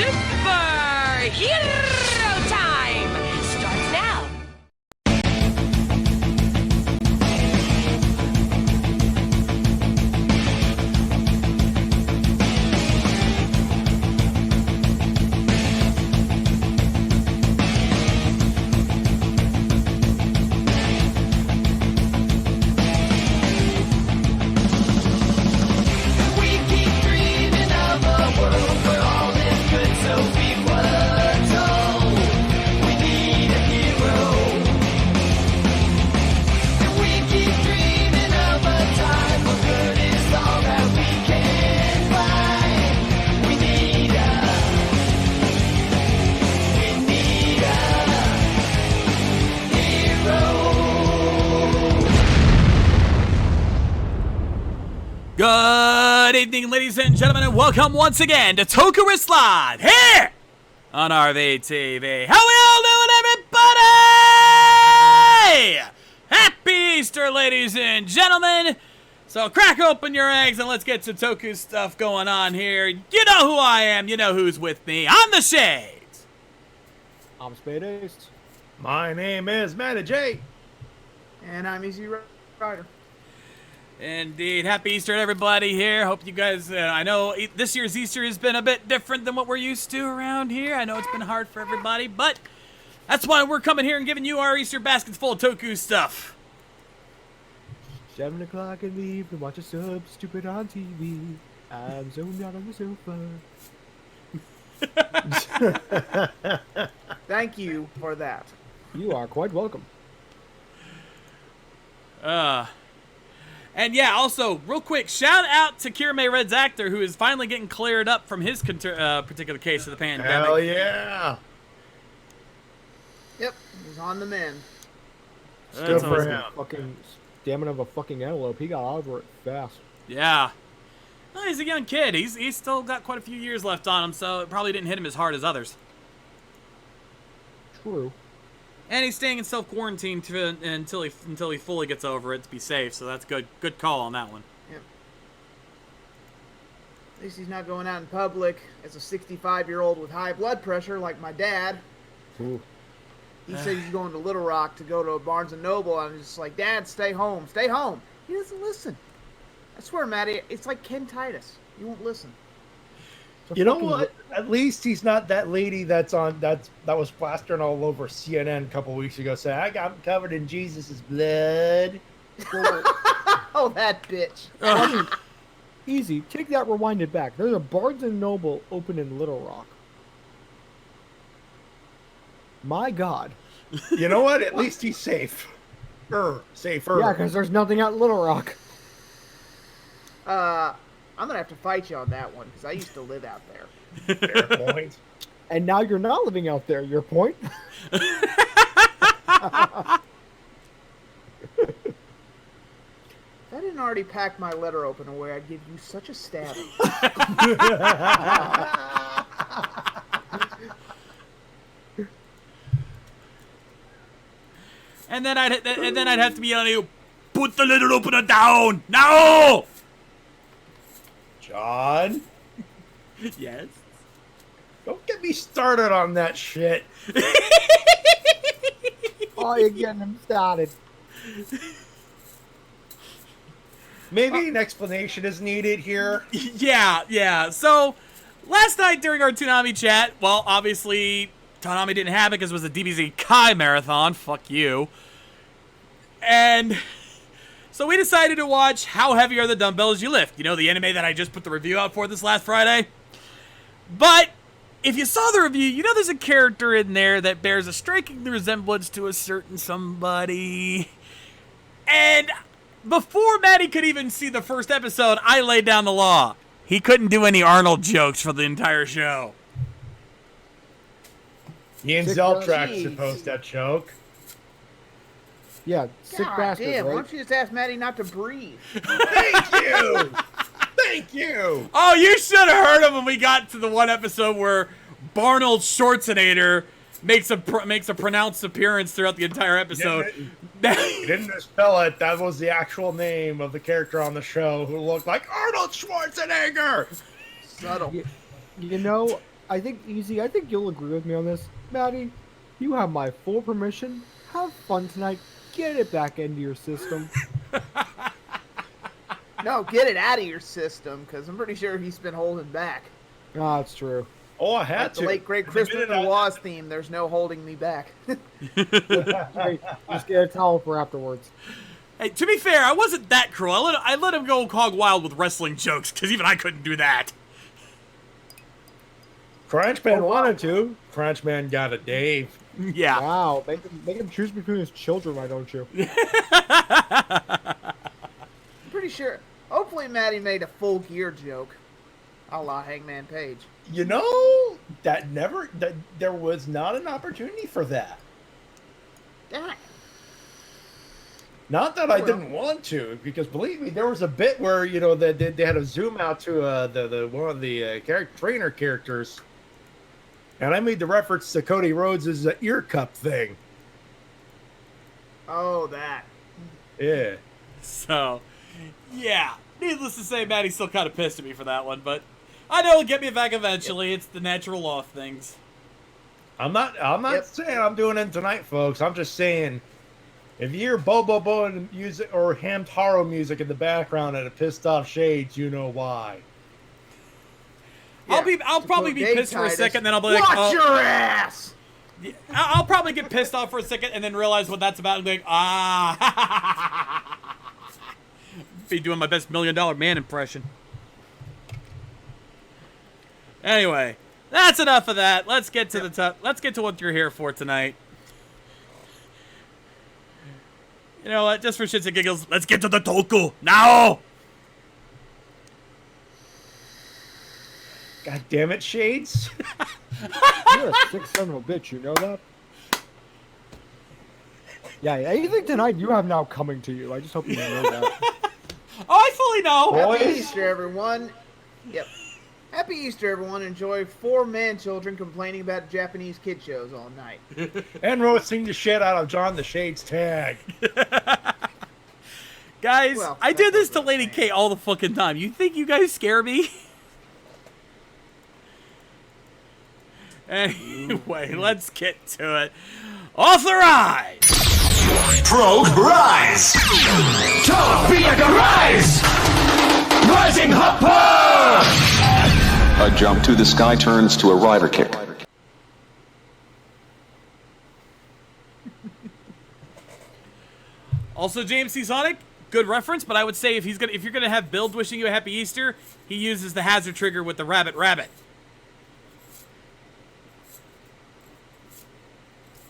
Superhero Time starts now. Good evening, ladies and gentlemen, and welcome once again to Toku Live here on RVTV. How we all doing, everybody? Happy Easter, ladies and gentlemen. So crack open your eggs and let's get some Toku stuff going on here. You know who I am. You know who's with me. I'm the Shades. I'm Spade Ace. My name is Matty J. And I'm Easy Rider. Indeed. Happy Easter to everybody here. Hope you guys, I know this year's Easter has been a bit different than what we're used to around here. I know it's been hard for everybody, but that's why we're coming here and giving you our Easter baskets full of Toku stuff. 7 o'clock in the evening, watch a sub stupid on TV. I'm zoned out on the sofa. Thank you for that. You are quite welcome. And yeah, also, real quick, shout out to Kirame Red's actor, who is finally getting cleared up from his particular case of the pandemic. Hell yeah. Yep, he's on the mend. Good for him. Fucking stamina of a fucking antelope. He got over it fast. Yeah. Well, he's a young kid. He's still got quite a few years left on him, so it probably didn't hit him as hard as others. True. And he's staying in self-quarantine until he fully gets over it to be safe, so that's good call on that one. Yep. At least he's not going out in public as a 65-year-old with high blood pressure like my dad. Ooh. He said he's going to Little Rock to go to a Barnes & Noble, and I'm just like, Dad, stay home, stay home. He doesn't listen. I swear, Matty, it's like Ken Titus. He won't listen. You know what? At least he's not that lady that was plastering all over CNN a couple weeks ago saying, I got him covered in Jesus' blood. Oh, that bitch. Easy. Take that, rewind it back. There's a Barnes & Noble open in Little Rock. My God. You know what? At least he's safe. Safer. Yeah, because there's nothing out in Little Rock. I'm going to have to fight you on that one, because I used to live out there. Fair point. And now you're not living out there. Your point? If I didn't already pack my letter open away, I'd give you such a stabbing. And then I'd have to be on you. Put the letter opener down now. John? Yes. Don't get me started on that shit. Oh, you're getting him started. Maybe an explanation is needed here. Yeah. So, last night during our Toonami chat, well, obviously, Toonami didn't have it because it was a DBZ Kai marathon. Fuck you. And so we decided to watch How Heavy Are the Dumbbells You Lift? You know, the anime that I just put the review out for this last Friday? But if you saw the review, you know there's a character in there that bears a striking resemblance to a certain somebody. And before Maddie could even see the first episode, I laid down the law. He couldn't do any Arnold jokes for the entire show. Ian Zeltrax supposed that joke. Yeah, sick God bastard, damn, why right? don't you just ask Matty not to breathe? Thank you! Thank you! Oh, you should have heard him when we got to the one episode where Barnold Schwarzenegger makes a pronounced appearance throughout the entire episode. He didn't misspell it. That was the actual name of the character on the show who looked like Arnold Schwarzenegger. Subtle. You know, I think you'll agree with me on this. Maddie, you have my full permission. Have fun tonight. Get it back into your system. No, get it out of your system, because I'm pretty sure he's been holding back. Ah, it's true. Oh, I had Like the to. late great Christopher Noir's theme. There's no holding me back. Hey, just get a towel for afterwards. Hey, to be fair, I wasn't that cruel. I let him go hog wild with wrestling jokes, because even I couldn't do that. Crunchman wanted to. Crunchman got a Dave. Yeah. Wow, make him choose between his children, why don't you? I'm pretty sure. Hopefully, Maddie made a full gear joke, a la Hangman Page. You know, that there was not an opportunity for that. Damn it. Not that I didn't want to, because believe me, there was a bit where they had a zoom out to the one of the trainer characters, and I made the reference to Cody Rhodes' ear cup thing. Oh, that. Yeah. So, yeah. Needless to say, Maddie's still kind of pissed at me for that one, but I know it'll get me back eventually. Yep. It's the natural law of things. I'm not saying I'm doing it tonight, folks. I'm just saying, if you hear Bo music or Hamtaro music in the background and it pissed off Shades, you know why. Yeah, I'll probably be pissed for a second, then I'll be like, watch your ass! Yeah, I'll probably get pissed off for a second and then realize what that's about and be like, be doing my best $1 Million Man impression. Anyway, that's enough of that. Let's get to let's get to what you're here for tonight. You know what? Just for shits and giggles, let's get to the Toku now. God damn it, Shades! You're a sick son of a bitch, you know that? Yeah, anything tonight you have now coming to you. I just hope you know that. Oh, I fully know. Happy Easter, everyone. Yep. Happy Easter, everyone. Enjoy 4 man-children complaining about Japanese kid shows all night. And roasting the shit out of John the Shades tag. Guys, Well, I do this to Lady K all the fucking time. You think you guys scare me? Anyway, let's get to it. Authorize! Progress! Torpedo rise! Rising hopper! A jump to the sky turns to a rider kick. Also, James C. Sonic, good reference, but I would say if you're gonna have Build wishing you a happy Easter, he uses the hazard trigger with the rabbit.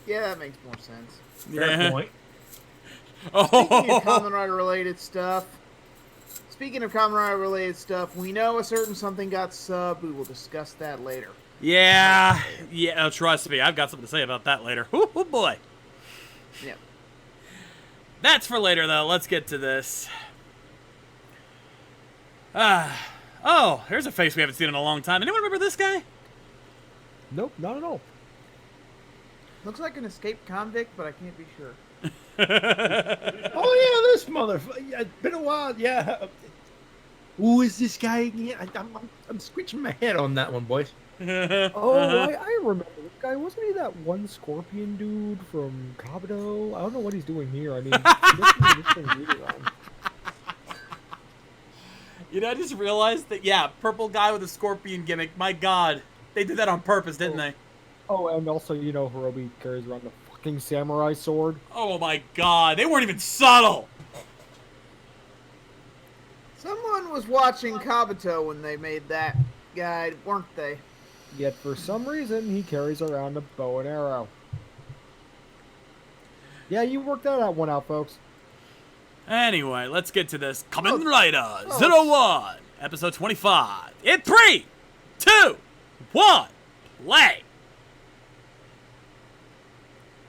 Yeah, that makes more sense. Fair point. Speaking of Kamen Rider related stuff, we know a certain something got subbed. We will discuss that later. Yeah, trust me, I've got something to say about that later. Oh boy. Yep. That's for later, though. Let's get to this. Oh, here's a face we haven't seen in a long time. Anyone remember this guy? Nope, not at all. Looks like an escaped convict, but I can't be sure. Oh yeah, this motherfucker. Yeah, it's been a while. Yeah. Who is this guy again? I'm scratching my head on that one, boys. Oh, I remember this guy. Wasn't he that one Scorpion dude from Kabuto? I don't know what he's doing here. I mean, You know, I just realized that, yeah, purple guy with a scorpion gimmick. My God, they did that on purpose, didn't they? Oh, and also, you know, Hirobi carries around the fucking samurai sword. Oh my God, they weren't even subtle. Someone was watching Kabuto when they made that guide, weren't they? Yet for some reason, he carries around a bow and arrow. Yeah, you worked that one out, folks. Anyway, let's get to this. Kamen Rider 01, episode 25. In 3, 2, 1, play.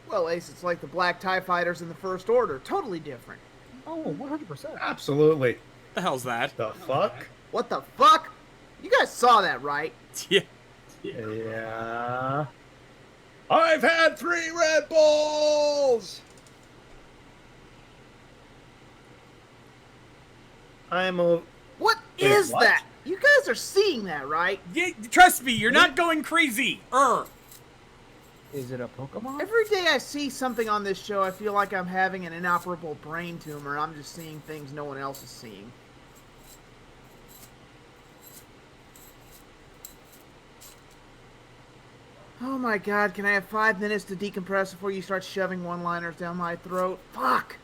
Well, Ace, it's like the Black TIE Fighters in the First Order. Totally different. Oh, 100%. Absolutely. The hell's that? The fuck? What the fuck? You guys saw that, right? Yeah. Yeah. I've had 3 Red Bulls! I'm a... What Wait, is what? that? You guys are seeing that, right? Yeah, trust me, you're not going crazy. Is it a Pokemon? Every day I see something on this show, I feel like I'm having an inoperable brain tumor. I'm just seeing things no one else is seeing. Oh my god, can I have 5 minutes to decompress before you start shoving one-liners down my throat? Fuck!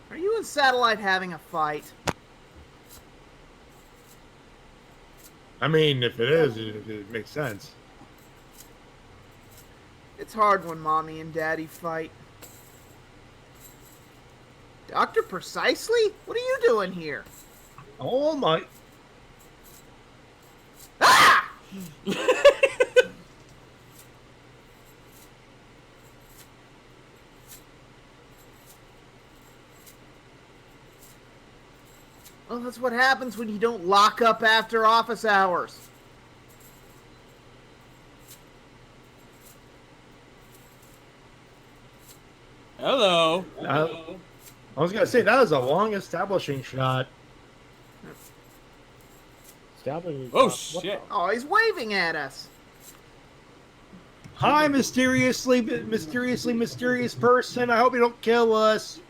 Are you and Satellite having a fight? I mean, if it is, it makes sense. It's hard when Mommy and Daddy fight. Dr. Precisely? What are you doing here? Oh my. Ah! Well, that's what happens when you don't lock up after office hours. Hello. I was gonna say that was a long establishing shot. Oh, shit. Oh, he's waving at us. Hi, mysterious person. I hope you don't kill us.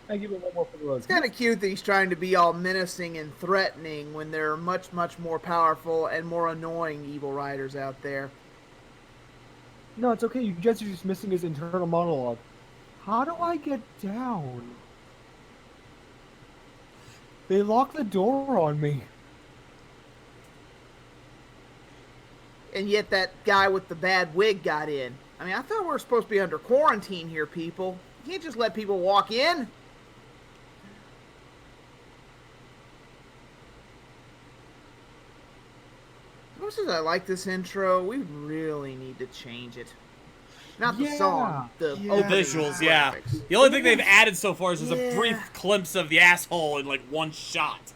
I give it one more for the road. It's kind of cute that he's trying to be all menacing and threatening when there are much, much more powerful and more annoying evil riders out there. No, it's okay. You guys are just missing his internal monologue. How do I get down? They locked the door on me. And yet that guy with the bad wig got in. I mean, I thought we were supposed to be under quarantine here, people. You can't just let people walk in. As much as I like this intro, we really need to change it. Not the song, the opening Visuals, yeah. graphics. The only thing they've added so far is just a Yeah. brief glimpse of the asshole in like one shot.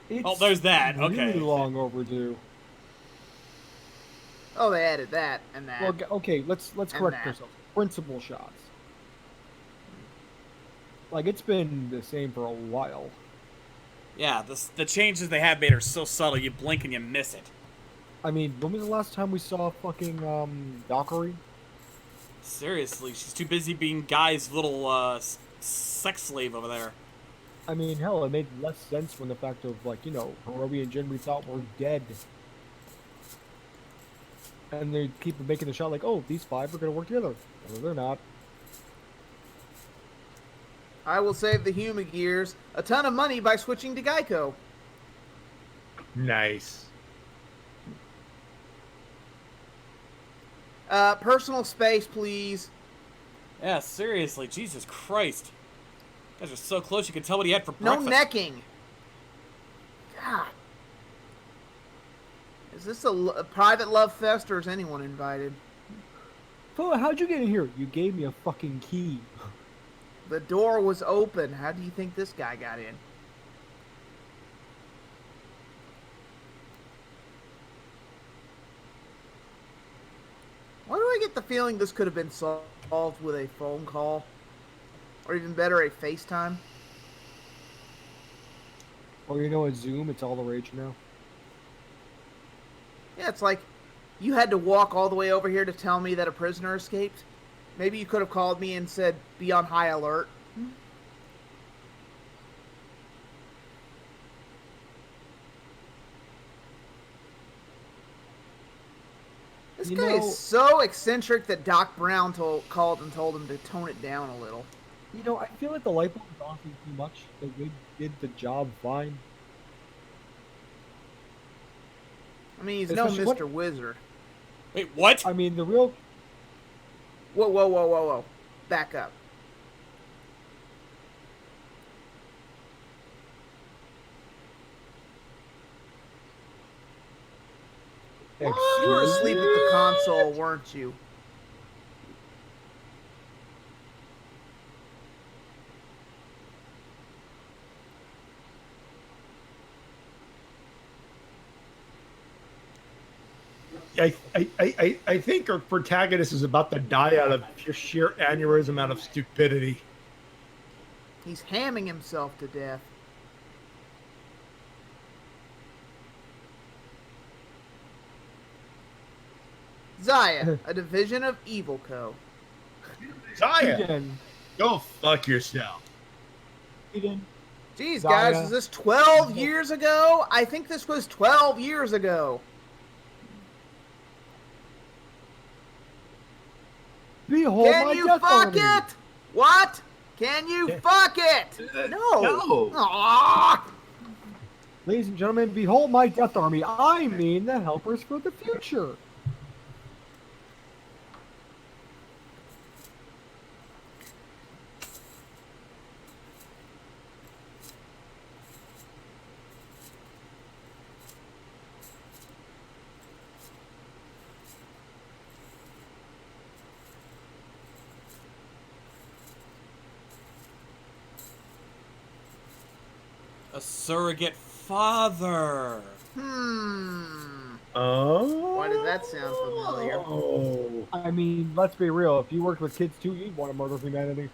It's there's that. Really Okay. long overdue. Oh, they added that and that. Well, okay, let's correct that. ourselves. Principal shots. Like it's been the same for a while. Yeah, the changes they have made are so subtle, you blink and you miss it. I mean, when was the last time we saw fucking Valkyrie? Seriously, she's too busy being Guy's little sex slave over there. I mean, hell, it made less sense when the fact of like, you know, Hirobi and Jin we thought were dead. And they keep making the shot like, oh, these five are gonna work together. No, they're not. I will save the human gears a ton of money by switching to Geico. Nice. Personal space, please. Yeah, seriously, Jesus Christ. You guys are so close you could tell what he had for No breakfast. necking. God. Is this a private love fest or is anyone invited? Fella, how'd you get in here? You gave me a fucking key. The door was open. How do you think this guy got in? Why do I get the feeling this could have been solved with a phone call? Or even better, a FaceTime? Or you know, a Zoom, it's all the rage now. Yeah, it's like you had to walk all the way over here to tell me that a prisoner escaped. Maybe you could have called me and said, be on high alert. This You guy know- is so eccentric that Doc Brown called and told him to tone it down a little. You know, I feel like the light bulb is on too much. The wig did the job fine. I mean, he's no Especially what- Mr. Wizard. Wait, what? I mean, the real... Whoa, whoa, whoa, whoa, whoa. Back up. You were asleep at the console, weren't you? I think our protagonist is about to die out of sheer aneurysm, out of stupidity. He's hamming himself to death. Zaya, a division of Evil Co. Zaya, Eden. go fuck yourself. Eden. Jeez, guys, Zaya. is this 12 years ago? I think this was 12 years ago. Behold Can my you death fuck army. it? What? Can you fuck it? No. No. Aw. Ladies and gentlemen, behold my death army. I mean the helpers for the future. A surrogate father. Oh. Why did that sound familiar? Oh. I mean, let's be real. If you worked with kids too, you'd want to murder humanity.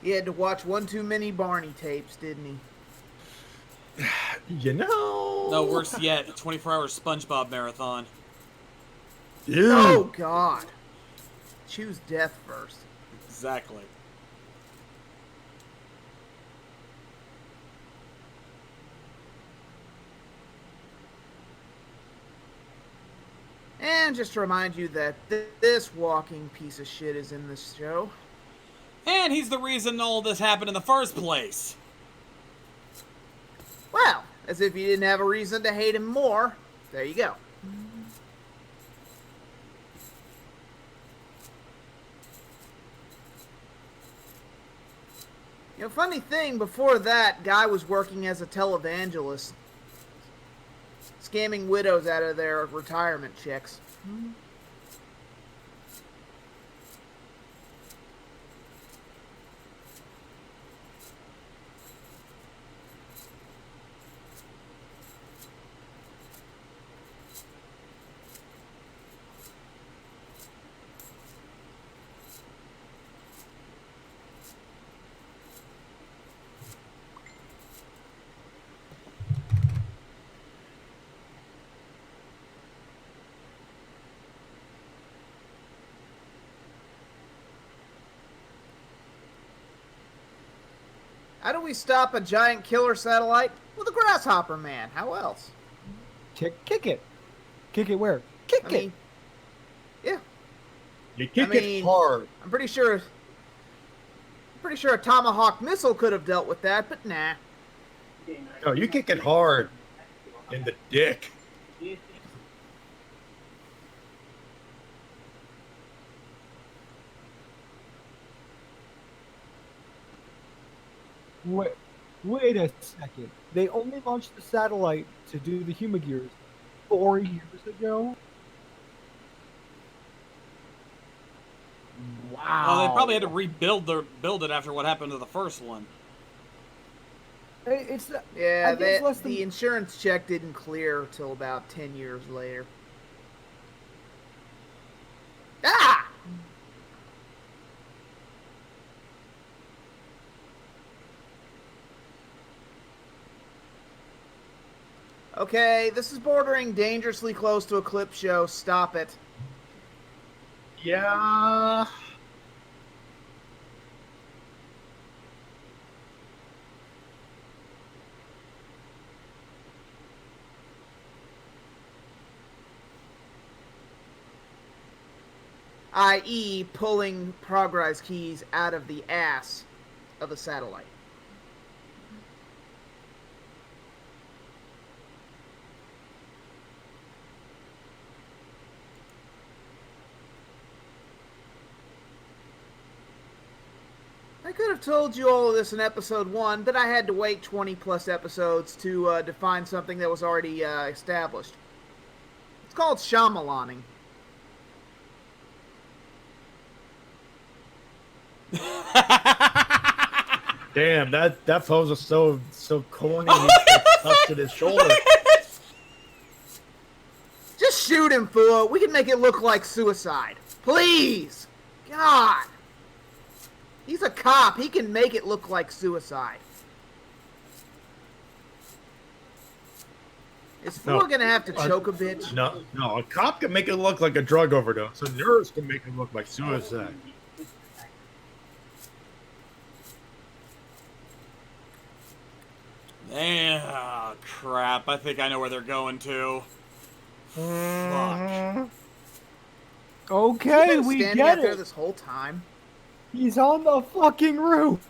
He had to watch one too many Barney tapes, didn't he? You know. No, worse yet, a 24-hour SpongeBob marathon. Ew. Oh, God. Choose death first. Exactly. And just to remind you that this walking piece of shit is in this show. And he's the reason all this happened in the first place. Well, as if you didn't have a reason to hate him more. There you go. You know, funny thing, before that, guy was working as a televangelist, scamming widows out of their retirement checks. How do we stop a giant killer satellite? With a grasshopper man. How else? Kick it. Kick it where? Kick I it. mean, yeah. You kick I mean- it hard. I'm pretty sure a Tomahawk missile could have dealt with that, but nah. No, you kick it hard. In the dick. Wait a second. They only launched the satellite to do the Humagears 4 years ago? Wow. Well, they probably had to build it after what happened to the first one. It's I Yeah, guess less the than insurance check didn't clear till about 10 years later. Ah! Okay, this is bordering dangerously close to a clip show. Stop it. Yeah. I.e., pulling progress keys out of the ass of a satellite. I could have told you all of this in episode 1, but I had to wait 20 plus episodes to define something that was already established. It's called Shyamalaning. Damn, that pose was so corny. He touched at his shoulder. Just shoot him, fool. We can make it look like suicide. Please. God. He's a cop. He can make it look like suicide. Is No. Fua gonna have to choke a bitch? No, a cop can make it look like a drug overdose. A nurse can make it look like suicide. Ah, crap. I think I know where they're going to. Fuck. Okay, Been we standing get out there it. this whole time. He's on the fucking roof.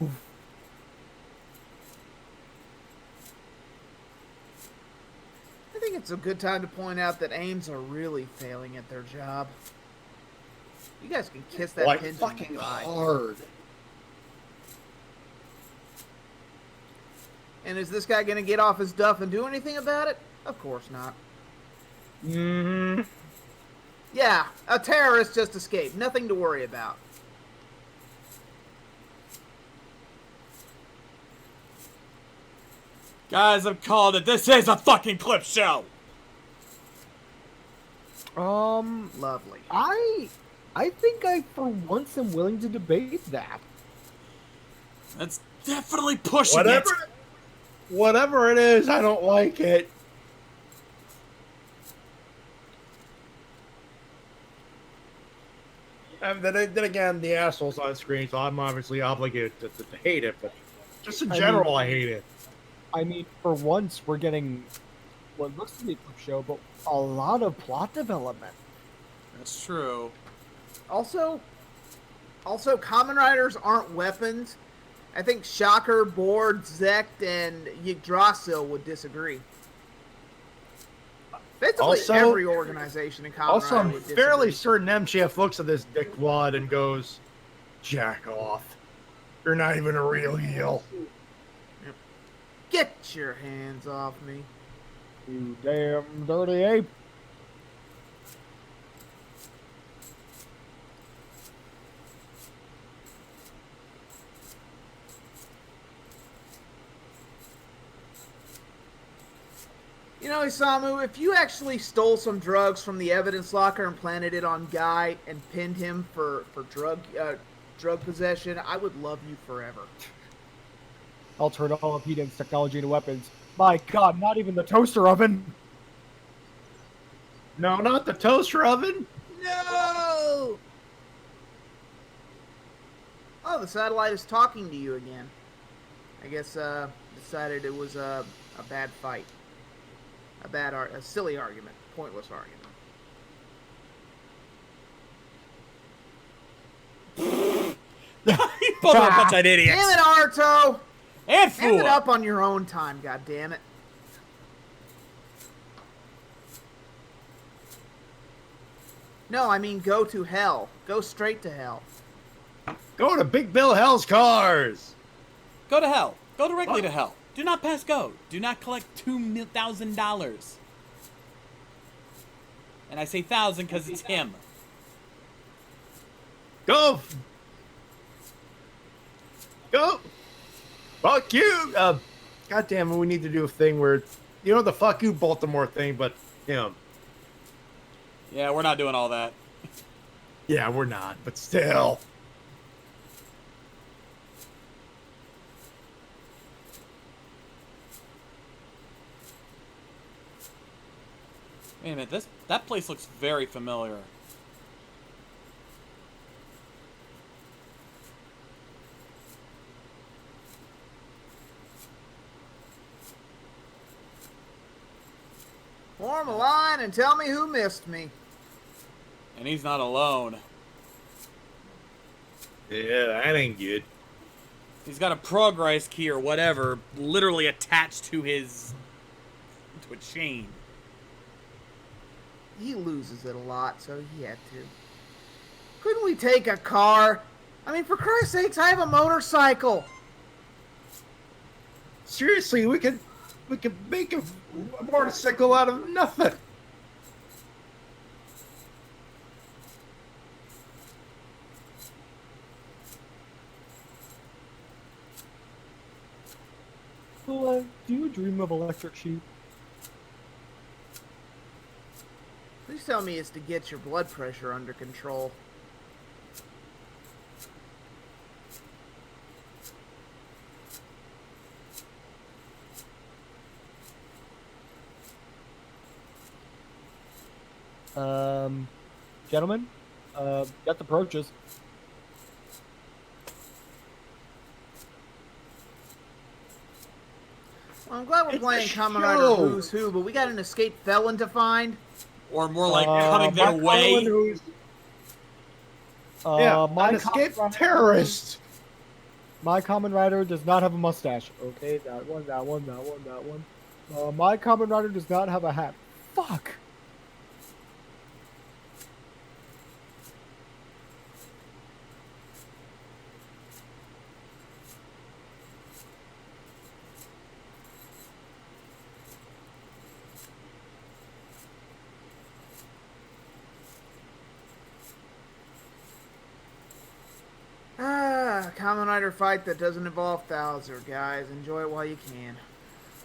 I think it's a good time to point out that AIMs are really failing at their job. You guys can kiss that Like pigeon fucking goodbye. hard. And is this guy gonna get off his duff and do anything about it? Of course not. Mm-hmm. Yeah, a terrorist just escaped. Nothing to worry about. Guys, I've called it. This is a fucking clip show. Lovely. I think I for once am willing to debate that. That's definitely pushing it. Whatever it is, I don't like it. And then again, the asshole's on screen, so I'm obviously obligated to hate it. But just in general, I hate it. I mean, for once we're getting what looks to be a clip show, but a lot of plot development. That's true. Also, Kamen Riders aren't weapons. I think Shocker, Board, Zect, and Yggdrasil would disagree. Basically, every organization in Kamen Also, Rider I'm would fairly disagree. certain MJF looks at this dickwad and goes, "Jack off. You're not even a real heel." Get your hands off me. You damn dirty ape. You know, Isamu, if you actually stole some drugs from the evidence locker and planted it on Guy and pinned him for drug possession, I would love you forever. I'll turn all of Heaton's technology into weapons. My god, not even the toaster oven! No, not the toaster oven. No! Oh, the satellite is talking to you again. I guess decided it was a bad fight. A silly argument. Pointless argument. You both are a bunch of idiots. Damn it, Arto! And Hand it Fua. up on your own time, goddammit. No, I mean go to hell. Go straight to hell. Go to Big Bill Hell's cars. Go to hell. Go directly to hell. Do not pass go. Do not collect $2,000. And I say thousand because it's him. Go. Go. Fuck you. God damn it, we need to do a thing where, you know, the fuck you Baltimore thing, but him. Yeah, we're not doing all that. Yeah, we're not, but still. Wait a minute, that place looks very familiar. Form a line and tell me who missed me. And he's not alone. Yeah, that ain't good. He's got a progress key or whatever literally attached to his... to a chain. He loses it a lot, so he had to. Couldn't we take a car? I mean, for Christ's sakes, I have a motorcycle. Seriously, we could make a motorcycle out of nothing. Well, do you dream of electric sheep? Please tell me it's to get your blood pressure under control. Gentlemen, death approaches. Well, I'm glad we're It's playing a Kamen Rider show. Who's Who, but we got an escaped felon to find. Or more like coming their Mark way. Carlin, who's My an Kamen escaped Rider- terrorist. My Kamen Rider does not have a mustache. Okay, that one. My Kamen Rider does not have a hat. Fuck. Kamen Rider fight that doesn't involve Bowser, guys. Enjoy it while you can.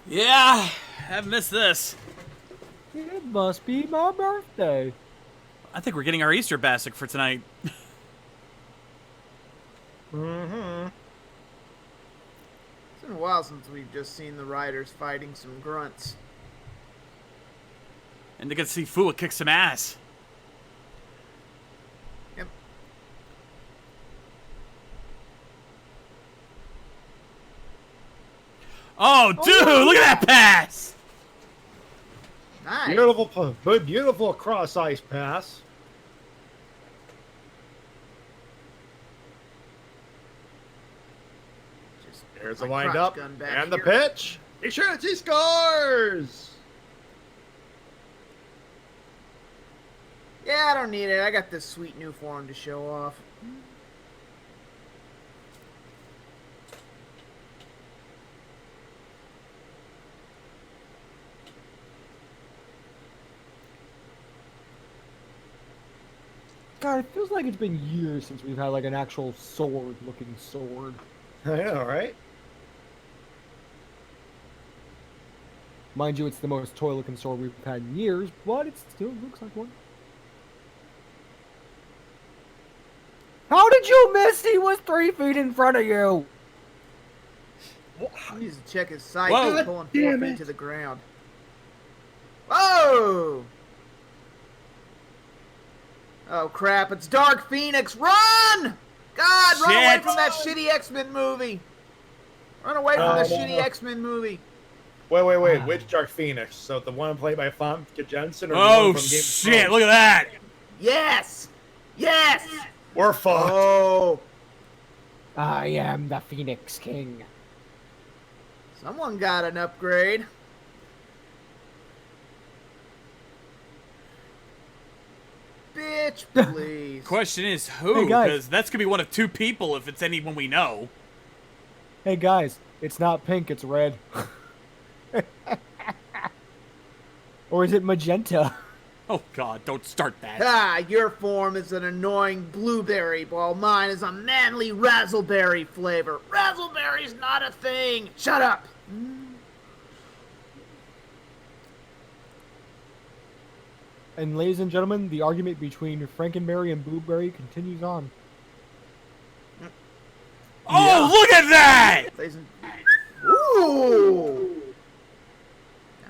Yeah, I've missed this. It must be my birthday. I think we're getting our Easter basic for tonight. Mm-hmm. It's been a while since we've just seen the riders fighting some grunts. And to get to see Fua kick some ass. Yep. Oh, dude, look at that pass! Nice. Beautiful cross ice pass. Just There's my the wind crotch up gun back and the here. pitch. He shoots. He scores. Yeah, I don't need it. I got this sweet new form to show off. God, it feels like it's been years since we've had like an actual sword-looking sword. I know, right? Mind you, it's the most toy-looking sword we've had in years, but it still looks like one. How did you miss? He was 3 feet in front of you. He needs to check his sight. Whoa. He's pulling 4 Damn feet it. to the ground. Whoa! Oh crap! It's Dark Phoenix. Run! God, run away Shit. from that shitty X-Men movie. Run away from that No. shitty X-Men movie. Wait. Which Dark Phoenix? So the one played by Famke Jensen or the Oh, one from Game of shit, Thrones? look at that! Yes! Yes! We're fucked. Oh! I am the Phoenix King. Someone got an upgrade. Bitch, please. Question is who? Hey, guys. Because that's gonna be one of 2 people if it's anyone we know. Hey guys, it's not pink, it's red. Or is it magenta? Oh god, don't start that. Ah, your form is an annoying blueberry, while mine is a manly razzleberry flavor. Razzleberry's not a thing. Shut up. And ladies and gentlemen, the argument between Frankenberry and Blueberry continues on. Oh, look at that! Ladies and- Ooh.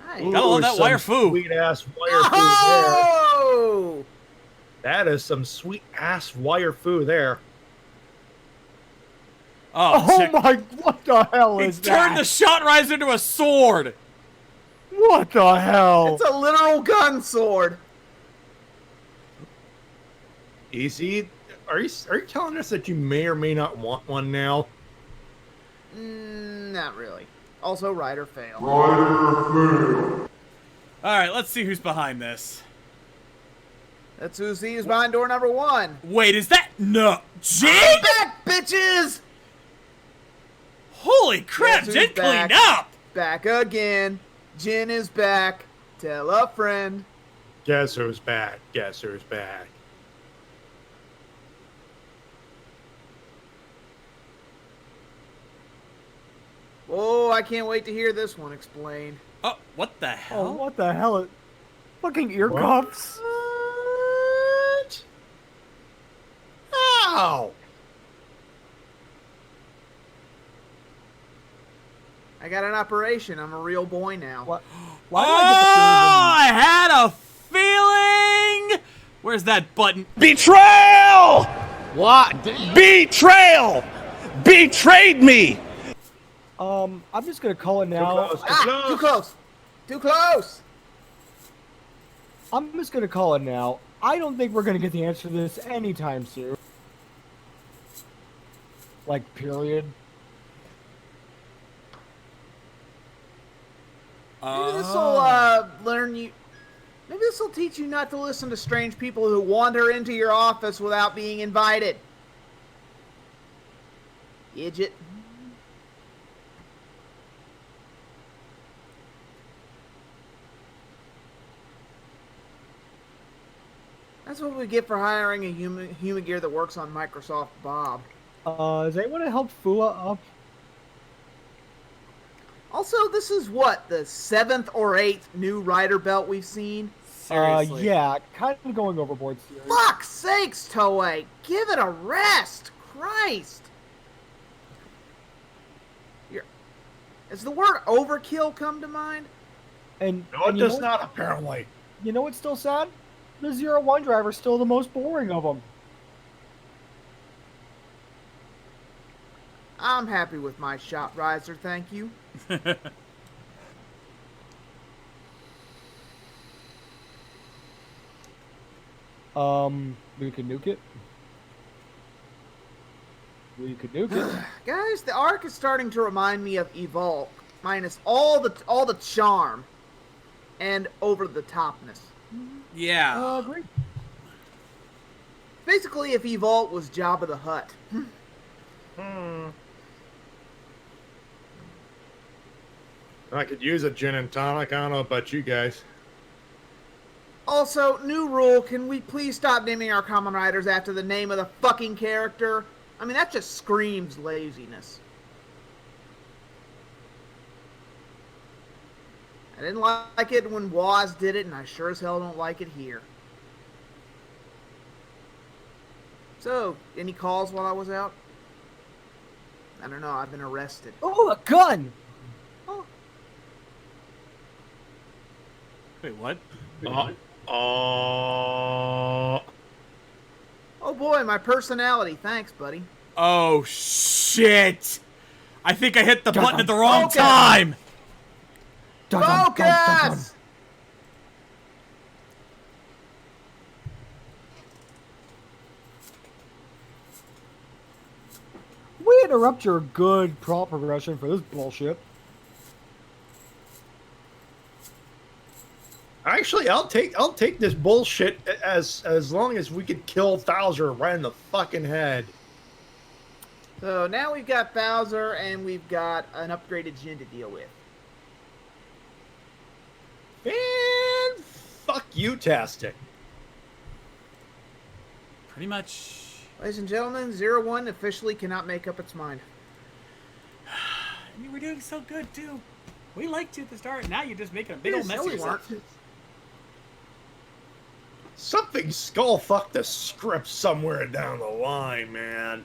Nice. Gotta love that some wire foo. Sweet ass wire foo Oh! there. That is some sweet ass wire foo there. Oh, Oh check- my, what the hell he is turned the that? shot riser into a sword! What the hell? It's a literal gun sword. Easy. Are you telling us that you may or may not want one now? Not really. Also, Rider fail. Alright, let's see who's behind this. That's who's behind door number 1. Wait, is that... No. Jin? Back, bitches! Holy crap, Guess Jin who's back? cleaned up! Back again. Jin is back. Tell a friend. Guess who's back? Guess who's back? Oh, I can't wait to hear this one explained. Oh, what the Oh, hell? what the hell? Fucking ear What? cuffs? What? Ow! I got an operation. I'm a real boy now. What? Oh, Why do I get the feeling I had a feeling Where's that button? Betrayal! What? Betrayal! Betrayed me! I'm just gonna call it now. Ah, too close. Too close. I'm just gonna call it now. I don't think we're gonna get the answer to this anytime soon. Like, period. Maybe this will learn you. Maybe this will teach you not to listen to strange people who wander into your office without being invited. Idiot. That's what we get for hiring a human gear that works on Microsoft Bob. Does anyone help Fua up? Also, this is what, the 7th or 8th new rider belt we've seen? Seriously. Yeah, kind of going overboard, series. Fuck's sakes, Toei! Give it a rest! Christ! Has the word overkill come to mind? And No, it and you does know not, apparently. You know what's still sad? The 0-1 driver's still the most boring of them. I'm happy with my shot riser, thank you. We could nuke it. We could nuke it. Guys, the arc is starting to remind me of Evolve, minus all the charm and over the topness. Yeah. Great. Basically, if Evolve was Jabba the Hutt. I could use a gin and tonic. I don't know about you guys. Also, new rule, can we please stop naming our common riders after the name of the fucking character? I mean, that just screams laziness. I didn't like it when Waz did it, and I sure as hell don't like it here. So, any calls while I was out? I don't know, I've been arrested. Oh, a gun! Wait, what? Oh boy, my personality. Thanks, buddy. Oh, shit. I think I hit the button at the wrong time. Focus! We interrupt your good prop progression for this bullshit. Actually, I'll take this bullshit as long as we could kill Bowser right in the fucking head. So now we've got Bowser and we've got an upgraded Jin to deal with. And fuck you, Tastic. Pretty much. Ladies and gentlemen, 0-1 officially cannot make up its mind. You were doing so good, too. We liked you at the start. Now you're just making a big old mess No, of we yourself. weren't. Something skull fucked the script somewhere down the line, man.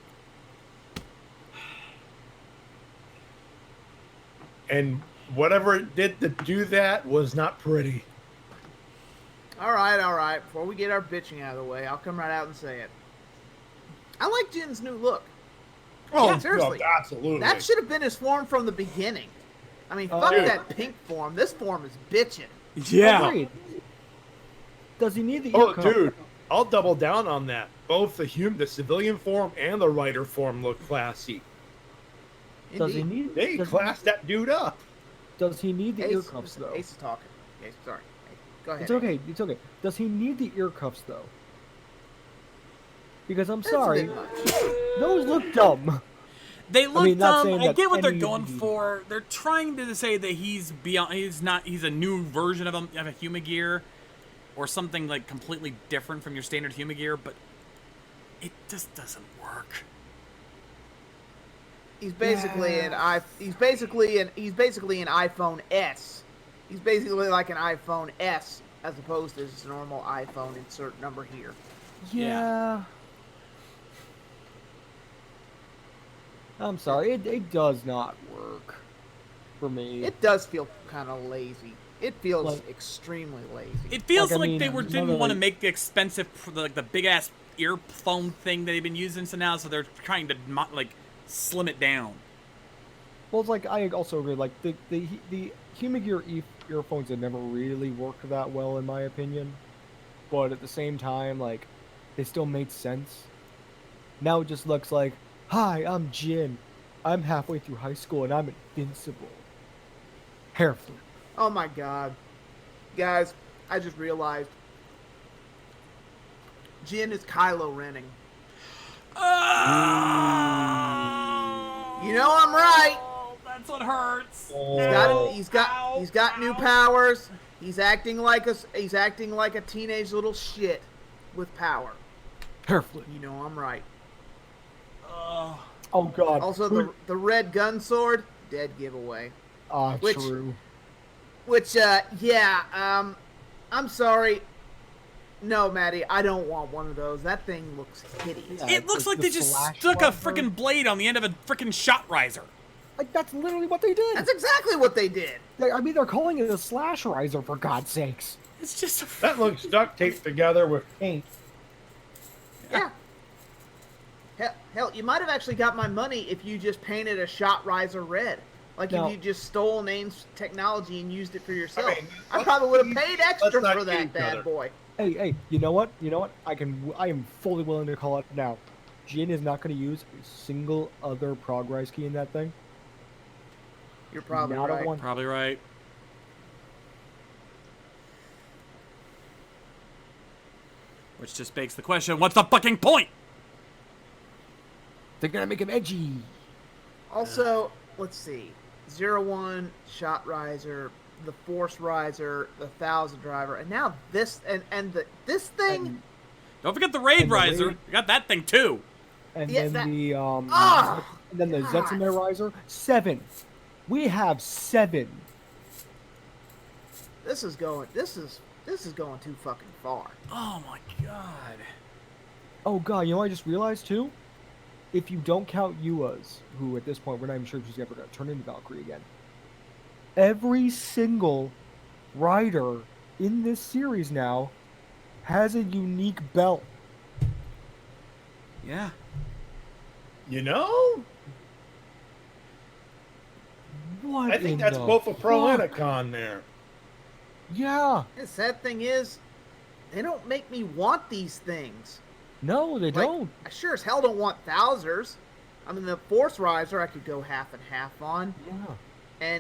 And whatever it did to do that was not pretty. All right. Before we get our bitching out of the way, I'll come right out and say it. I like Jin's new look. Oh, Yeah, seriously. absolutely. That should have been his form from the beginning. I mean, fuck dude. that pink form. This form is bitchin'. Yeah. Agreed. Does he need the Oh, ear cup? dude, I'll double down on that. Both the civilian form and the writer form look classy. Does he Indeed. need? They does, classed that dude up. does he need the ear Ace, cups though? Ace is talking. Ace, sorry. Hey, go ahead. It's okay. It's okay. Does he need the ear cuffs though? Because I'm That's a sorry, bit much. those look dumb. They look mean, not dumb. saying I that get what they're any going of the- for. They're trying to say that he's beyond. He's not. He's a new version of a Humagear, or something like completely different from your standard Humagear. But it just doesn't work. He's basically an iPhone S. He's basically like an iPhone S as opposed to just a normal iPhone insert number here. Yeah. I'm sorry, it does not work for me. It does feel kind of lazy. It feels Like- extremely lazy. It feels Like, I like mean, they none didn't of want to the- make the expensive, like the big ass earphone thing that they've been using so now, so they're trying to like slim it down. Well, it's like I also agree. Like the Humigear earphones have never really worked that well, in my opinion. But at the same time, like they still made sense. Now it just looks like, hi, I'm Jin. I'm halfway through high school and I'm invincible. Hair flip. Oh my god. Guys, I just realized Jin is Kylo Renning. You know I'm right. That's what hurts. He's got new powers. He's acting like a teenage little shit with power. Hair flip. You know I'm right. Oh god. Also the red gun sword, dead giveaway. which- True. Which I'm sorry. No, Maddie, I don't want one of those. That thing looks hideous. Yeah. It looks like like the they just slash stuck a button. freaking blade on the end of a freaking shot riser. Like that's literally what they did. That's exactly what they did. I mean, they're calling it a slash riser for God's sakes. It's just a That looks duct taped together with paint. Yeah. Hell, you might have actually got my money if you just painted a shot riser red. Like No. if you just stole Name's technology and used it for yourself. mean, I probably would have paid extra not for kid that each bad other. boy. Hey, you know what? I am fully willing to call it now. Jin is not going to use a single other progress key in that thing. You're probably Not a right. one. Probably right. Which just begs the question, what's the fucking point? They're going to make him edgy. Also, let's see. 01, Shot Riser, the Force Riser, the Thousand Driver, and now this this thing. Don't forget the Raid And the Riser. Raid- You got that thing too. And Yeah, then the Ah! and then the God. Zetsume riser. 7. We have 7. This is going too fucking far. Oh my god. Oh god, you know what I just realized too? If you don't count Yua's, who at this point we're not even sure if she's ever going to turn into Valkyrie again, every single rider in this series now has a unique belt. Yeah. You know? What? I think in that's the both a pro and a fuck? con there. Yeah. The sad thing is, they don't make me want these things. No, they Like, don't. I sure as hell don't want Thouser's. I mean, the Force Riser I could go half and half on, Yeah.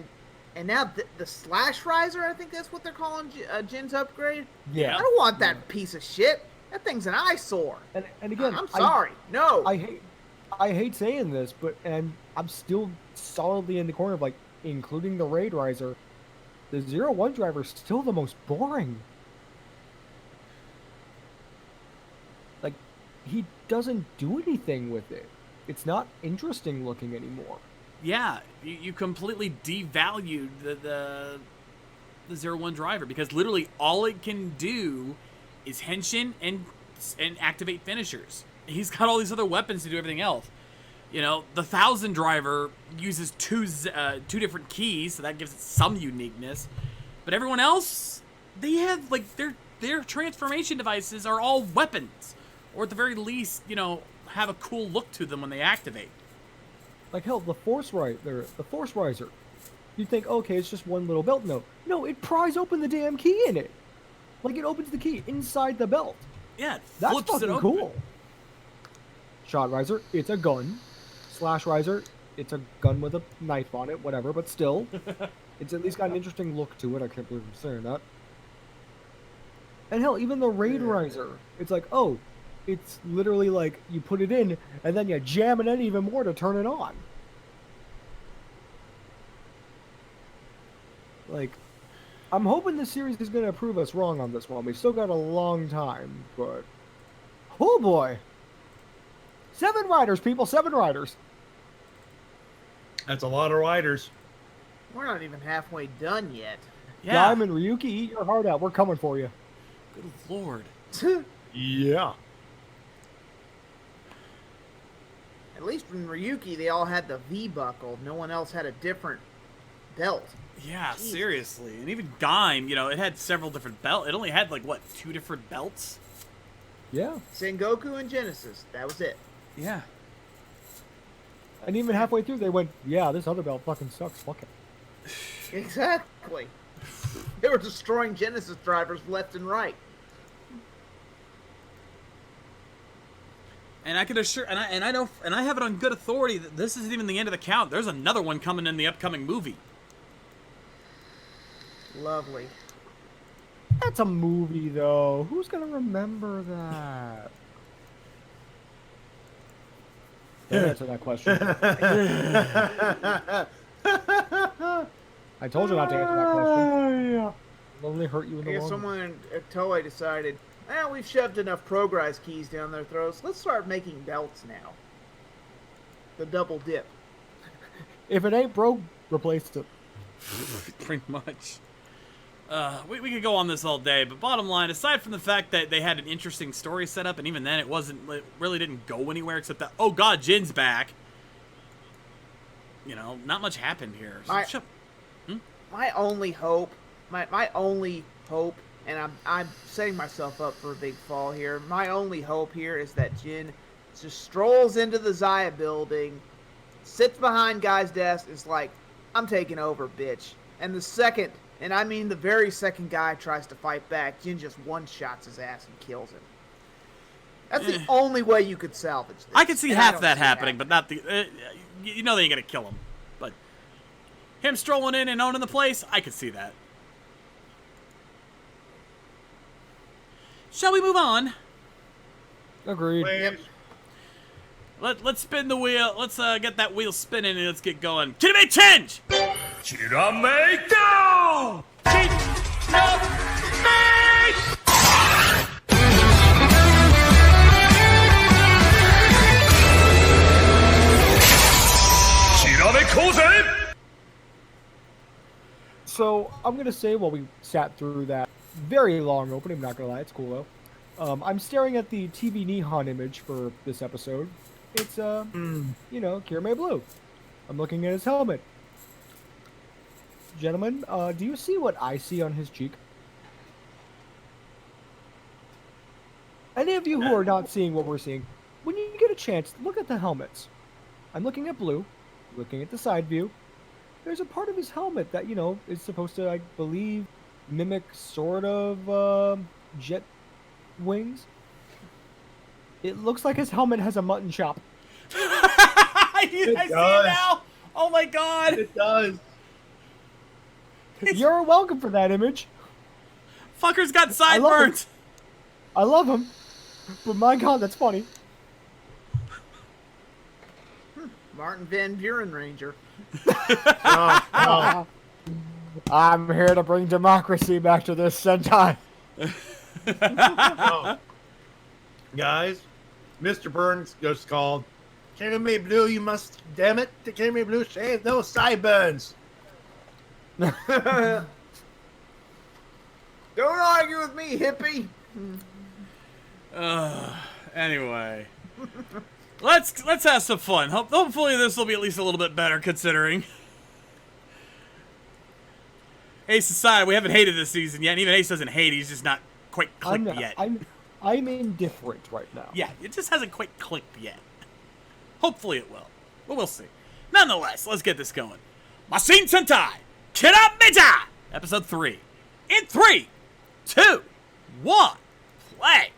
and now the Slash Riser, I think that's what they're calling Jin's upgrade. Yeah. I don't want that piece of shit. That thing's an eyesore. And again, I'm sorry. No. I hate saying this, but I'm still solidly in the corner of like including the Raid Riser. The 01 driver is still the most boring. Like he doesn't do anything with it. It's not interesting looking anymore. Yeah, you completely devalued the 01 driver because literally all it can do is henshin and activate finishers. He's got all these other weapons to do everything else. You know, the 1000 driver uses two different keys, so that gives it some uniqueness. But everyone else, they have like their transformation devices are all weapons, or at the very least, you know, have a cool look to them when they activate. Like hell, the Force Riser. You'd think, okay, it's just one little belt. No, it pries open the damn key in it. Like it opens the key inside the belt. Yeah, it That's flips it fucking open. cool. Shot Riser, it's a gun. Slash Riser, it's a gun with a knife on it, whatever, but still. It's at least got an interesting look to it. I can't believe I'm saying that. And hell, even the Raid Riser, it's like, oh, it's literally like you put it in and then you jam it in even more to turn it on. Like, I'm hoping this series is going to prove us wrong on this one. We still got a long time, but oh boy, 7 riders, people, 7 riders. That's a lot of riders. We're not even halfway done yet. Yeah. Diamond Ryuki, eat your heart out. We're coming for you. Good lord. Yeah. At least in Ryuki, they all had the V buckle. No one else had a different belt. Yeah, Jesus. seriously. And even Gaim, it had several different belts. It only had, like, what, 2 different belts? Yeah. Sengoku and Genesis. That was it. Yeah. And even halfway through, they went, yeah, this other belt fucking sucks. Fuck it. Exactly. They were destroying Genesis drivers left and right. And I can assure, and I know, and I have it on good authority that this isn't even the end of the count. There's another one coming in the upcoming movie. Lovely. That's a movie, though. Who's gonna remember that? Don't answer that question. I told you not to answer that question. Yeah. It'll only hurt you in I the guess long run. someone at Toei decided, we've shoved enough Progrise keys down their throats. Let's start making belts now. The double dip. If it ain't broke, replace it. Pretty much. We could go on this all day, but bottom line, aside from the fact that they had an interesting story set up, and even then it really didn't go anywhere except that, oh god, Jin's back. Not much happened here. So My only hope, and I'm setting myself up for a big fall here. My only hope here is that Jin just strolls into the Zaya building, sits behind Guy's desk, is like, I'm taking over, bitch. And the second, and I mean the very second Guy tries to fight back, Jin just one-shots his ass and kills him. That's the only way you could salvage this. I could see And I half don't that see it happening, but not the. They ain't gonna kill him. But him strolling in and owning the place, I could see that. Shall we move on? Agreed. Please. Let's spin the wheel. Let's get that wheel spinning and let's get going. Kiname change. Kirame go! Kirame koze! So, I'm going to say while we sat through that very long opening, I'm not going to lie, it's cool though. I'm staring at the TV Nihon image for this episode. It's, Kirame Blue. I'm looking at his helmet. Gentlemen, do you see what I see on his cheek? Any of you who are not seeing what we're seeing, when you get a chance, look at the helmets. I'm looking at Blue, looking at the side view. There's a part of his helmet that, is supposed to, I believe, mimic sort of jet wings. It looks like his helmet has a mutton chop. I see it now. Oh my god. It does. You're welcome for that image. Fucker's got love sideburns. I love him, but my god, that's funny. Martin Van Buren Ranger. No. I'm here to bring democracy back to this Sentai. No. Guys, Mr. Burns just called. Kirame Blue, you must, damn it, the Kirame Blue shave those sideburns. Don't argue with me, hippie. Anyway. Let's have some fun. Hopefully this will be at least a little bit better considering. Ace aside, we haven't hated this season yet, and even Ace doesn't hate, he's just not quite clicked yet. I'm indifferent right now. Yeah, it just hasn't quite clicked yet. Hopefully it will. But we'll see. Nonetheless, let's get this going. Machine Sentai Kiramita! Episode 3. In 3, 2, 1, play!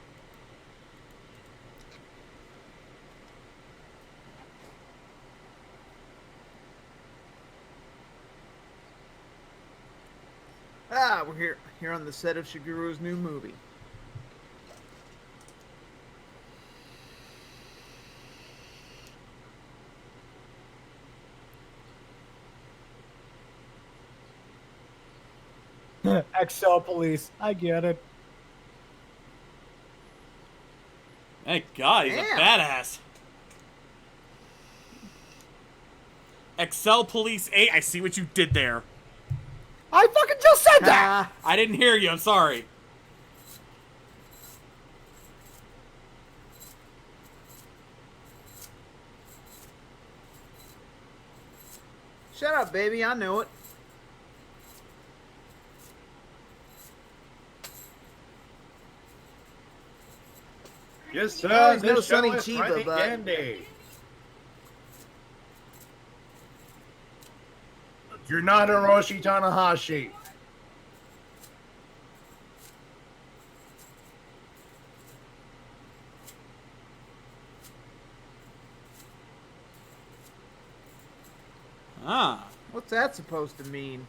We're here on the set of Shigeru's new movie. Excel Police. I get it. Thank God, he's a Damn. badass. Excel Police 8, I see what you did there. I fucking just said that! I didn't hear you, I'm sorry. Shut up, baby. I know it. Yes, Well, he's this no show Sonny is Chiba, Friday but- Candy. You're not Hiroshi Tanahashi. Ah. What's that supposed to mean?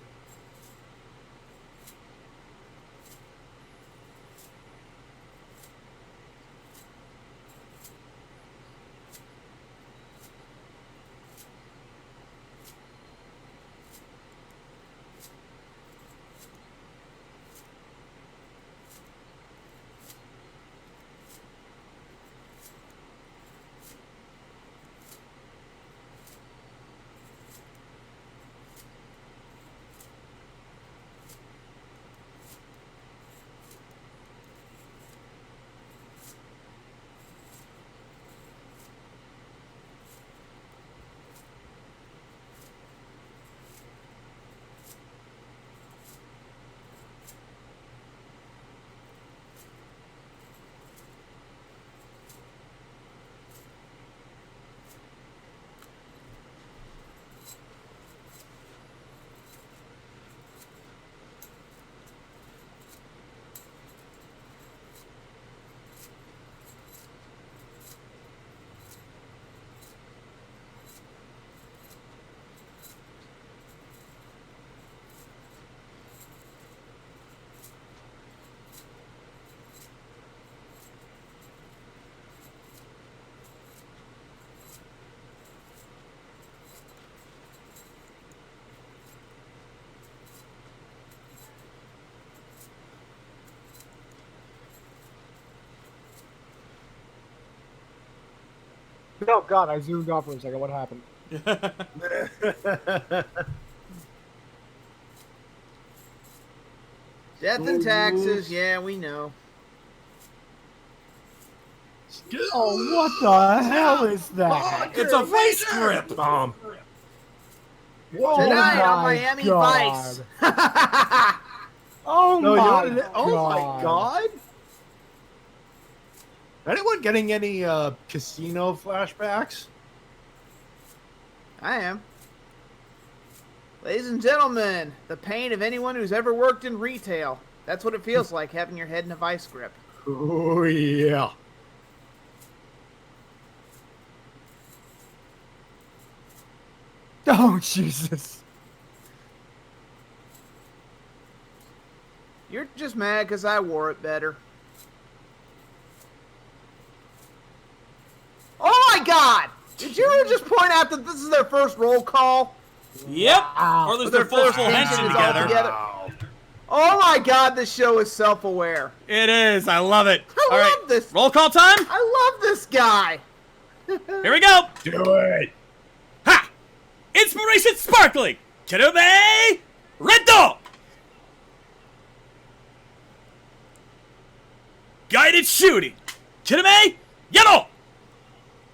Oh god, I zoomed out for a second. What happened? Death and taxes, yeah, we know. Oh, what the hell is that? It's a vice grip. Bomb. Oh Tonight on my Miami God. Vice. Oh No, my you know, oh my god. Anyone getting any casino flashbacks? I am. Ladies and gentlemen, the pain of anyone who's ever worked in retail. That's what it feels like having your head in a vice grip. Oh yeah. Oh Jesus. You're just mad because I wore it better. Oh my god! Did you just point out that this is their first roll call? Yep. Wow. Or at least Their they're full first henshin tension is all together. together. Oh my god, this show is self-aware. It is. I love it. I All right. love this. Roll call time. I love this guy. Here we go. Do it. Ha! Inspiration sparkling. Kirube Redo. Guided shooting. Kirube Yellow.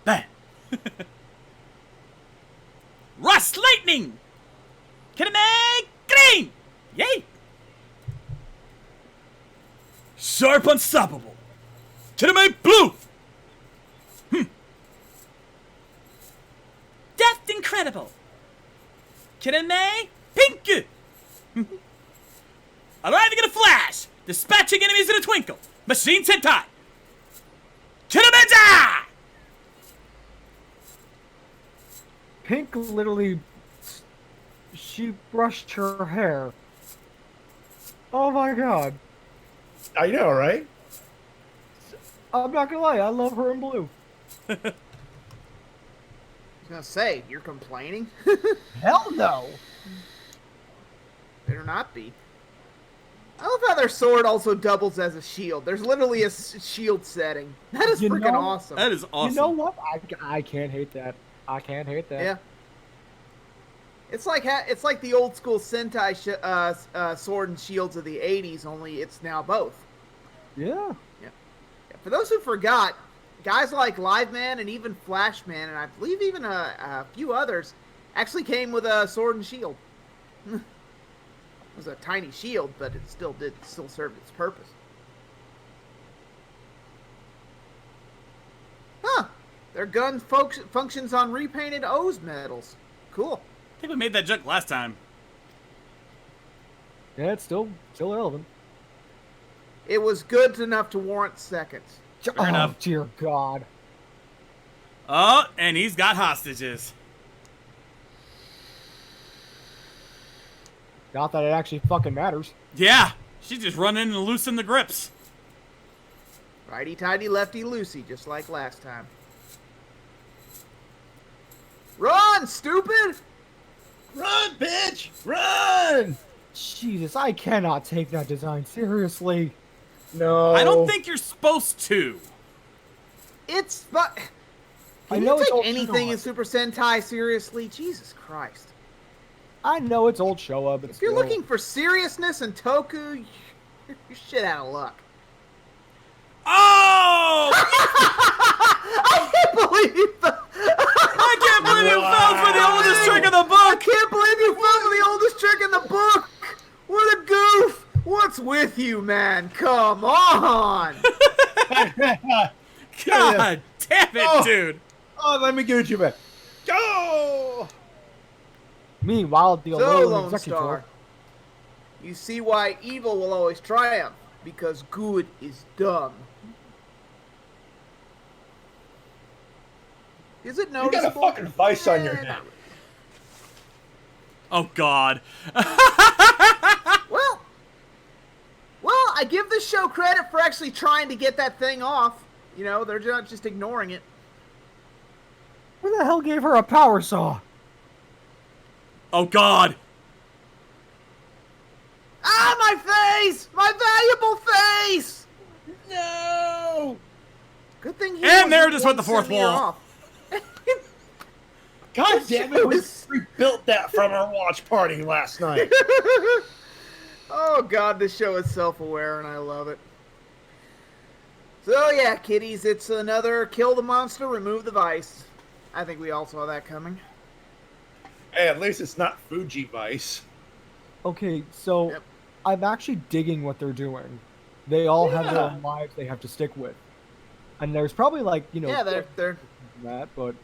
Bang. Rust lightning. Kirube green. Yay. Sharp unstoppable. Kirube blue. Death incredible. Kirame pink. Arriving in a flash. Dispatching enemies in a twinkle. Machine Sentai. Kirameja! Pink literally, she brushed her hair. Oh my god. I know, right? I'm not gonna lie, I love her in blue. I was gonna say, you're complaining? Hell no. Better not be. I love how their sword also doubles as a shield. There's literally a shield setting. That is You freaking know- awesome. That is awesome. You know what? I can't hate that. I can't hate that. Yeah. It's like the old school Sentai sword and shields of the '80s. Only it's now both. Yeah. Yeah. For those who forgot, guys like Liveman and even Flashman, and I believe even a few others, actually came with a sword and shield. It was a tiny shield, but it still served its purpose. Their gun functions on repainted O's medals. Cool. I think we made that joke last time. Yeah, it's still relevant. It was good enough to warrant seconds. Fair enough. Dear God. Oh, and he's got hostages. Not that it actually fucking matters. Yeah, she's just running and loosening the grips. Righty-tighty, lefty-loosey, just like last time. Run, stupid! Run, bitch! Run! Jesus, I cannot take that design seriously. No. I don't think you're supposed to. It's but. I Can know you it's take old anything Showa. in Super Sentai seriously? Jesus Christ! I know it's old Showa, but If you're still. looking for seriousness in Toku, you're shit out of luck. Oh! I can't believe you. I can't believe you fell for the oldest trick in the I book! can't believe you fell for the oldest trick in the book. What a goof! What's with you, man? Come on! God damn it, Oh. dude! Oh, let me get you back. Go! Meanwhile, the So, Alolan Lone Executor. Star, you see why evil will always triumph, because good is dumb. Is it You noticeable? got a fucking vice on your Eh, head. not really. Oh, God. Well, I give this show credit for actually trying to get that thing off. You know, they're not just ignoring it. Who the hell gave her a power saw? Oh, God. Ah, my face! My valuable face! No! Good thing he And there wasn't just went the 1 fourth centimeter wall. off. God damn it, we rebuilt that from our watch party last night. Oh god, this show is self-aware and I love it. So yeah, kiddies, it's another kill the monster, remove the vice. I think we all saw that coming. Hey, at least it's not Fuji Vice. Okay, so Yep. I'm actually digging what they're doing. They all have their Yeah. own lives they have to stick with. And there's probably like, you know, Yeah, they're that, but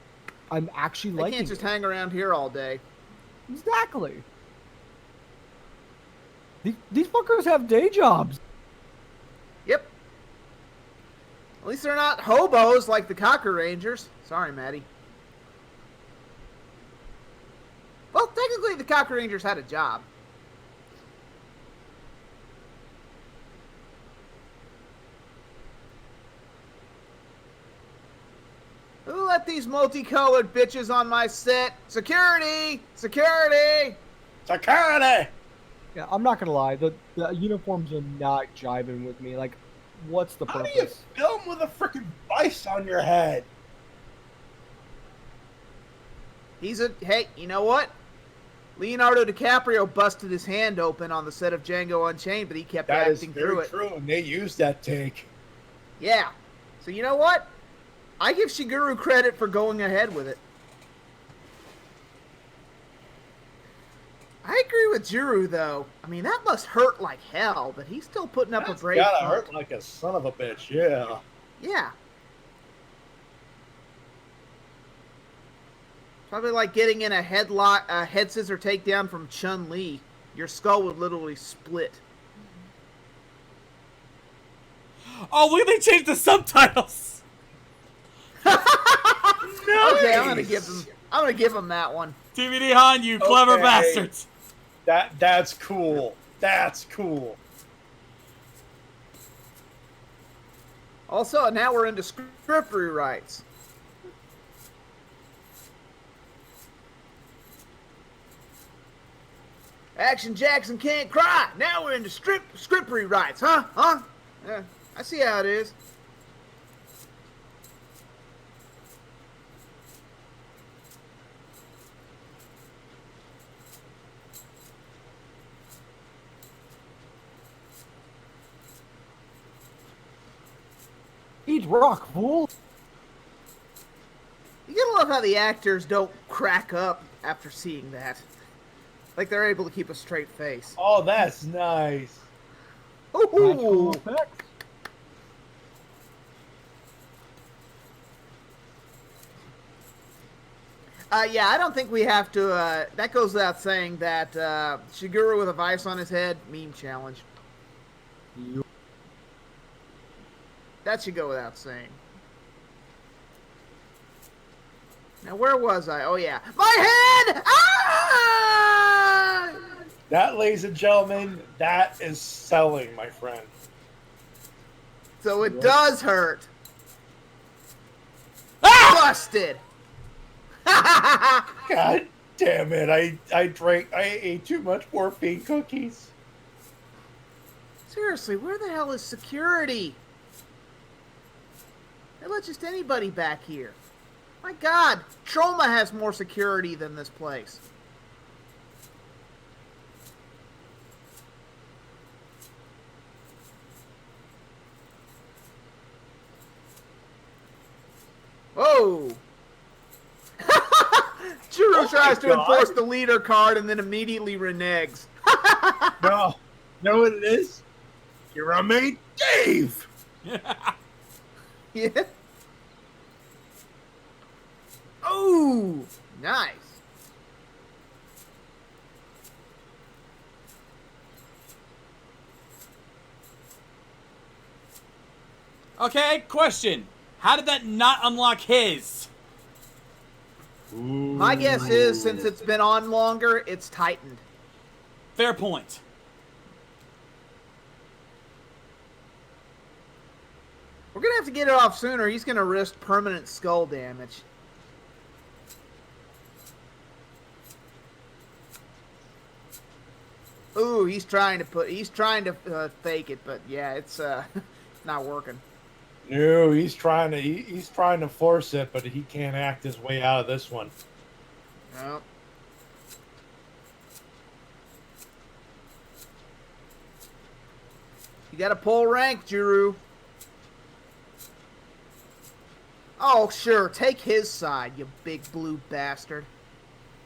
I'm actually they liking can't just it. hang around here all day. Exactly. These fuckers have day jobs. Yep. At least they're not hobos like the Cocker Rangers. Sorry, Maddie. Well, technically the Cocker Rangers had a job. Who let these multicolored bitches on my set? Security! Security! Security! Yeah, I'm not gonna lie. The uniforms are not jiving with me. Like, what's the How do you purpose? film with a freaking vice on your head? Hey, you know what? Leonardo DiCaprio busted his hand open on the set of Django Unchained, but he kept That is acting through very it. true, and they used that take. Yeah. So you know what? I give Shigeru credit for going ahead with it. I agree with Juru, though. I mean, that must hurt like hell, but he's still putting up That's a brave gotta front. hurt like a son of a bitch, yeah. Yeah. Probably like getting in a head scissor takedown from Chun-Li. Your skull would literally split. Oh, look, they changed the subtitles. Okay, I'm gonna give him that one. DVD Han, you clever Okay. bastards. That's cool. That's cool. Also, now we're into script rewrites. Action Jackson can't cry. Now we're into script rewrites, huh? Huh? Yeah, I see how it is. Eat rock, fool. You gotta love how the actors don't crack up after seeing that. Like they're able to keep a straight face. Oh, that's nice. Practical Ooh. effects. Yeah, I don't think we have to. That goes without saying that Shiguru with a vice on his head, meme challenge. That should go without saying. Now, where was I? Oh, yeah. My head! Ah! That, ladies and gentlemen, that is selling, my friend. So it does hurt. Ah! Busted! God damn it. I ate too much morphine cookies. Seriously, where the hell is security? They let just anybody back here. My God, Troma has more security than this place. Whoa! Juro tries to enforce the leader card and then immediately reneges. No. Know what it is? Your mate, Dave! Yeah. Oh, nice. Okay, question. How did that not unlock his? My guess is, since it's been on longer, it's tightened. Fair point. We're gonna have to get it off sooner. He's gonna risk permanent skull damage. Ooh, he's trying to fake it, but yeah, it's not working. No, he's trying to force it, but he can't act his way out of this one. No. You gotta pull rank, Juru. Oh, sure, take his side, you big blue bastard.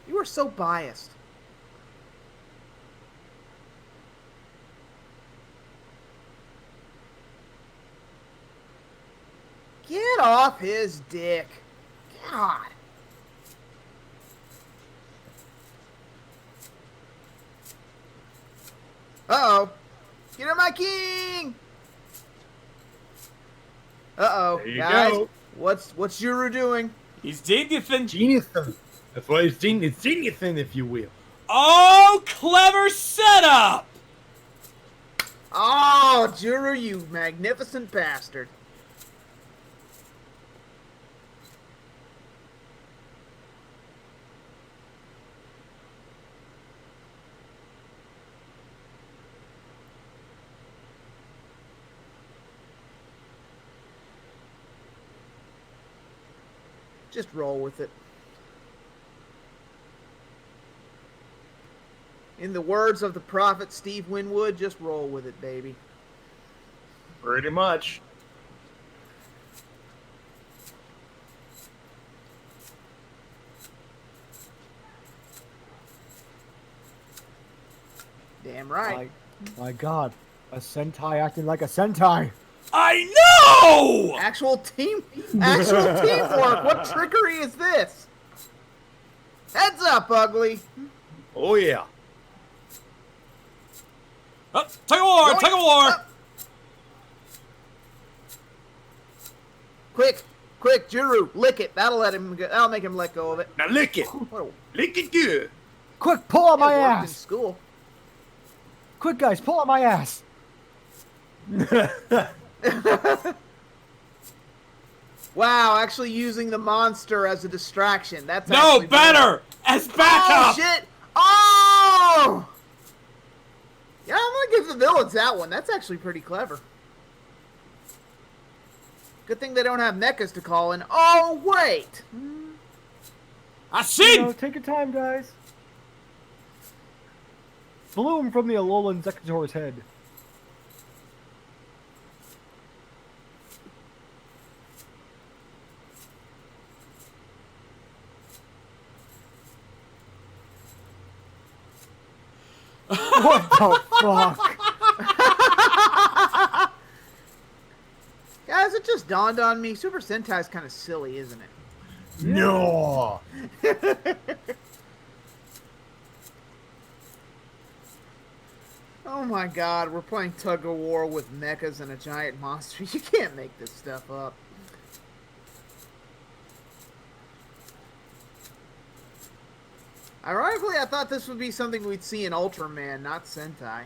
You are so biased. Get off his dick. God. Uh-oh. Get him, my king! Uh-oh. There you Guys, go. what's Juru doing? He's geniusing. Geniusing. That's why he's geniusing, if you will. Oh, clever setup! Oh, Juru, you magnificent bastard. Just roll with it. In the words of the prophet Steve Winwood, just roll with it, baby. Pretty much. Damn right. My God, a Sentai acting like a Sentai. I know! Actual teamwork. What trickery is this? Heads up, ugly. Oh, yeah. Oh, tug of war! Yoink. Tug of war! Up. Quick, Juru, lick it. That'll make him let go of it. Now lick it. What a- Lick it good. Quick, pull on my it worked in ass. school. Quick, guys, pull on my ass. Wow, actually using the monster as a distraction. That's No, actually better! As backup! Oh, shit! Oh! Yeah, I'm gonna give the villains that one. That's actually pretty clever. Good thing they don't have mechas to call in. Oh, wait! Ashin! Take your time, guys. Bloom from the Alolan Executor's head. What the fuck? Guys, it just dawned on me. Super Sentai's kind of silly, isn't it? No. Oh my god, we're playing tug of war with mechas and a giant monster. You can't make this stuff up. Ironically, I thought this would be something we'd see in Ultraman, not Sentai.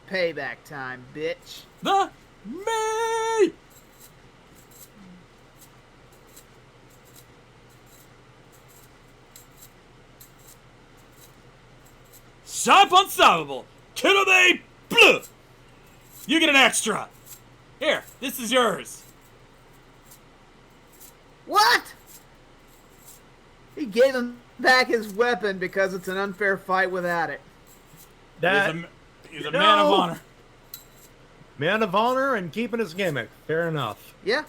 Payback time, bitch. The me. Sharp unstoppable. Kirame blue. You get an extra. Here, this is yours. What? He gave him back his weapon because it's an unfair fight without it. He's a man of honor. Man of honor and keeping his gimmick. Fair enough. Yeah,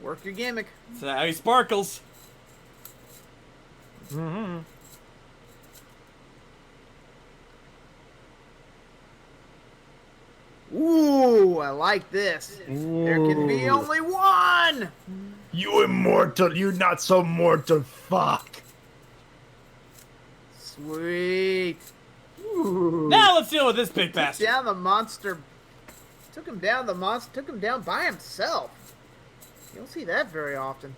work your gimmick. That's how he sparkles. Mm-hmm. Ooh, I like this. There can be only one! You immortal, you not so mortal fuck. Sweet. Now let's deal with this big bastard. Down the monster. Took him down by himself. You don't see that very often.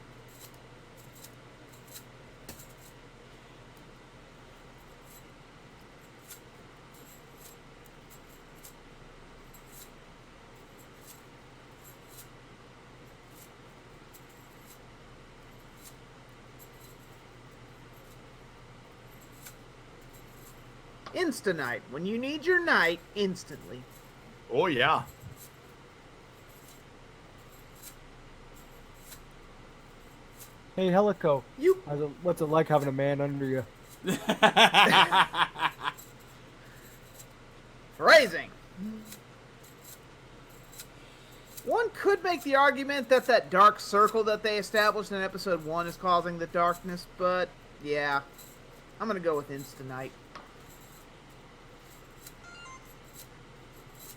Insta-night. When you need your night, instantly. Oh yeah. Hey, Helico. You. What's it like having a man under you? Phrasing. One could make the argument that that dark circle that they established in episode 1 is causing the darkness, but yeah. I'm gonna go with Insta-night.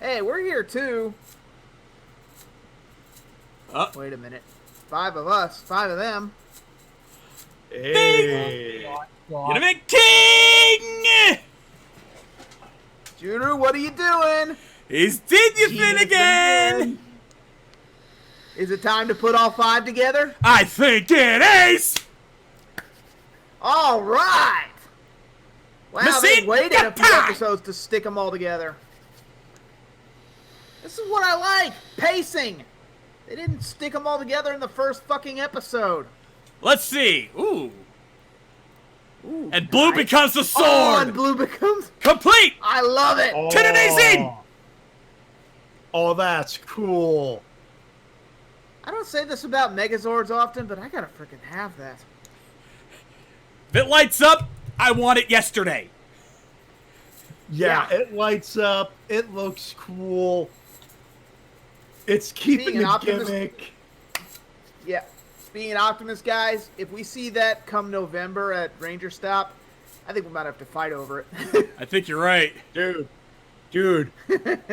Hey, we're here too. Wait a minute. 5 of us, 5 of them. Hey. You're the big king! Juru, what are you doing? He's did you fin again! Is it time to put all 5 together? I think it is! All right! Wow, Machine they waited a few Gatai! episodes to stick them all together. This is what I like! Pacing! They didn't stick them all together in the first fucking episode. Let's see. Ooh. Ooh, And blue nice. becomes the sword! Oh, and blue becomes... Complete! I love it! Oh. Amazing! Oh, that's cool. I don't say this about Megazords often, but I gotta freaking have that. If it lights up, I want it yesterday. Yeah, Yeah. it lights up. It looks cool. It's keeping Being an the Optimus- gimmick. Yeah. Being Optimus, guys, if we see that come November at Ranger Stop, I think we might have to fight over it. I think you're right. Dude,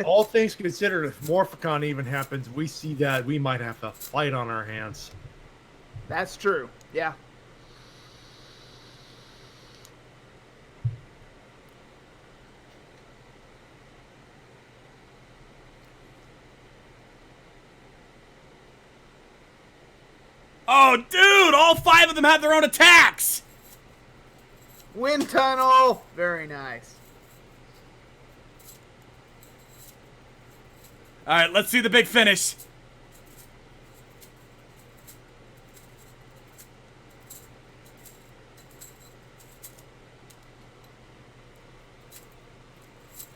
all things considered, if Morphicon even happens, we see that, we might have a fight on our hands. That's true. Yeah. Oh, dude! All 5 of them have their own attacks! Wind tunnel. Very nice. Alright, let's see the big finish.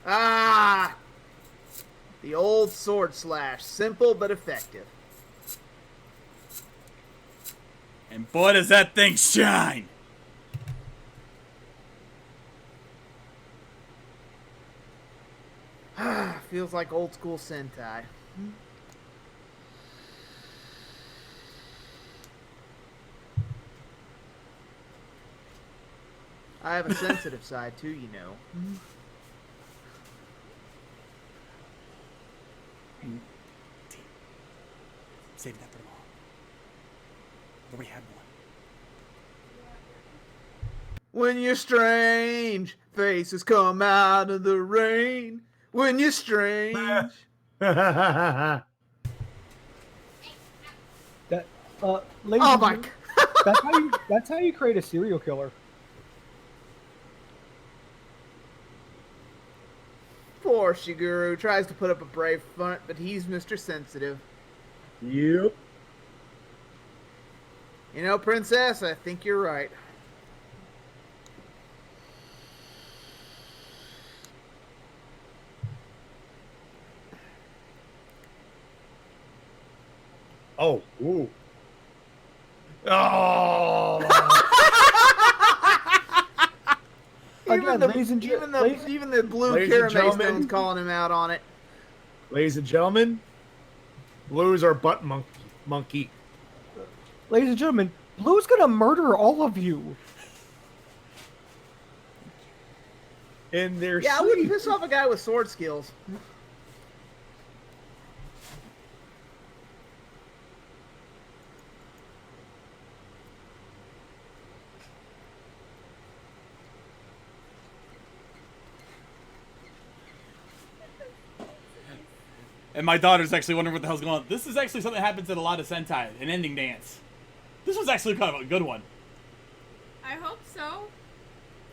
Ah! The old sword slash. Simple but effective. And boy, does that thing shine! Feels like old school Sentai. I have a sensitive side too, you know. Save that for tomorrow. Nobody had one. When you're strange, faces come out of the rain. When you're strange. That ladies Oh and my! gentlemen, that's how you create a serial killer. Poor Shiguru tries to put up a brave front, but he's Mr. Sensitive. Yep. You know, Princess, I think you're right. Oh. Ooh. Oh. Again, ladies and even gentlemen, the blue Ladies and Karame gentlemen. Stone's calling him out on it. Ladies and gentlemen, Blue's our butt monkey. ladies and gentlemen, Blue's gonna murder all of you. In their Yeah, I wouldn't piss off a guy with sword skills. And my daughter's actually wondering what the hell's going on. This is actually something that happens in a lot of Sentai, an ending dance. This was actually kind of a good one. I hope so.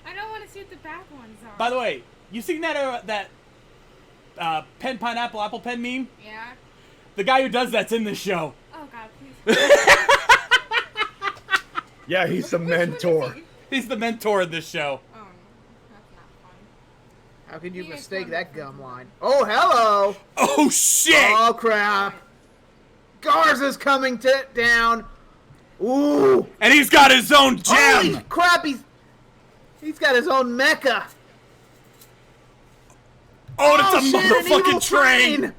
I don't want to see what the bad ones are. By the way, you seen that pen pineapple apple pen meme? Yeah. The guy who does that's in this show. Oh god, please. Yeah, he's the Which one is mentor. he? He's the mentor in this show. Oh, that's not fun. How could you He is mistake that wonderful. gum line? Oh, hello! Oh shit! Oh, crap! Garza's coming down! Ooh! And he's got his own Holy gem! crap, he's got his own mecha! Oh, and it's a shit, an evil motherfucking train! train!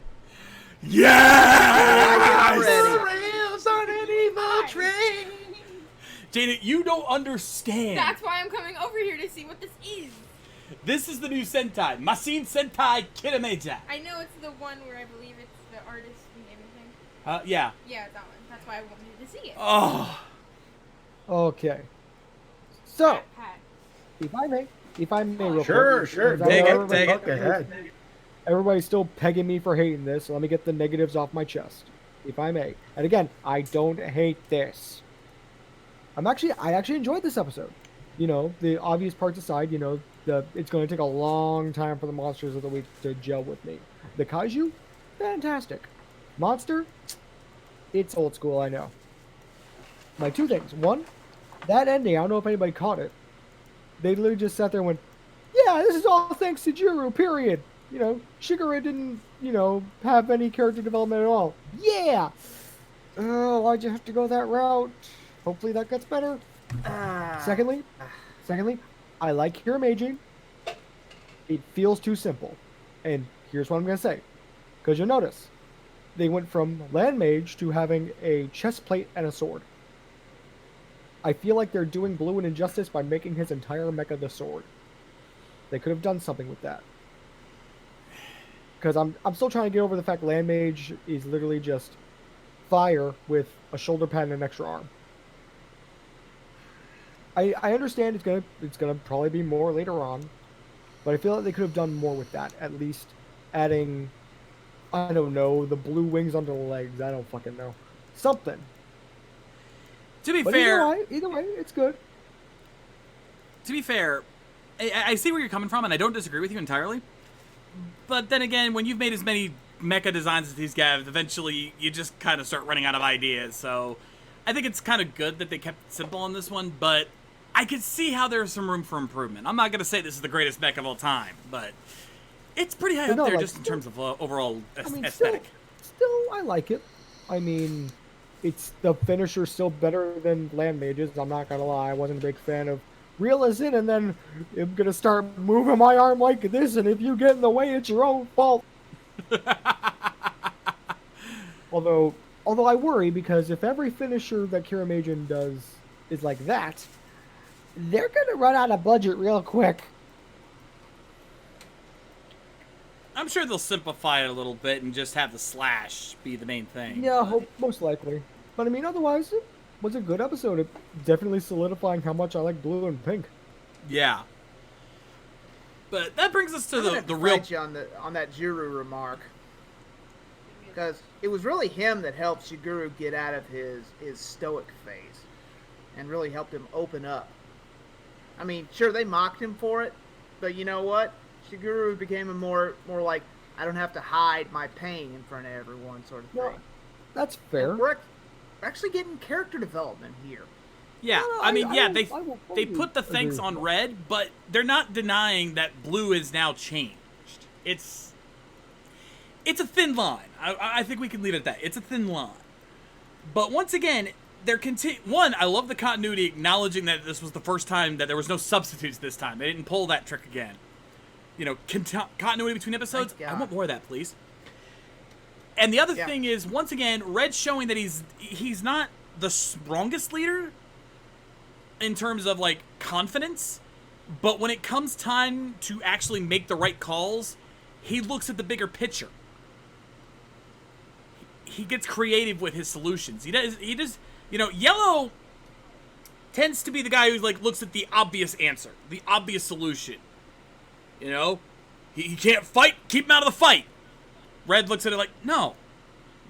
Yes! Rails on an evil train! Jada, you don't understand. That's why I'm coming over here to see what this is. This is the new Sentai. Masin Sentai Kirameja. I know it's the one where I believe it's the artist and everything. Yeah. Yeah, that one. That's why I wanted to see it. Oh. Okay. So, Pat. if I may real Sure, quick. sure. because I Take know it, everybody- take it. Go ahead. Everybody's still pegging me for hating this, so let me get the negatives off my chest, if I may. And again, I don't hate this. I actually enjoyed this episode. You know, the obvious parts aside, you know, it's going to take a long time for the monsters of the week to gel with me. The kaiju, fantastic. Monster, it's old school, I know. My two things. One, that ending, I don't know if anybody caught it. They literally just sat there and went, yeah, this is all thanks to Jiro, period. You know, Shigure didn't, you know, have any character development at all. Yeah! Oh, why'd you have to go that route? Hopefully that gets better. Secondly, I like Hiramage. It feels too simple. And here's what I'm going to say. Because you'll notice, they went from land mage to having a chest plate and a sword. I feel like they're doing Blue an injustice by making his entire mecha the sword. They could have done something with that. Because I'm still trying to get over the fact land mage is literally just fire with a shoulder pad and an extra arm. I understand it's gonna probably be more later on, but I feel like they could have done more with that. At least adding, I don't know, the blue wings under the legs. I don't fucking know. Something. To be But fair, either way, it's good. to be fair, I see where you're coming from, and I don't disagree with you entirely. But then again, when you've made as many mecha designs as these guys, eventually you just kind of start running out of ideas. So I think it's kind of good that they kept it simple on this one, but I could see how there's some room for improvement. I'm not going to say this is the greatest mecha of all time, but it's pretty high But up no, there like, just in terms of overall I mean, aesthetic. still, I like it. I mean, it's the finisher's still better than land mages. I'm not gonna lie. I wasn't a big fan of reel us in, and then I'm gonna start moving my arm like this, and if you get in the way, it's your own fault. Although I worry, because if every finisher that Kiramagen does is like that, they're gonna run out of budget real quick. I'm sure they'll simplify it a little bit and just have the slash be the main thing. Yeah, most likely. But I mean, otherwise, it was a good episode. It definitely solidifying how much I like blue and pink. Yeah. But that brings us to I'm gonna the real. fight you on that Juru remark, because it was really him that helped Shiguru get out of his stoic phase, and really helped him open up. I mean, sure, they mocked him for it, but you know what? Shiguru became a more like, I don't have to hide my pain in front of everyone sort of thing. Well, that's fair. And we're actually getting character development here. Yeah, No, I mean, yeah, will they totally put the thanks agree with on that. red, but they're not denying that blue is now changed. It's a thin line. I think we can leave it at that. It's a thin line. But once again, one, I love the continuity acknowledging that this was the first time that there was no substitutes this time. They didn't pull that trick again. You know, continuity between episodes. Thank I God. want more of that, please. And the other Yeah. thing is, once again, Red showing that he's not the strongest leader in terms of, like, confidence, but when it comes time to actually make the right calls, he looks at the bigger picture. He gets creative with his solutions. He does, you know, Yellow tends to be the guy who, like, looks at the obvious answer, the obvious solution. You know? He can't fight, keep him out of the fight. Red looks at it like, no,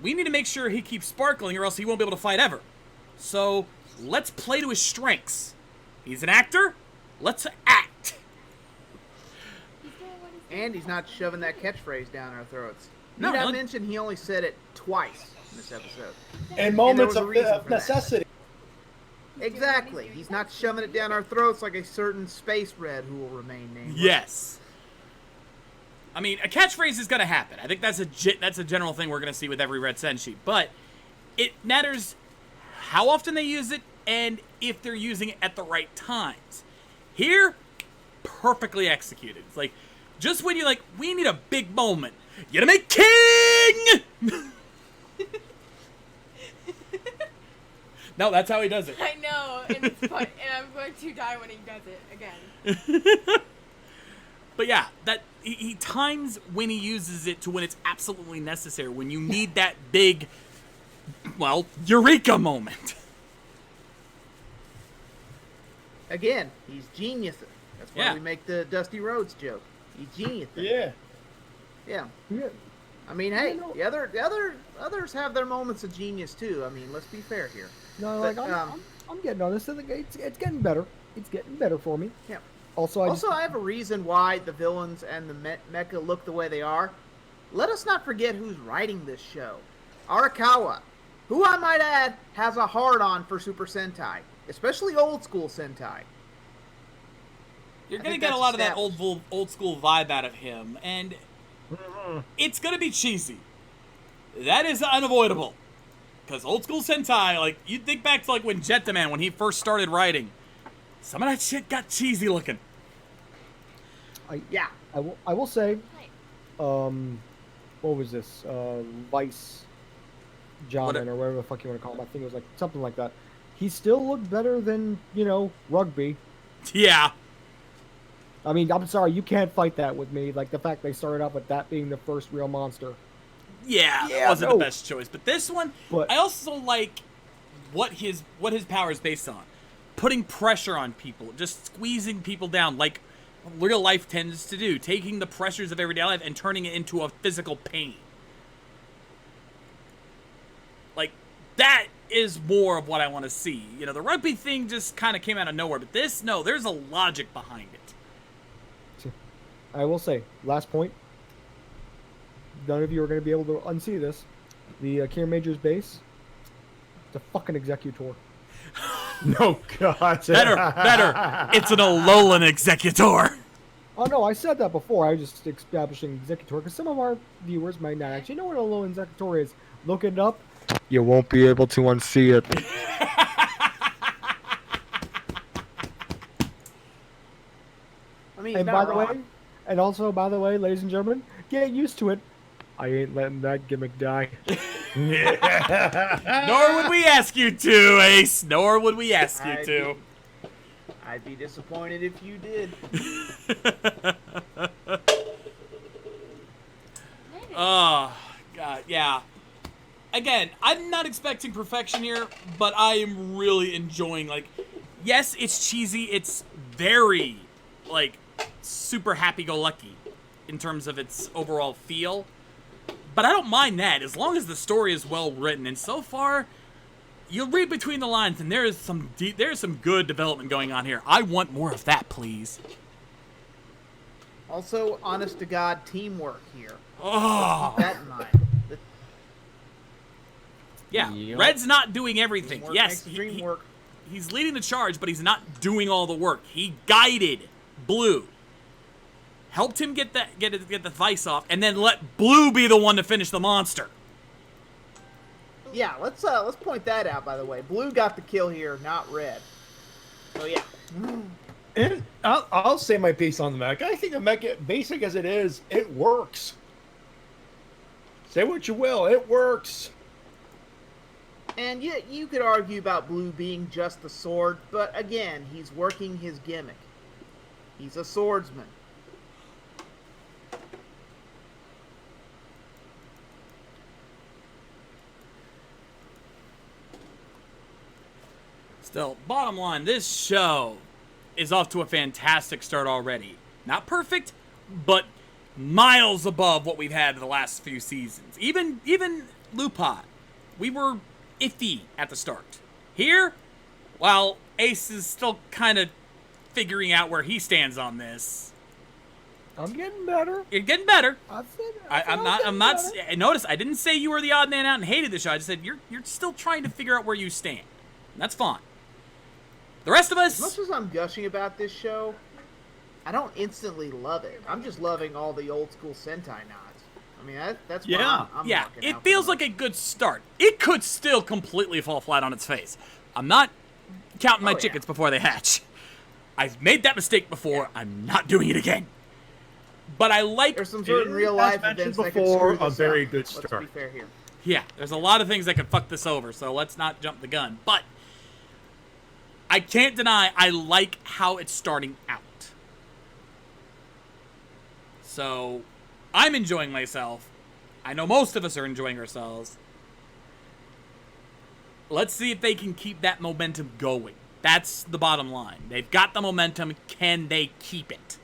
we need to make sure he keeps sparkling or else he won't be able to fight ever. So, let's play to his strengths. He's an actor, let's act. And he's not shoving that catchphrase down our throats. No, Not no. mention he only said it twice in this episode. And moments there was a of reason for that. necessity. Exactly. He's not shoving it down our throats like a certain space red who will remain nameless. Yes. I mean, a catchphrase is going to happen. I think that's a general thing we're going to see with every Red Senshi. But it matters how often they use it and if they're using it at the right times. Here, perfectly executed. It's like, just when you're like, we need a big moment. You gotta make king! No, that's how he does it. I know, and it's fun, and I'm going to die when he does it again. But yeah, that he times when he uses it to when it's absolutely necessary, when you need that big, well, eureka moment. Again, he's genius. That's why Yeah. we make the Dusty Rhodes joke. He's genius. Yeah. Yeah. Yeah. I mean, hey, You know- the others have their moments of genius too. I mean, let's be fair here. No, But, like I'm getting on this. I think it's getting better. It's getting better for me. Yeah. Also, I have a reason why the villains and the mecha look the way they are. Let us not forget who's writing this show. Arakawa, who I might add has a hard-on for Super Sentai, especially old school Sentai. You're I gonna think get a that's lot of that established. old school vibe out of him, and it's gonna be cheesy. That is unavoidable. Because old school Sentai, like, you think back to, like, when Jetman, when he first started writing, some of that shit got cheesy looking. Yeah. I will say, what was this? Vice John or whatever the fuck you want to call him. I think it was like something like that. He still looked better than, Rugby. Yeah. I mean, I'm sorry, you can't fight that with me. Like, the fact they started off with that being the first real monster. Yeah, Yeah, that wasn't no. the best choice. But this one, But- I also like what his power is based on. Putting pressure on people, just squeezing people down, like real life tends to do. Taking the pressures of everyday life and turning it into a physical pain. Like, that is more of what I want to see. You know, the rugby thing just kind of came out of nowhere. But this, no, there's a logic behind it. I will say, last point. None of you are going to be able to unsee this. The Kira Major's base, it's a fucking executor. No, God. Better. It's an Alolan Executor. Oh no, I said that before. I was just establishing executor because some of our viewers might not actually know what a low executor is. Look it up. You won't be able to unsee it. And not by the way, wrong. and also by the way, ladies and gentlemen, get used to it. I ain't letting that gimmick die. Nor would we ask you to, Ace. Nor would we ask you to. I'd be disappointed if you did. Oh, God, yeah. Again, I'm not expecting perfection here, but I am really enjoying, like, yes, it's cheesy. It's very, like, super happy-go-lucky in terms of its overall feel. But I don't mind that, as long as the story is well written. And so far, you'll read between the lines, and there is some good development going on here. I want more of that, please. Also, honest to God, teamwork here. Oh, Keep that in mind. The yeah. Yep. Red's not doing everything. teamwork Yes, makes the dream work. he's leading the charge, but he's not doing all the work. He guided Blue, helped him get the vice off, and then let Blue be the one to finish the monster. Yeah, let's point that out. By the way, Blue got the kill here, not Red. So yeah. And I'll say my piece on the mech. I think the mech, basic as it is, it works. Say what you will, it works. And you could argue about Blue being just the sword, but again, he's working his gimmick. He's a swordsman. Still, bottom line, this show is off to a fantastic start already. Not perfect, but miles above what we've had in the last few seasons. Even Lupin, we were iffy at the start. Here, while Ace is still kind of figuring out where he stands on this, I'm getting better. you're getting better. I'm not. Notice I didn't say you were the odd man out and hated the show. I just said you're still trying to figure out where you stand. And that's fine. The rest of As much us, as I'm gushing about this show, I don't instantly love it. I'm just loving all the old school Sentai nods. I mean, that's what I'm yeah, knocking it out feels the like a good start. It could still completely fall flat on its face. I'm not counting my Oh, yeah. chickens before they hatch. I've made that mistake before. I'm not doing it again. But I like. There's some certain real life As mentioned events that could before, screw a this very up. good Let's start. be fair here. Yeah, there's a lot of things that could fuck this over, so let's not jump the gun. But I can't deny I like how it's starting out. So I'm enjoying myself. I know most of us are enjoying ourselves. Let's see if they can keep that momentum going. That's the bottom line. They've got the momentum. Can they keep it?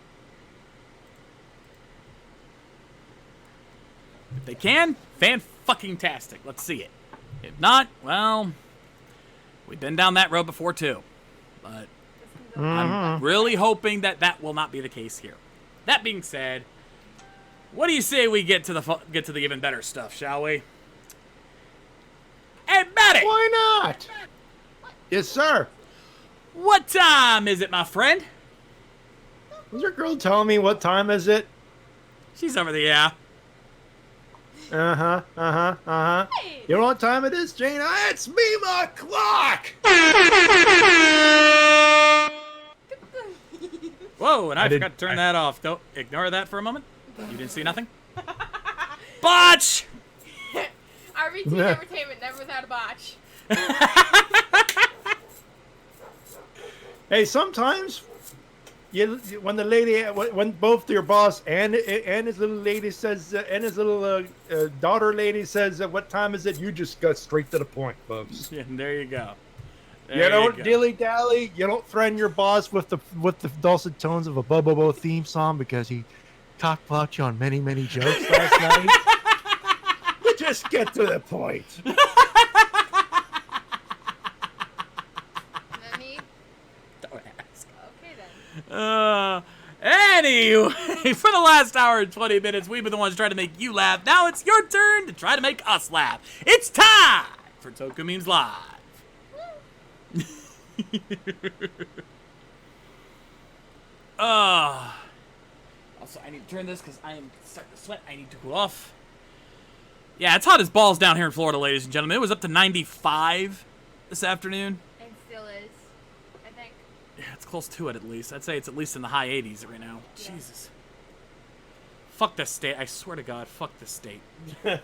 If they can, fan-fucking-tastic. Let's see it. If not, well, we've been down that road before too. But I'm really hoping that that will not be the case here. That being said, what do you say we get to the even better stuff, shall we? Hey, Betty! Why not? Yes, sir. What time is it, my friend? Was your girl telling me what time is it? She's over the yeah. Hey! You know what time it is, Jane? It's me, the clock! Whoa, and I did- forgot to turn that off. Don't ignore that for a moment. You didn't see nothing? Botch! RBT Entertainment, never without a botch. Hey, sometimes when the lady, when both your boss and his little lady says, and his little daughter lady says, what time is it? You just go straight to the point, folks. Yeah, there you go. You There don't go. dilly dally. You don't threaten your boss with the dulcet tones of a Bobo theme song because he talked about you on many jokes last night. You just get to the point. Nani? Don't ask. Okay then. Anyway, for the last hour and 20 minutes, we've been the ones trying to make you laugh. Now it's your turn to try to make us laugh. It's time for Toku Memes Live. Also, I need to turn this because I am starting to sweat. I need to cool off. Yeah, it's hot as balls down here in Florida, ladies and gentlemen. It was up to 95 this afternoon. And still is, I think. it's close to it at least. I'd say it's at least in the high 80s right now. Jesus. Fuck this state. I swear to God, fuck this state. Come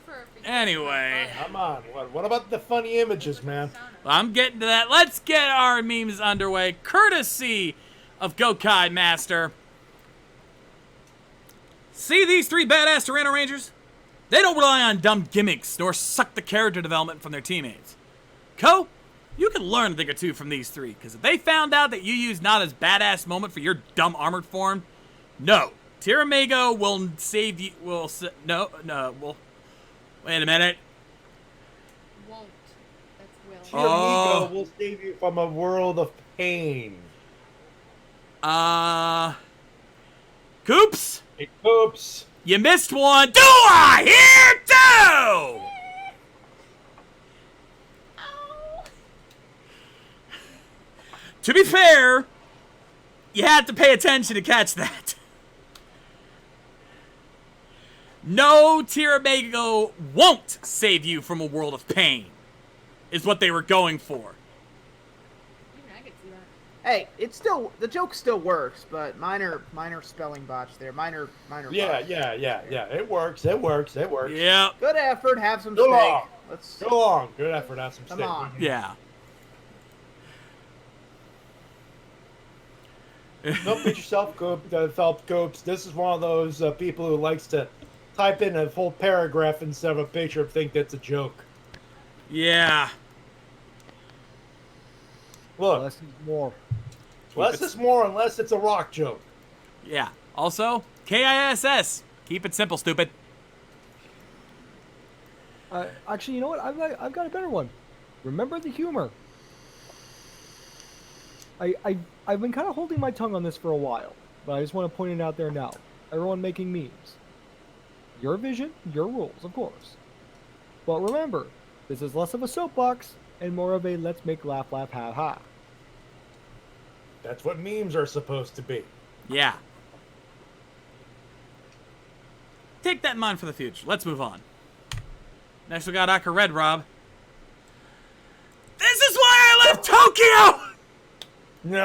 for a vacation. Anyway. Come on. What about the funny images, man? I'm getting to that. Let's get our memes underway, courtesy of Gokai Master. See these 3 badass Tyranno Rangers? They don't rely on dumb gimmicks, nor suck the character development from their teammates. Ko, you can learn a thing or two from these 3, because if they found out that you used not as badass moment for your dumb armored form, no. Tiramago will save you, no, wait a minute. Won't. That's will. Tiramigo will save you from a world of pain. Coops? Hey, Coops. You missed one. Do I hear two? To be fair, you had to pay attention to catch that. No, Tiramago won't save you from a world of pain, is what they were going for. I could see that. Hey, it's still the joke still works, but minor spelling botch there. Minor. Yeah. It works. Yeah. Good effort. Have some Go steak. on. Let's Go on. Good effort. Have some come steak. on. Yeah. Don't beat yourself, Coops. This is one of those people who likes to type in a whole paragraph instead of a picture and think that's a joke. Yeah. Look, Less is more. less is more unless it's a rock joke. Yeah. Also, KISS. Keep it simple, stupid. Actually, you know what? I've got a better one. Remember the humor. I've been kind of holding my tongue on this for a while, but I just want to point it out there now. Everyone making memes. Your vision, your rules, of course. But remember, this is less of a soapbox and more of a let's make laugh, laugh, ha, ha. That's what memes are supposed to be. Yeah. Take that in mind for the future. Let's move on. Next we got Aka Red Rob. This is why I left Tokyo! No.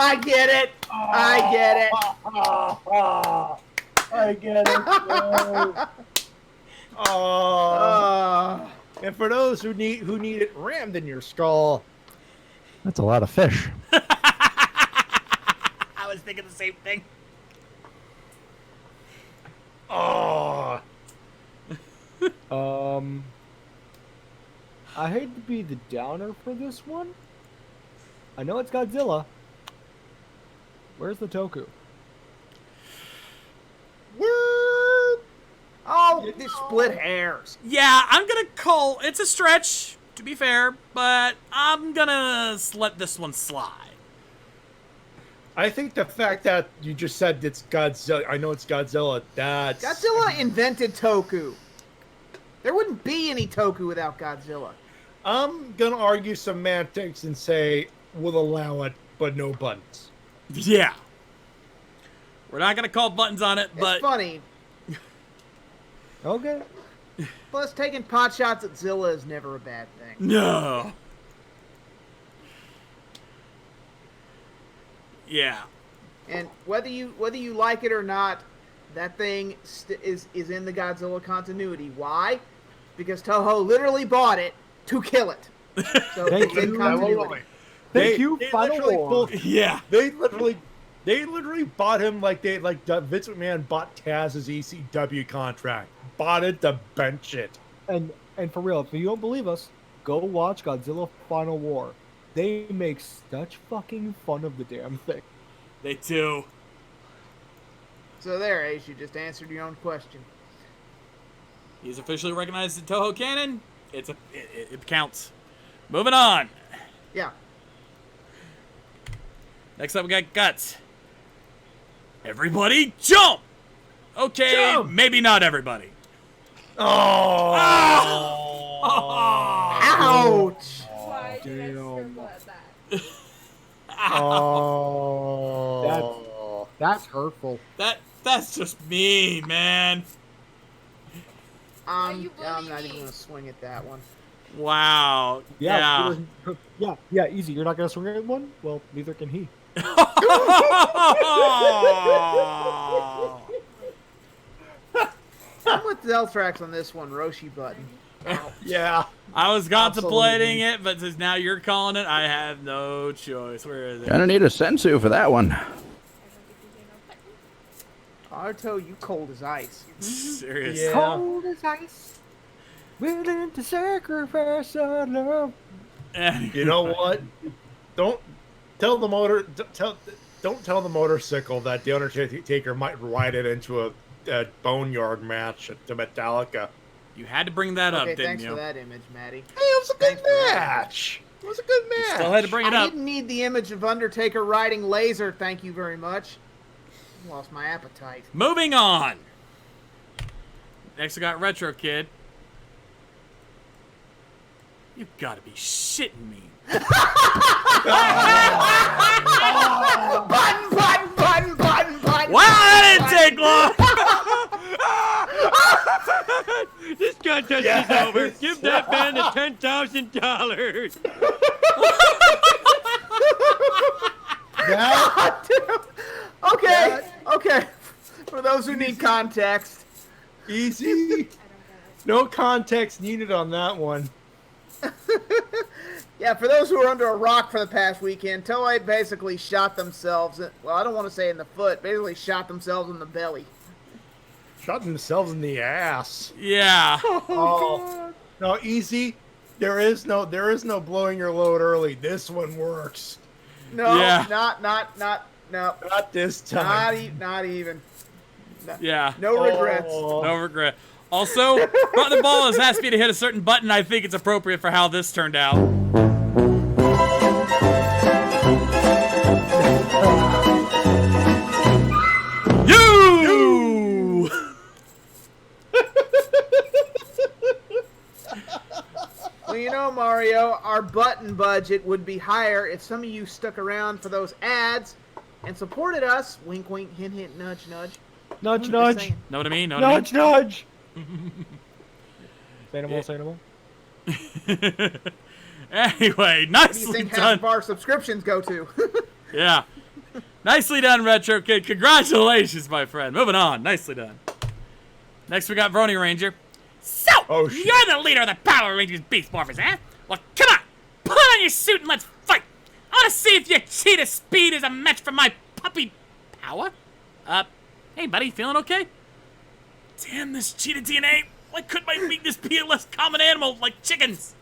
I get it. I get it. I get it. No. And for those who need it rammed in your skull, that's a lot of fish. I was thinking the same thing. Oh. I hate to be the downer for this one. I know it's Godzilla. Where's the Toku? Oh, they split hairs. Yeah, I'm gonna call... It's a stretch, to be fair, but I'm gonna let this one slide. I think the fact that you just said it's Godzilla, I know it's Godzilla, that's... Godzilla invented Toku. There wouldn't be any Toku without Godzilla. I'm gonna argue semantics and say we'll allow it, but no buttons. Yeah. We're not gonna call buttons on it, but... It's funny. Okay. Plus, taking pot shots at Zilla is never a bad thing. No. Yeah. And whether you like it or not, that thing is in the Godzilla continuity. Why? Because Toho literally bought it to kill it. So it's in continuity. Thank you, Final literally War. Yeah. They literally bought him like Vince McMahon bought Taz's ECW contract. Bought it to bench it. And for real, if you don't believe us, go watch Godzilla Final War. They make such fucking fun of the damn thing. They do. So there, Ace, you just answered your own question. He's officially recognized in Toho canon. It counts. Moving on. Yeah. Next up, we got Guts. Everybody jump! Okay, Jump! maybe not everybody. Oh! Ouch! Why did I scribble at that? That's hurtful. That's just mean, man. you I'm bullying not me? even gonna swing at that one. Wow. Yeah. Yeah, easy. You're not gonna swing at one? Well, neither can he. I'm with Zeltrax on this one. Roshi button. Yeah. I was contemplating Absolutely. it, but since now you're calling it, I have no choice. Where is it? Gonna need a sensu for that one. Naruto, you cold as ice. Seriously. Yeah. Cold as ice. Willing to sacrifice our love. You know what? Don't tell the don't tell the motorcycle that the Undertaker might ride it into a boneyard match to Metallica. You had to bring that up, Okay, didn't thanks you? for that image, Maddie. Hey, it was a good Thanks for that. match. It was a good match. Still had to bring it I up. didn't need the image of Undertaker riding laser. Thank you very much. Lost my appetite. Moving on. Next, we got Retro Kid. You gotta be shitting me. Button, button, button, button, button. Wow, that didn't take long. This contest is over. Give that man the $10,000. Okay. For those who need context. Easy. No context needed on that one. Yeah, for those who are under a rock for the past weekend, Toei basically shot themselves, well, I don't want to say in the foot, basically shot themselves in the belly. Shot themselves in the ass. Yeah. Oh, no, easy. There is no blowing your load early. This one works. No, Yeah. no. Not this time. Not even. No, Yeah. no regrets. Oh. No regret. Also, Brother Ball has asked me to hit a certain button. I think it's appropriate for how this turned out. You! Well, you know, Mario, our button budget would be higher if some of you stuck around for those ads and supported us. Wink, wink, hint, hint, nudge, nudge. Nudge, Just nudge. saying. Know what I mean? Know what I mean? Nudge, nudge. Say no more, say no more. Anyway, What do you nicely think half done. of our subscriptions go to? Yeah. Nicely done, Retro Kid. Congratulations, my friend. Moving on. Nicely done. Next, we got Brony Ranger. So, Oh, shit. you're the leader of the Power Rangers Beast Morphers, huh? Well, come on. Put on your suit and let's fight. I want to see if your cheetah speed is a match for my puppy power. Hey, buddy. Feeling okay? Damn, this cheetah DNA. Why couldn't my weakness be a less common animal like chickens?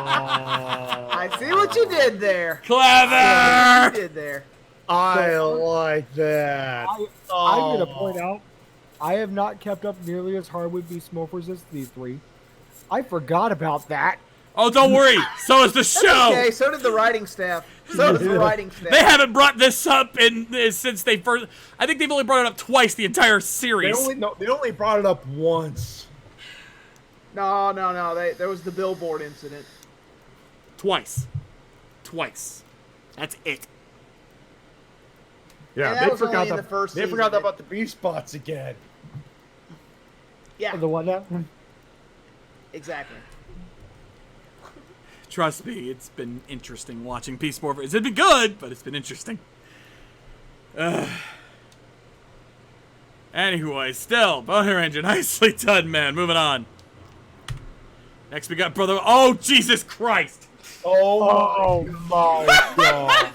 I see what you did there. Clever! You did there. I like that. I'm gonna point out, I have not kept up nearly as hard with Beast Morphers as these three. I forgot about that. Oh, don't worry. So is the show. Okay, so did the writing staff. So does the writing staff. They haven't brought this up since they first. I think they've only brought it up twice the entire They series. only brought it up once. No. There was the billboard incident. Twice. That's it. Yeah, And that they was only forgot in the first They season, forgot but- about the beef spots again. Yeah, The what now? exactly. Trust me, it's been interesting watching Peace Morphers. It's been good, but it's been interesting. Anyway, still, Boner Ranger, nicely done, man. Moving on. Next, we got Brother. Oh, Jesus Christ! Oh my god.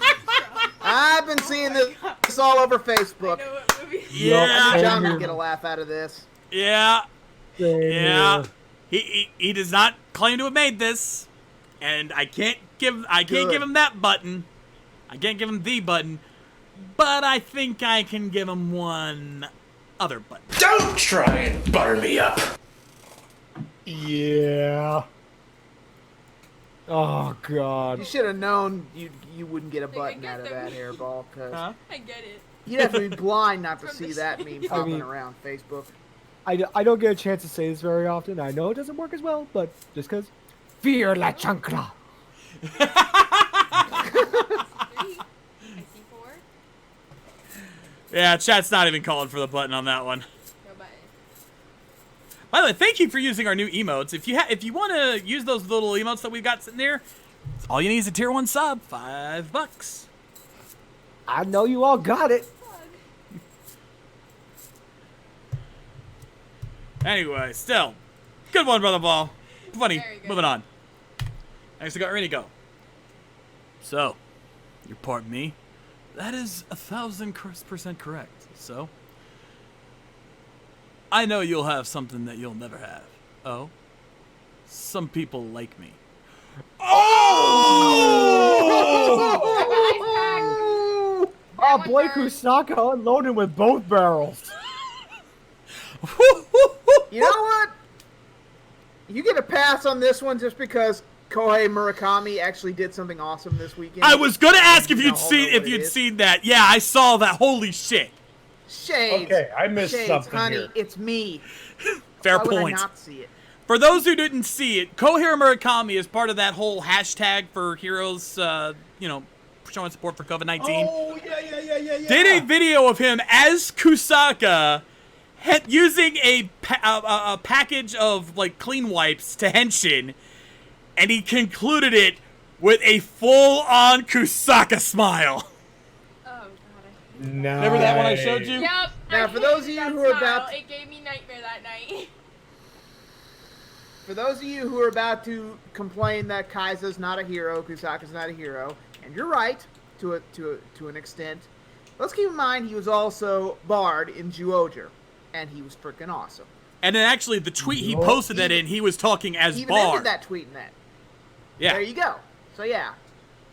I've been seeing this all over Facebook. I know what movie. Yeah, John will get a laugh out of this. yeah. Yeah. He does not claim to have made this, and I can't give him that button. I can't give him the button, but I think I can give him one other button. Don't try and butter me up. Yeah. Oh god. You should have known you wouldn't get a Think I button get out of the that meme. hairball, because Huh? I get it. you'd have to be blind not to From see the that street. meme popping mean- around Facebook. I don't get a chance to say this very often. I know it doesn't work as well, but just because. Fear la chancla. I see 4. Yeah, chat's not even calling for the button on that one. By the way, thank you for using our new emotes. If you want to use those little emotes that we've got sitting there, all you need is a tier 1 sub, $5. I know you all got it. Anyway, still, good one, Brother Ball. Funny. Very good. Moving on. Next, we got Riniko. So, you're part me. That is 1,000% correct. So, I know you'll have something that you'll never have. Oh, some people like me. Oh, Blake Kusaka unloading with both barrels. You know what? You get a pass on this one just because Kohei Murakami actually did something awesome this weekend. I was gonna ask if You you'd all know what it is. seen that. Yeah, I saw that. Holy shit! Shades. Okay, I missed Shades, something honey, here. it's me. Fair Why would I point. not see it? For those who didn't see it, Kohei Murakami is part of that whole hashtag for heroes, showing support for COVID-19. Oh, yeah. Did a video of him as Kusaka using a package of like clean wipes to henshin, and he concluded it with a full-on Kusaka smile. Oh god. Nice. Remember that one I showed you? Yep. Now, I for those of hated you that who are smile. about to- it gave me nightmare that night. For those of you who are about to complain that Kaisa's not a hero, Kusaka's not a hero, and you're right to an extent, let's keep in mind he was also Bard in Zyuohger, and he was freaking awesome. And then actually, the tweet he posted that in, he was talking as He even Bard. ended that tweet in that. Yeah. There you go. So yeah.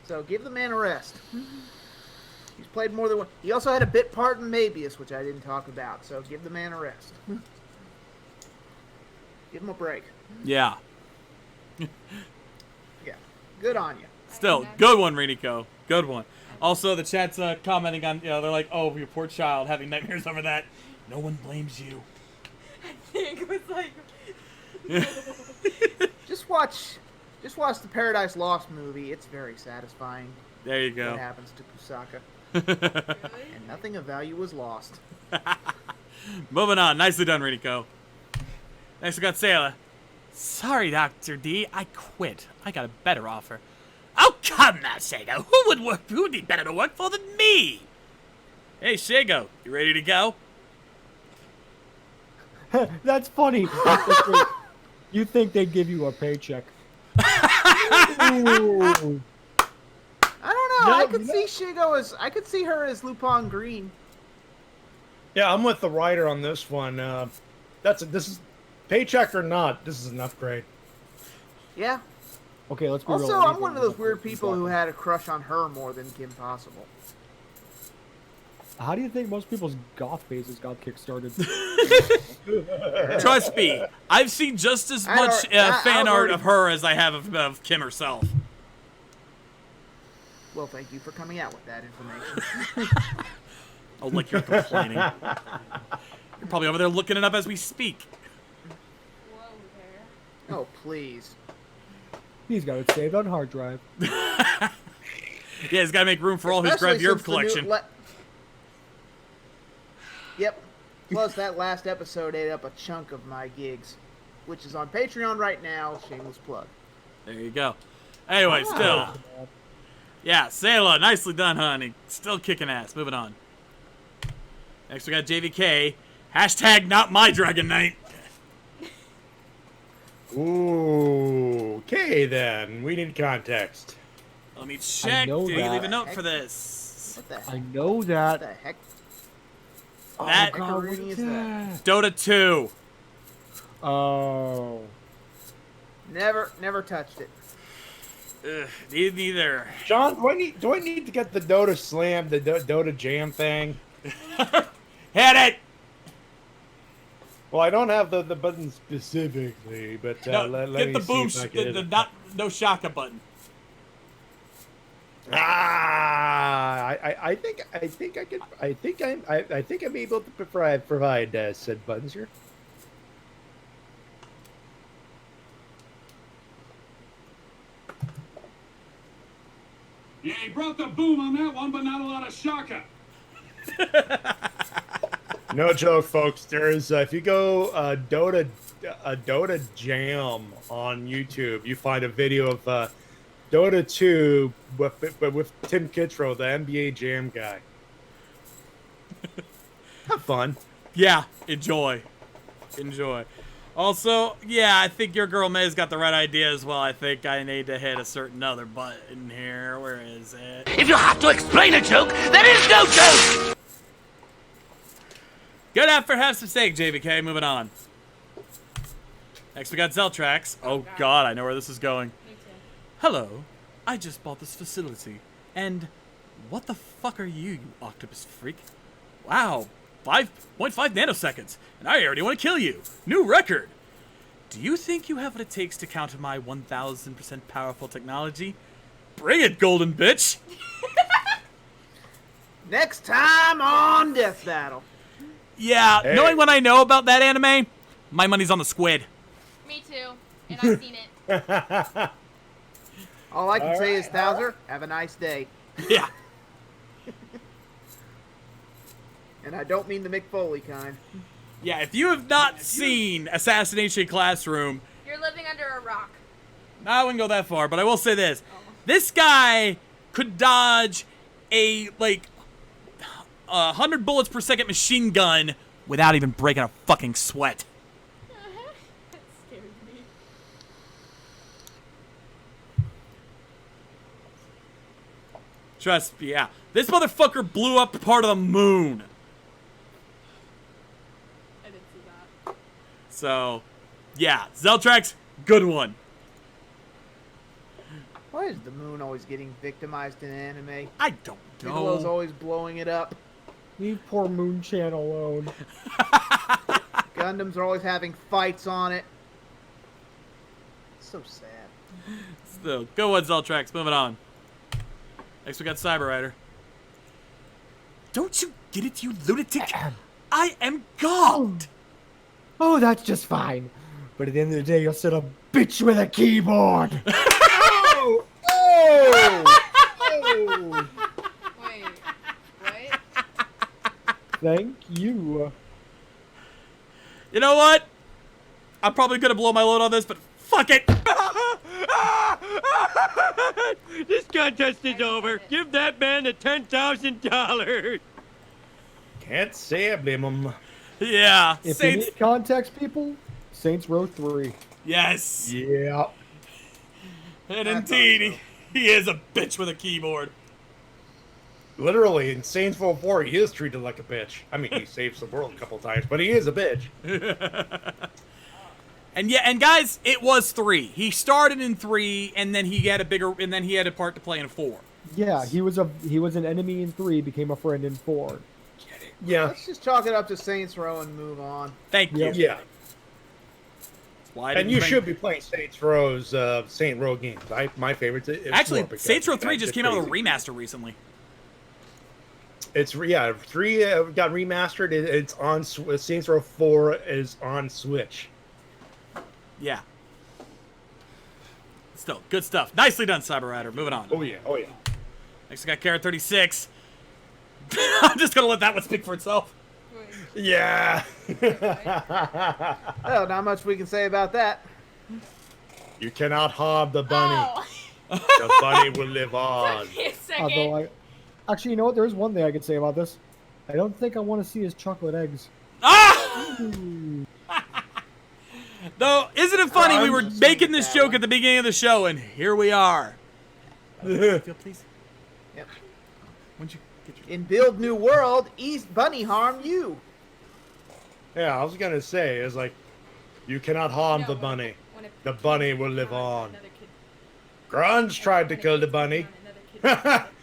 So give the man a rest. He's played more than one. He also had a bit part in Mabius, which I didn't talk about. So give the man a rest. Give him a break. Yeah. Yeah. Good on you. Still, good one, Riniko. Good one. Also, the chat's commenting on, they're like, oh, your poor child having nightmares over that. No one blames you. I think it was like. Just watch the Paradise Lost movie. It's very satisfying. There you What go. happens to Kusaka, Really? and nothing of value was lost. Moving on. Nicely done, Riniko. Next, we got Sailor. Sorry, Dr. D. I quit. I got a better offer. Oh, come now, Shago. Who'd be better to work for than me? Hey, Shago. You ready to go? That's funny. You think they'd give you a paycheck? Ooh. I don't know. No, I could you see Shigo as her as Lupin Green. Yeah, I'm with the writer on this one. This is paycheck or not. This is an upgrade. Yeah. Okay, let's be Also, real. I'm one of those weird people who had a crush on her more than Kim Possible. How do you think most people's goth phases got kickstarted? Trust me, I've seen just as much fan art of her as I have of Kim herself. Well, thank you for coming out with that information. Oh, like you're complaining. You're probably over there looking it up as we speak. Whoa there. Oh, please. He's got it saved on hard drive. Yeah, he's got to make room for all his Especially Grab Europe since the new collection. Yep. Plus, that last episode ate up a chunk of my gigs, which is on Patreon right now. Shameless plug. There you go. Anyway, still. Yeah, Sayla, nicely done, honey. Still kicking ass. Moving on. Next, we got JVK. Hashtag not my Dragon Knight. Ooh, okay then. We need context. Let me check. know Did he leave a that. note for this? What the heck? I know What that. the heck? That Oh, God, what Macaroni is is that? Dota 2. Oh. Never touched it. Ugh, neither. John, do I need to get the Dota Slam, the Dota Jam thing? Hit it! Well, I don't have the button specifically, but No, let get me the see boom, if I can hit it. no shaka button. I think I'm able to provide said buttons here. Yeah, he brought the boom on that one, but not a lot of shaka. No joke, folks. There is if you go Dota a Dota jam on YouTube. You find a video of Dota 2 with Tim Kittredge, the NBA Jam guy. Have fun. Yeah, enjoy. Also, yeah, I think your girl May's got the right idea as well. I think I need to hit a certain other button here. Where is it? If you have to explain a joke, there is no joke! Good effort, have some steak, JVK. Moving on. Next, we got Zeltrax. Oh, God, I know where this is going. Hello, I just bought this facility. And what the fuck are you octopus freak? Wow, 5.5 nanoseconds. And I already want to kill you. New record. Do you think you have what it takes to counter my 1000% powerful technology? Bring it, golden bitch. Next time on Death Battle. Yeah, knowing what I know about that anime, my money's on the squid. Me too. And I've seen it. All I can say is, Thouser, have a nice day. Yeah. And I don't mean the Mick Foley kind. Yeah, if you have not seen Assassination Classroom, You're living under a rock. I wouldn't go that far, but I will say this. This guy could dodge a, 100 bullets per second machine gun without even breaking a fucking sweat. That scared me. Trust me, yeah. This motherfucker blew up part of the moon. I didn't see that. So, yeah. Zeltrax, good one. Why is the moon always getting victimized in anime? I don't Piccolo's know. always blowing it up. Leave poor Moon Chan alone. Gundams are always having fights on it. It's so sad. Still, good one, Zeltrax. Moving on. Next, we got Cyber Rider. Don't you get it, you lunatic? I am God. Oh, that's just fine. But at the end of the day, you're still a bitch with a keyboard. Oh! Oh! Oh! Wait. What? Thank you. You know what? I'm probably gonna blow my load on this, but fuck it. This contest is over. Give that man the $10,000. Can't say I blame him. Yeah. If you Saints. need context, people, Saints Row 3. Yes. Yeah. And indeed, he is a bitch with a keyboard. Literally, in Saints Row 4, he is treated like a bitch. I mean, he saves the world a couple times, but he is a bitch. And yeah, and guys, it was 3. He started in 3, and then he had a part to play in 4. Yeah, he was an enemy in 3, became a friend in 4. Yeah. Let's just chalk it up to Saints Row and move on. Thank you. Yeah. Why And didn't you bring- should be playing Saints Row's Saint Row games. My favorite. Actually, Saints Row 3 just came out with a remaster recently. It's 3 got remastered. It's on Saints Row 4 is on Switch. Yeah. Still, good stuff. Nicely done, Cyber Rider. Moving on. Oh yeah. Next, we got Carrot 36. I'm just gonna let that one speak for itself. Yeah. Oh, not much we can say about that. You cannot harm the bunny. Oh. The bunny will live on. Took me a second. Although actually, you know what? There is one thing I could say about this. I don't think I want to see his chocolate eggs. Ah! Though, isn't it funny? We were making this joke at the beginning of the show, and here we are. Feel, please. Yep. When'd you get your... In Build New World, East Bunny harmed you. Yeah, I was gonna say, it's like, you cannot harm the bunny. The bunny will live on. Grunge tried to kill the bunny. It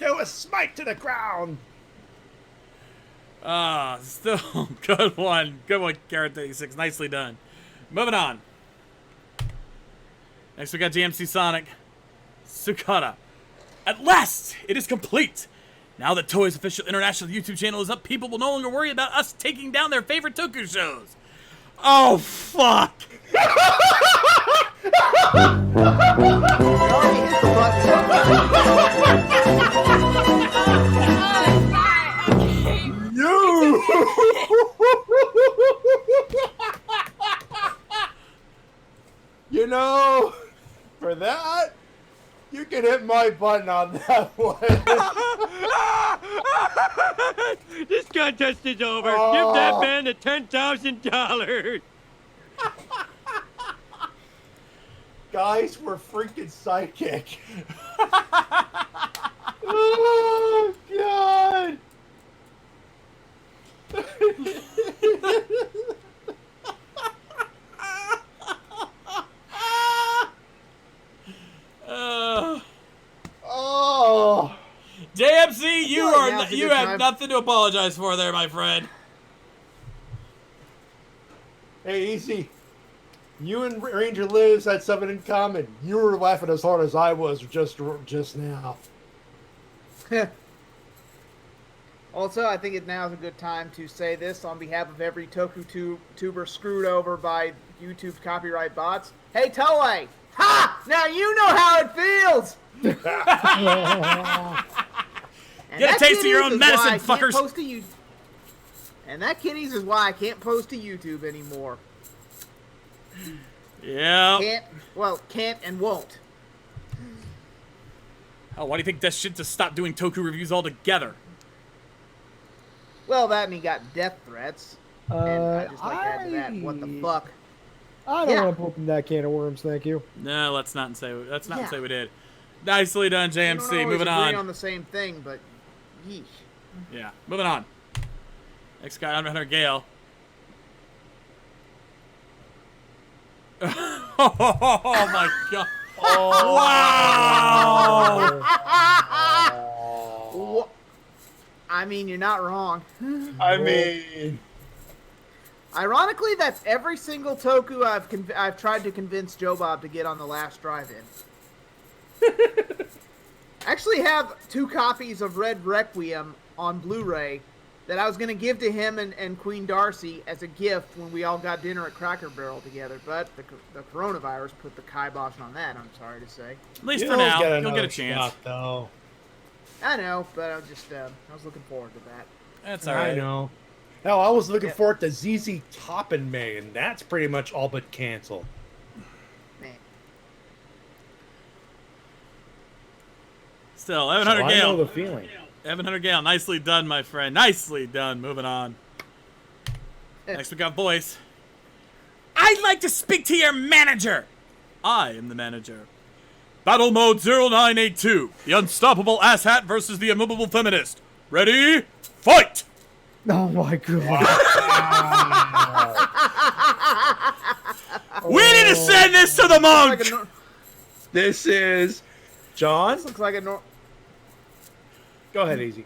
was smite to the ground. Still, good one. Good one, Carrot 36. Nicely done. Moving on. Next, we got GMC Sonic. Sukata. At last, it is complete. Now that Toei's official international YouTube channel is up, people will no longer worry about us taking down their favorite Toku shows. Oh, fuck. You already hit the button. Oh, it's fine. Okay. my button on that one. This contest is over. Give that man the $10,000. Guys, we're freaking psychic. Oh, God. Oh. JMC, you Well, now's a you good have time. nothing to apologize for there, my friend. Hey, easy. You and Ranger Liz had something in common. You were laughing as hard as I was just now. Also, I think now is a good time to say this on behalf of every Toku tuber screwed over by YouTube copyright bots. Hey, Toei! Ha! Now you know how it feels! And Get a that taste of your kitties own is why medicine, I can't fuckers. post to you- And that kitties is why I can't post to YouTube anymore. Yeah. Can't and won't. Oh, why do you think that shit just stopped doing Toku reviews altogether? Well, that and he got death threats. And I just like to add to that. What the fuck? I don't want to open that can of worms, thank you. No, let's not say we did. Nicely done, We don't JMC. always Moving agree on. on the same thing, but yeesh. Yeah, moving on. Next guy, Hunter Gale. Oh my god. Wow! I mean, you're not wrong. I mean, ironically, that's every single Toku I've tried to convince Joe Bob to get on the last drive-in. I actually have 2 copies of Red Requiem on Blu-ray that I was going to give to him and Queen Darcy as a gift when we all got dinner at Cracker Barrel together, but the coronavirus put the kibosh on that, I'm sorry to say. At least for now, you'll get a chance. Shot, though. I know, but I was looking forward to that. That's alright. I know. Hell, I was looking forward to ZZ Top in May, and that's pretty much all but canceled. Man. Still, 700 I Gale. know the feeling. 700 Gale, nicely done, my friend. Nicely done. Moving on. Next we got voice. I'd like to speak to your manager. I am the manager. Battle mode 0982. The unstoppable asshat versus the immovable feminist. Ready? Fight! Oh my god. We need to send this to the monk! This is John. This looks like a Go ahead, Easy.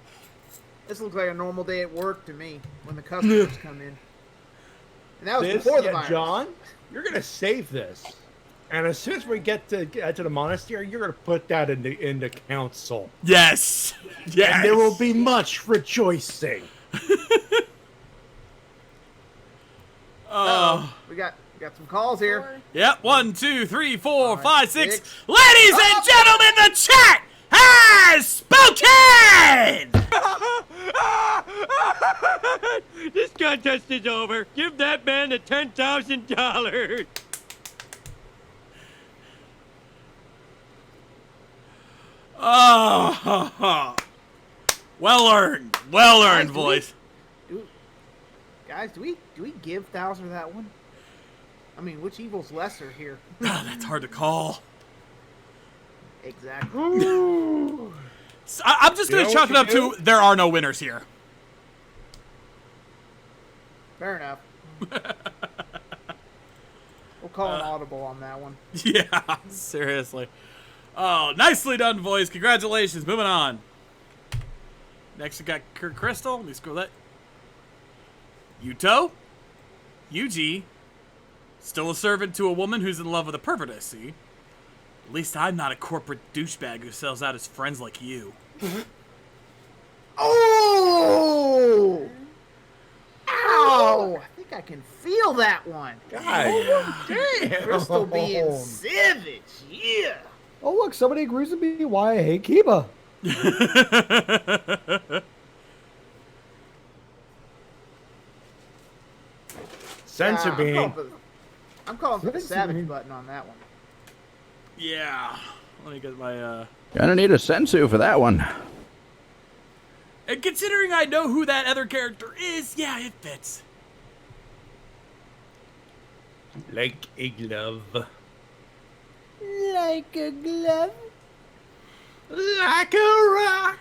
This looks like a normal day at work to me when the customers come in. And that was before the virus. John, you're gonna save this, and as soon as we get to the monastery, you're gonna put that into council. Yes. Yes. And there will be much rejoicing. We got some calls here. Yep. 1, 2, 3, 4, 5, 6. 6. Ladies and gentlemen, the chat has spoken! This contest is over. Give that man the $10,000. Oh, well earned. Well earned, voice. Guys, do we give Thouser that one? I mean, which evil's lesser here? That's hard to call. Exactly. So I'm just going to chalk it up to there are no winners here. Fair enough. We'll call an audible on that one. Yeah, seriously. Oh, nicely done, voice. Congratulations. Moving on. Next, we got Kurt Crystal. Let me scroll that. Yuto. Yuji. Still a servant to a woman who's in love with a pervert, I see. At least I'm not a corporate douchebag who sells out his friends like you. Oh! Ow! I think I can feel that one. God damn. Crystal being savage, yeah. Oh look, somebody agrees with me why I hate Kiba. Sensor beam. I'm calling for the savage button on that one. Yeah. Let me get my Gonna need a sensu for that one. And considering I know who that other character is, yeah, it fits. Like a glove. Like a glove. Like a rock.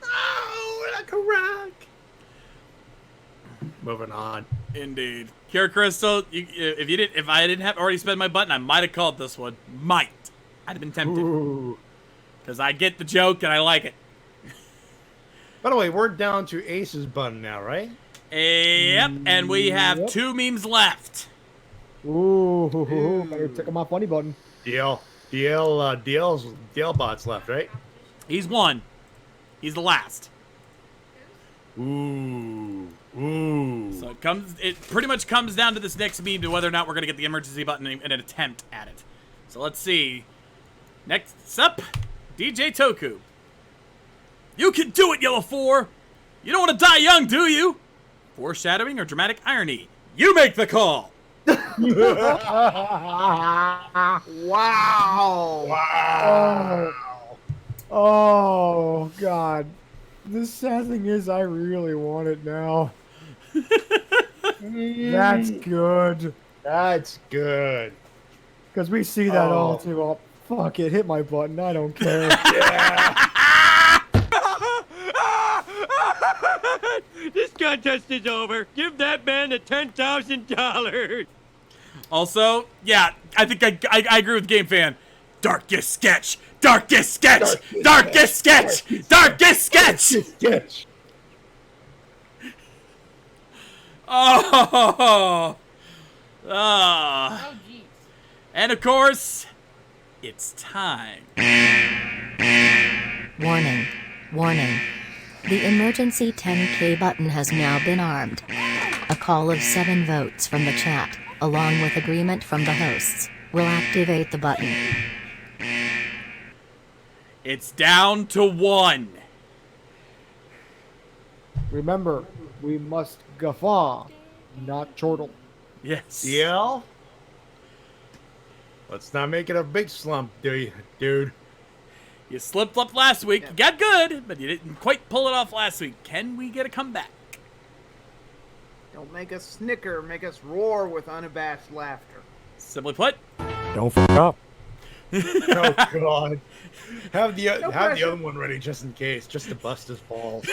Oh, like a rock. Moving on. Indeed. Kira Crystal, if I didn't have already spent my button, I might have called this one. Might. I'd have been tempted. Because I get the joke and I like it. By the way, we're down to Ace's button now, right? Yep, and we have 2 memes left. Ooh, better take my funny button. DL bot's left, right? He's 1. He's the last. Ooh. So it pretty much comes down to this next meme to whether or not we're going to get the emergency button in an attempt at it. So let's see. Next up, DJ Toku. You can do it, Yellow 4! You don't want to die young, do you? Foreshadowing or dramatic irony? You make the call! Wow! Oh, God. The sad thing is I really want it now. That's good. That's good. Because we see that all too often. Fuck it, hit my button. I don't care. This contest is over. Give that man the $10,000. Also, yeah, I think I agree with Game Fan. Darkest sketch! Darkest sketch! Darkest sketch! Darkest sketch! Oh! Oh, jeez. And of course, it's time. Warning. Warning. The emergency 10K button has now been armed. A call of 7 votes from the chat, along with agreement from the hosts, will activate the button. It's down to 1. Remember, we must guffaw, not chortle. Yes. DL? Let's not make it a big slump, dude. You slipped up last week. You got good, but you didn't quite pull it off last week. Can we get a comeback? Don't make us snicker, make us roar with unabashed laughter. Simply put, Don't fuck up. Oh, God. Have the other one ready just in case, just to bust his balls.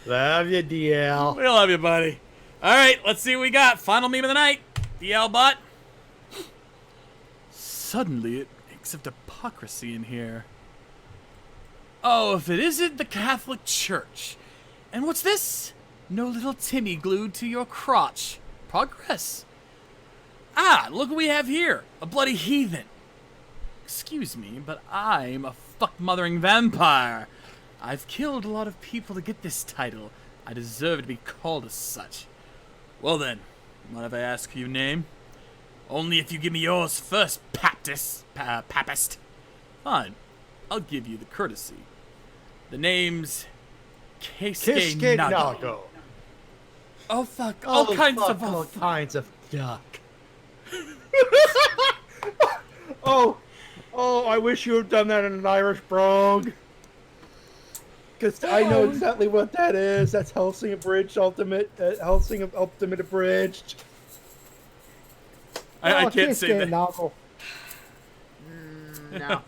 Love you, DL. we love you, buddy. All right, let's see what we got. Final meme of the night. DL bot. Suddenly, it makes of hypocrisy in here. Oh, if it isn't the Catholic Church. And what's this? No little Timmy glued to your crotch. Progress. Ah, look what we have here. A bloody heathen. Excuse me, but I'm a fuck-mothering vampire. I've killed a lot of people to get this title. I deserve to be called as such. Well then, mind if I ask your name? Only if you give me yours first, papist. Fine, I'll give you the courtesy. The name's Keisuke Nago. Oh fuck, all kinds of duck. Oh, I wish you had done that in an Irish brogue. Because I know exactly what that is. That's Helsing Abridged Ultimate. Helsing Ultimate Abridged. I can't say that. Nago. No.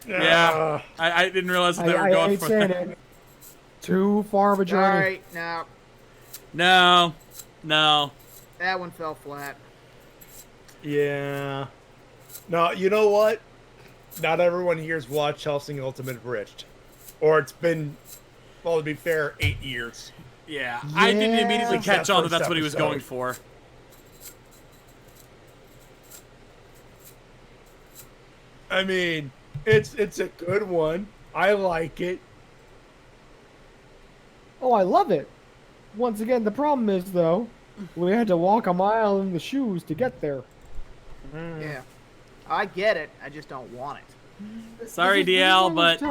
Yeah, I didn't realize that they were going for that. It. Too far of a journey. Alright, no. No. That one fell flat. Yeah. No, you know what? Not everyone here's watched Helsing Ultimate Abridged. Or it's been, well, to be fair, 8 years. Yeah, I didn't immediately catch on that that's what he was episode. going for. I mean, it's a good one. I like it. Oh, I love it. Once again, the problem is, though, we had to walk a mile in the shoes to get there. Yeah. I get it. I just don't want it. Sorry, DL, but...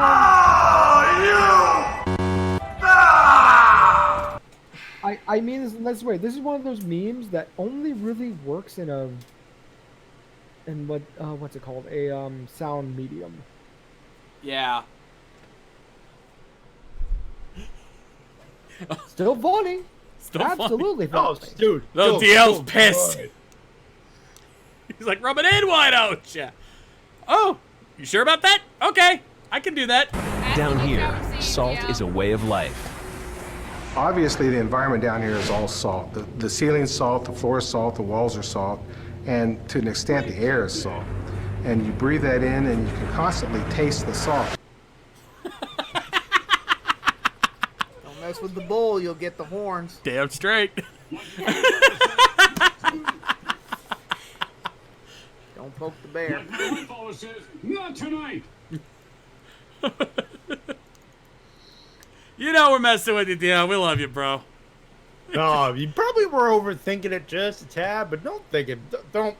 I mean this in this way. This is one of those memes that only really works in and what's it called? A sound medium. Yeah. Still funny. Still Absolutely Oh, funny. dude. No, still DL's so pissed. good. He's like, rub it in, why don't ya? Oh, you sure about that? Okay, I can do that. Down here, salt is a way of life. Obviously, the environment down here is all salt. The ceiling's salt, the floor is salt, the walls are salt, and to an extent, the air is salt. And you breathe that in, and you can constantly taste the salt. Don't mess with the bull, you'll get the horns. Damn straight. Don't poke the bear. My grandfather says, not tonight. You know we're messing with you, DL. We love you, bro. No, you probably were overthinking it just a tad, but don't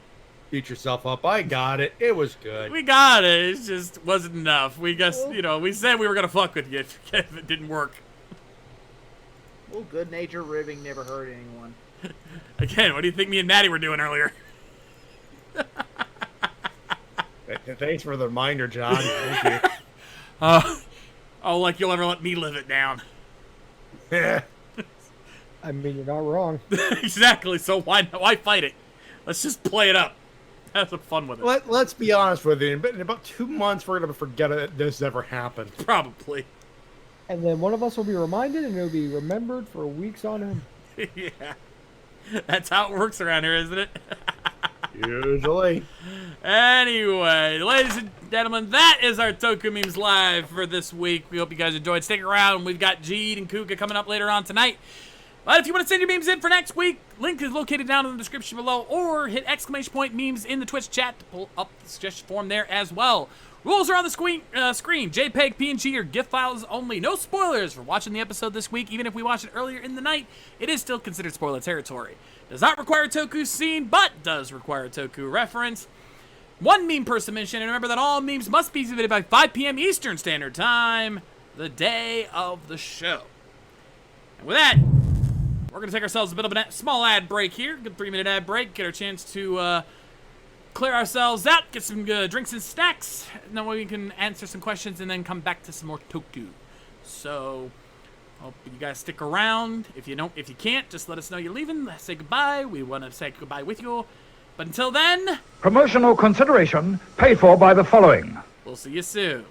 beat yourself up. I got it. It was good. We got it. It just wasn't enough. We guess, we said we were going to fuck with you if it didn't work. Well, good nature ribbing never hurt anyone. Again, what do you think me and Maddie were doing earlier? Thanks for the reminder, John. Thank you. Oh, like you'll ever let me live it down. Yeah. I mean, you're not wrong. Exactly, so why fight it? Let's just play it up. Have some fun with it. Let's be honest with you. In about 2 months, we're going to forget that this ever happened. Probably. And then one of us will be reminded, and it'll be remembered for weeks on end. Yeah. That's how it works around here, isn't it? Usually. Anyway, ladies and gentlemen, that is our Toku Memes Live for this week. We hope you guys enjoyed. Stick around. We've got Jeed and Kuka coming up later on tonight. But if you want to send your memes in for next week, link is located down in the description below, or hit !memes in the Twitch chat to pull up the suggestion form there as well. Rules are on the screen. JPEG, PNG, or GIF files only. No spoilers for watching the episode this week. Even if we watched it earlier in the night, it is still considered spoiler territory. Does not require Toku scene, but does require Toku reference. 1 meme per submission, and remember that all memes must be submitted by 5 p.m. Eastern Standard Time, the day of the show. And with that, we're going to take ourselves a bit of a small ad break here. Good 3-minute ad break. Get our chance to clear ourselves out, get some drinks and snacks, and then we can answer some questions and then come back to some more Toku. So, hope you guys stick around. If you can't, just let us know you're leaving. Say goodbye. We want to say goodbye with you. But until then, promotional consideration paid for by the following. We'll see you soon.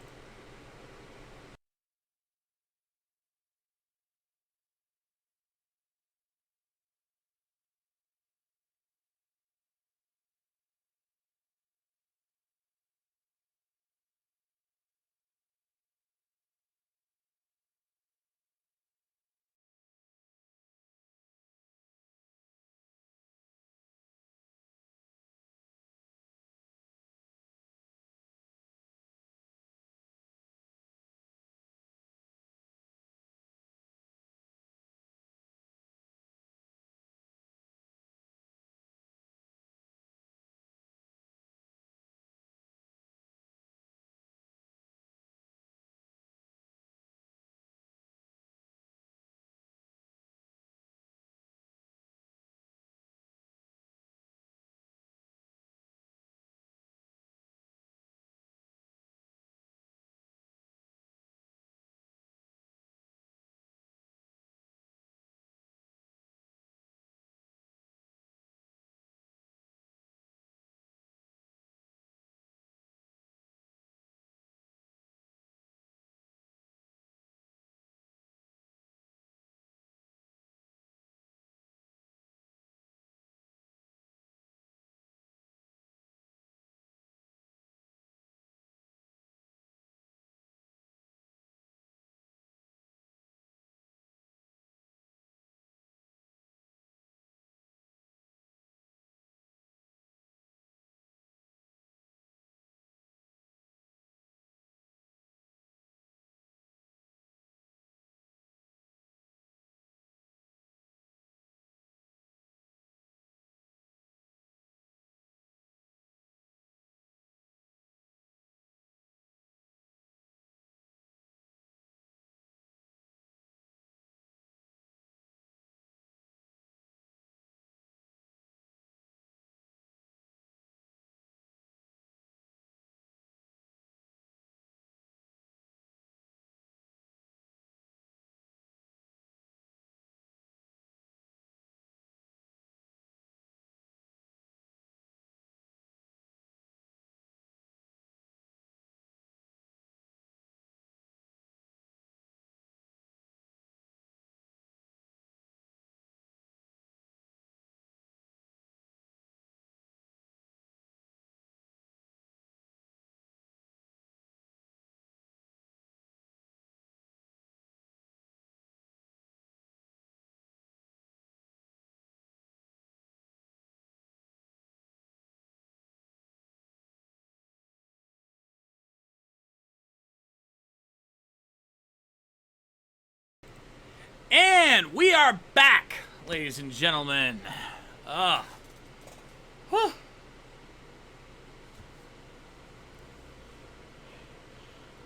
And we are back, ladies and gentlemen.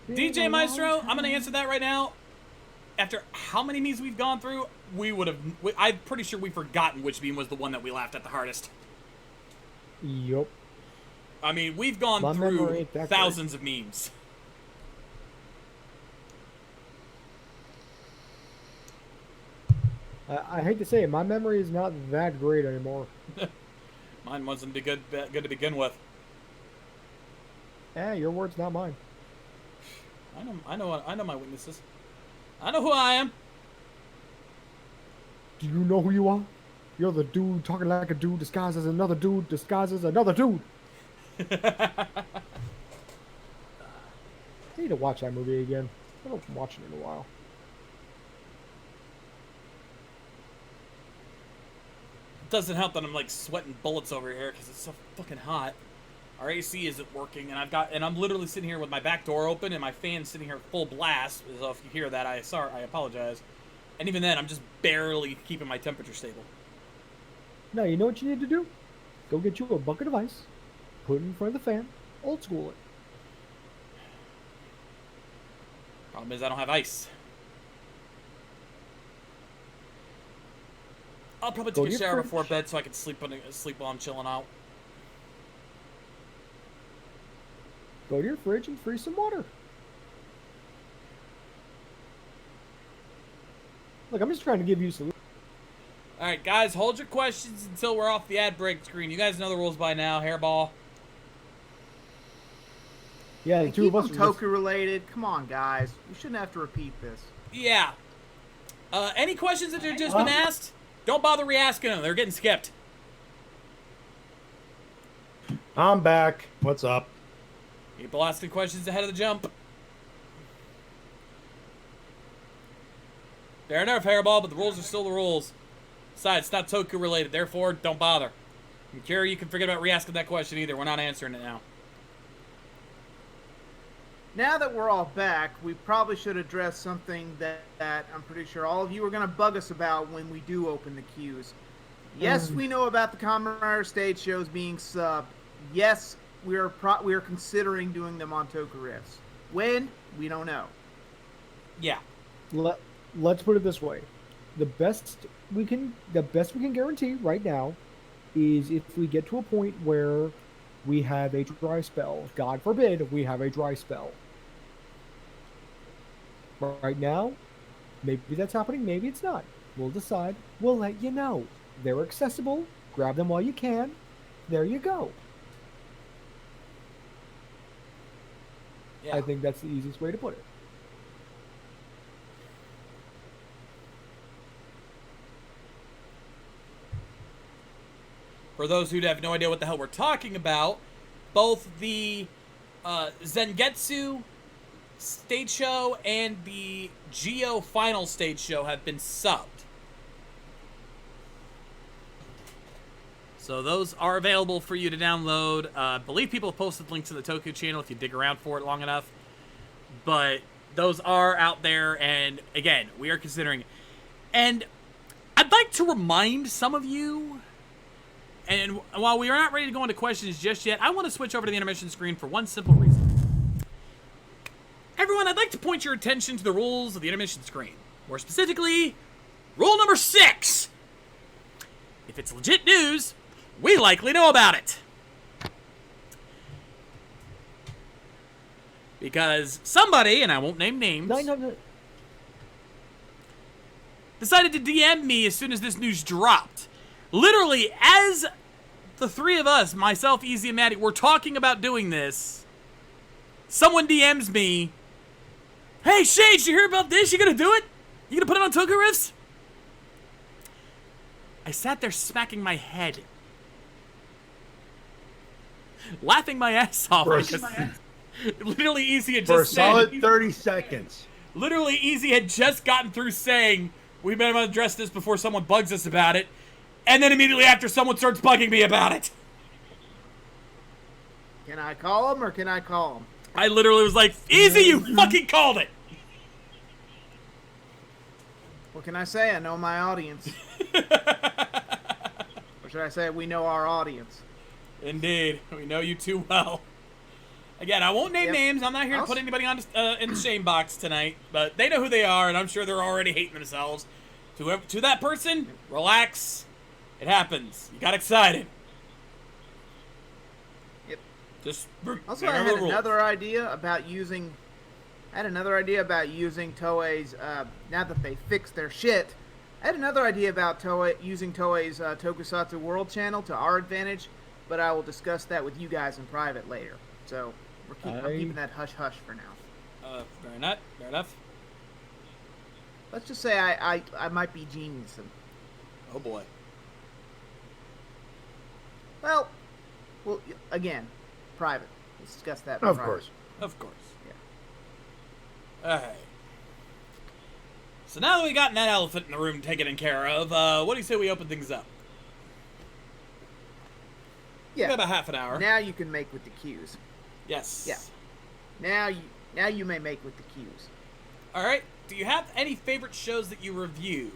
DJ Maestro, I'm going to answer that right now. After how many memes we've gone through, I'm pretty sure we've forgotten which meme was the one that we laughed at the hardest. Yup. I mean, we've gone through thousands of memes. I hate to say it, my memory is not that great anymore. Mine wasn't good to begin with. Your words, not mine. I know my weaknesses. I know who I am. Do you know who you are? You're the dude talking like a dude disguised as another dude disguised as another dude. I need to watch that movie again. I haven't watched it in a while. It doesn't help that I'm like sweating bullets over here because it's so fucking hot. Our AC isn't working, and I'm literally sitting here with my back door open and my fan sitting here full blast. So if you hear that, I apologize. And even then, I'm just barely keeping my temperature stable. Now, you know what you need to do? Go get you a bucket of ice, put it in front of the fan, old school it. Problem is, I don't have ice. I'll probably take a shower before bed so I can sleep while I'm chilling out. Go to your fridge and freeze some water. Look, I'm just trying to give you some. Alright, guys, hold your questions until we're off the ad break screen. You guys know the rules by now. Hairball. Yeah, the two of us are Toku related. Come on, guys. We shouldn't have to repeat this. Yeah. Any questions that have just been asked? Don't bother re-asking them. They're getting skipped. I'm back. What's up? People asking questions ahead of the jump. Fair enough, Hairball, but the rules are still the rules. Besides, it's not Toku related, therefore, don't bother. And Kira, you can forget about re-asking that question either. We're not answering it now. Now that we're all back, we probably should address something that I'm pretty sure all of you are going to bug us about when we do open the queues. Yes, we know about the Kamen Rider stage shows being subbed. Yes, we are considering doing them on Toku Riffs. When? We don't know. Yeah. Let's put it this way: the best we can guarantee right now is if we get to a point where we have a dry spell. God forbid we have a dry spell. Right now, maybe that's happening, maybe it's not. We'll decide. We'll let you know. They're accessible. Grab them while you can. There you go. Yeah. I think that's the easiest way to put it. For those who have no idea what the hell we're talking about, both the Zengetsu stage show and the Geo final stage show have been subbed. So those are available for you to download. I believe people have posted links to the Toku channel if you dig around for it long enough. But those are out there, and again, we are considering. And I'd like to remind some of you, and while we are not ready to go into questions just yet, I want to switch over to the intermission screen for one simple reason. Everyone, I'd like to point your attention to the rules of the intermission screen. More specifically, rule number 6. If it's legit news, we likely know about it. Because somebody, and I won't name names, decided to DM me as soon as this news dropped. Literally, as the three of us, myself, Easy, and Maddie, were talking about doing this, someone DMs me, "Hey, Shades, you hear about this? You gonna do it? You gonna put it on Toku Riffs?" I sat there smacking my head, laughing my ass off. Literally, Easy had just for a solid 30 seconds. Literally, Easy had just gotten through saying, "We better address this before someone bugs us about it," and then immediately after, someone starts bugging me about it. Can I call him or can I call him? I literally was like, "Easy, you fucking called it!" What can I say? I know my audience. Or should I say we know our audience? Indeed. We know you too well. Again, I won't name names. I'm not here to put anybody on in the shame box tonight, but they know who they are, and I'm sure they're already hating themselves. To that person, relax. It happens. You got excited. Yep. Just also, I had another idea about using. Toei's. Now that they fixed their shit, I had another idea about using Toei's Tokusatsu World Channel to our advantage, but I will discuss that with you guys in private later. So I'm keeping that hush hush for now. Fair enough. Let's just say I might be geniusing. Oh boy. Well, again, private. Let's discuss that. Of course. Yeah. All right. So now that we got that elephant in the room taken care of, what do you say we open things up? Yeah. We got about half an hour. Now you can make with the cues. Yes. Yeah. Now you may make with the cues. All right. Do you have any favorite shows that you reviewed?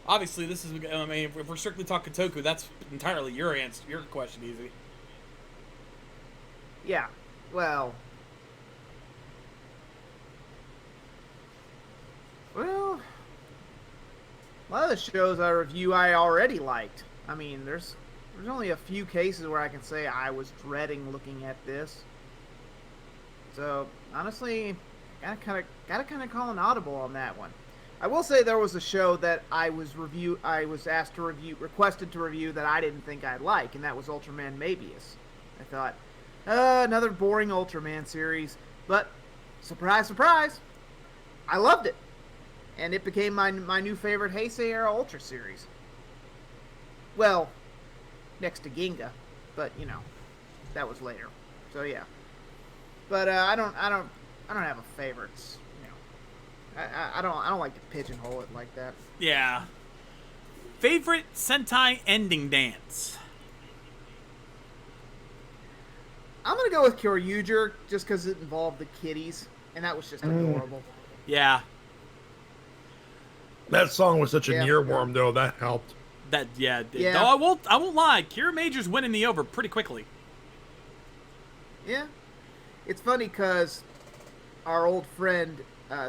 Obviously, this is. I mean, if we're strictly talking Toku, that's entirely your answer. Your question, Easy. Yeah. Well, a lot of the shows I review I already liked. I mean, there's only a few cases where I can say I was dreading looking at this. So honestly, gotta kind of call an audible on that one. I will say there was a show that I was requested to review that I didn't think I'd like, and that was Ultraman Mabius. I thought, another boring Ultraman series, but surprise, surprise, I loved it, and it became my new favorite Heisei era Ultra series. Well, next to Ginga, but that was later. So yeah, but I don't have a favorite. I don't like to pigeonhole it like that. Yeah. Favorite Sentai ending dance? I'm gonna go with Kyoryuger just because it involved the kitties, and that was just adorable. Yeah. That song was such an earworm, though. That helped. Yeah. No, I won't lie. Kira Major's winning me over pretty quickly. Yeah. It's funny because our old friend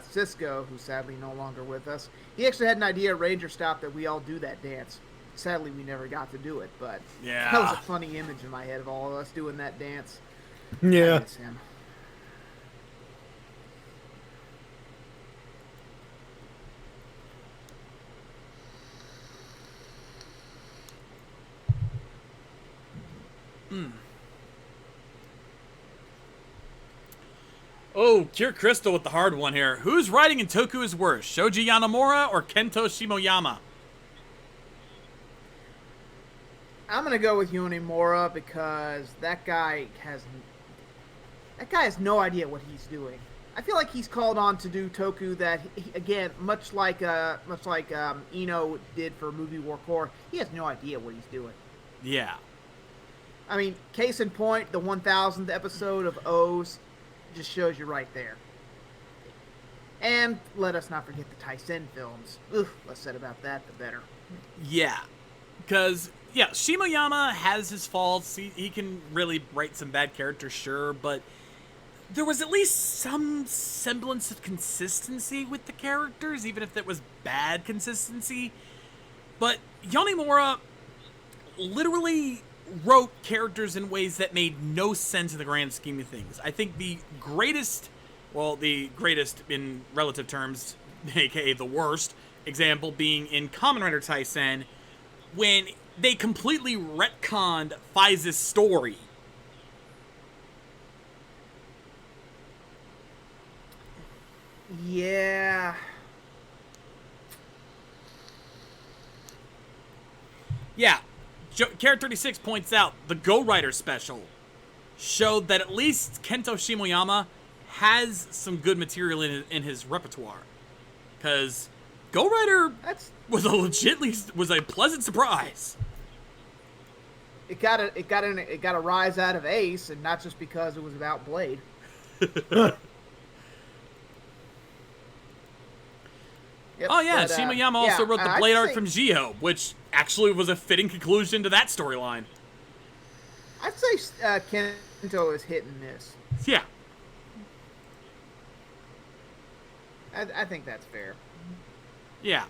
Cisco, who's sadly no longer with us, he actually had an idea at Ranger Stop that we all do that dance. Sadly, we never got to do it, but that was a funny image in my head of all of us doing that dance. Yeah. I miss him. Oh, Cure Crystal with the hard one here. Who's writing in Toku is worse, Shoji Yanomura or Kento Shimoyama? I'm gonna go with Yonemura because that guy has no idea what he's doing. I feel like he's called on to do Toku that, again, much like Ino did for Movie War Core, he has no idea what he's doing. Yeah. I mean, case in point, the 1000th episode of O's just shows you right there. And let us not forget the Tyson films. Ugh, less said about that, the better. Yeah. Because, Shimoyama has his faults. He can really write some bad characters, sure, but there was at least some semblance of consistency with the characters, even if it was bad consistency. But Yonemura literally wrote characters in ways that made no sense in the grand scheme of things. I think the greatest in relative terms, aka the worst example being in Kamen Rider Taisen, when they completely retconned Faiza's story. Yeah. Yeah. Carrot 36 points out the Go Rider special showed that at least Kento Shimoyama has some good material in his repertoire. Because Go Rider was a pleasant surprise. it got a rise out of Ace, and not just because it was about Blade. Yep, oh yeah, but, Shimayama also wrote the I'd Blade arc say- from Geo, which actually was a fitting conclusion to that storyline. I'd say Kento is hit and miss. Yeah. I think that's fair. Yeah.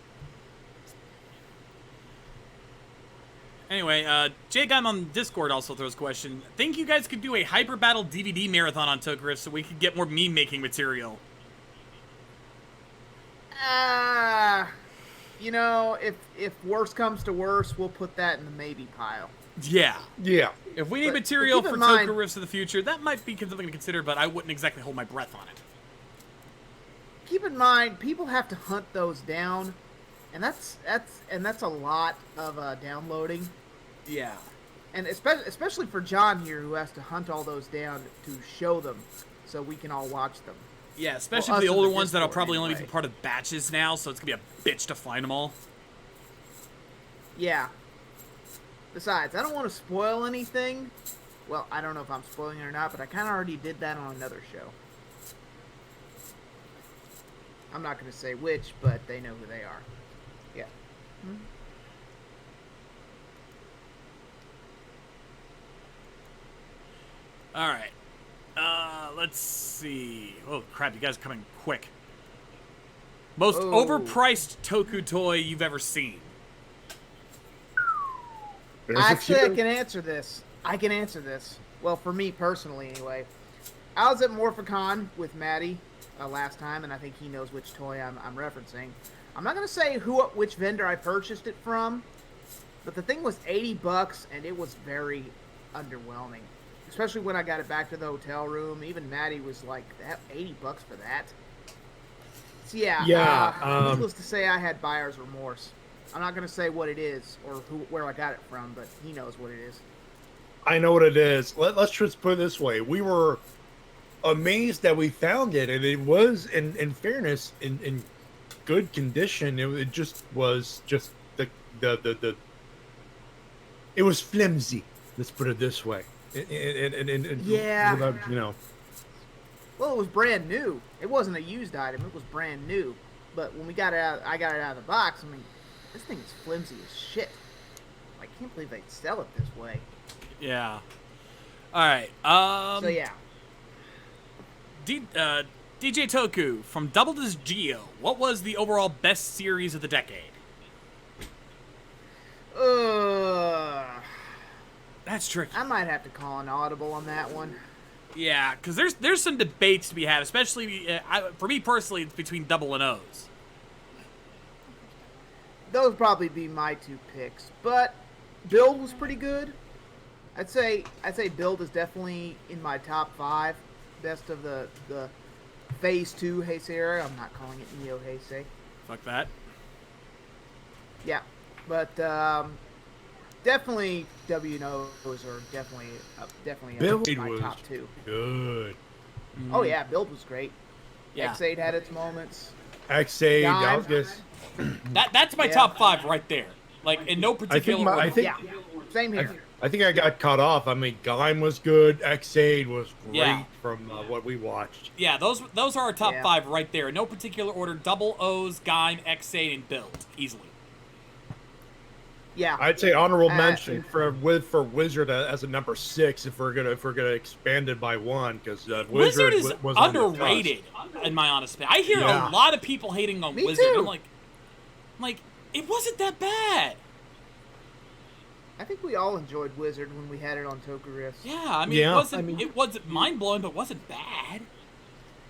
Anyway, Jake, I'm on Discord also throws a question. Think you guys could do a Hyper Battle DVD marathon on Toku Riffs so we could get more meme making material? You know, if worse comes to worse, we'll put that in the maybe pile. Yeah. Yeah. If we need But material keep for in mind- Toku Riffs in the future, that might be something to consider, but I wouldn't exactly hold my breath on it. Keep in mind, people have to hunt those down, and that's a lot of downloading. Yeah. And especially for John here, who has to hunt all those down to show them, so we can all watch them. Yeah, especially Well, for the us in older the ones that'll Discord, probably only be anyway. part of batches now, so it's gonna be a bitch to find them all. Yeah. Besides, I don't want to spoil anything. Well, I don't know if I'm spoiling it or not, but I kind of already did that on another show. I'm not going to say which, but they know who they are. Yeah. All right. Let's see. Oh crap! You guys are coming quick. Most Oh. overpriced Toku toy you've ever seen? Actually, I can answer this. Well, for me personally, anyway. I was at Morphicon with Maddie last time, and I think he knows which toy I'm referencing. I'm not going to say which vendor I purchased it from, but the thing was $80, and it was very underwhelming. Especially when I got it back to the hotel room. Even Maddie was like, "That $80 for that?" So yeah, needless to say, I had buyer's remorse. I'm not going to say what it is or where I got it from, but he knows what it is. I know what it is. Let's just put it this way: we were amazed that we found it, and it was, in fairness, in good condition. It just was just the it was flimsy. Let's put it this way. Yeah. Without, you know. Well, it was brand new. It wasn't a used item. It was brand new. But when we got it out, I got it out of the box. I mean, this thing is flimsy as shit. I can't believe they'd sell it this way. Yeah. All right. So yeah. DJ Toku from Double This Geo. What was the overall best series of the decade? That's tricky. I might have to call an audible on that one. Yeah, because there's some debates to be had, especially for me personally, it's between Double and O's. Those would probably be my two picks, but Build was pretty good. I'd say Build is definitely in my top 5 best of the Phase 2 Heisei era. I'm not calling it Neo Heisei. Fuck that. Yeah, but definitely W and O's are definitely Build my was top 2. good. Oh yeah, Build was great. Yeah. X8 had its moments. X8, Dime. That's my Yeah. top 5 right there. Like in no particular order. Yeah, same here. I think I got cut off. I mean, Gaim was good. X8 was great Yeah. from what we watched. Yeah, those are our top Yeah. 5 right there. In no particular order: Double O's, Gaim, X8, and Build easily. Yeah. I'd say honorable mention for Wizard as a number 6 if we're gonna expand it by one, because Wizard is was on the underrated, in my honest opinion. I hear Yeah. a lot of people hating on Me Wizard. too. I'm like, it wasn't that bad. I think we all enjoyed Wizard when we had it on Toku Riffs. Yeah, I mean, Yeah. it wasn't mind blowing, but it wasn't bad.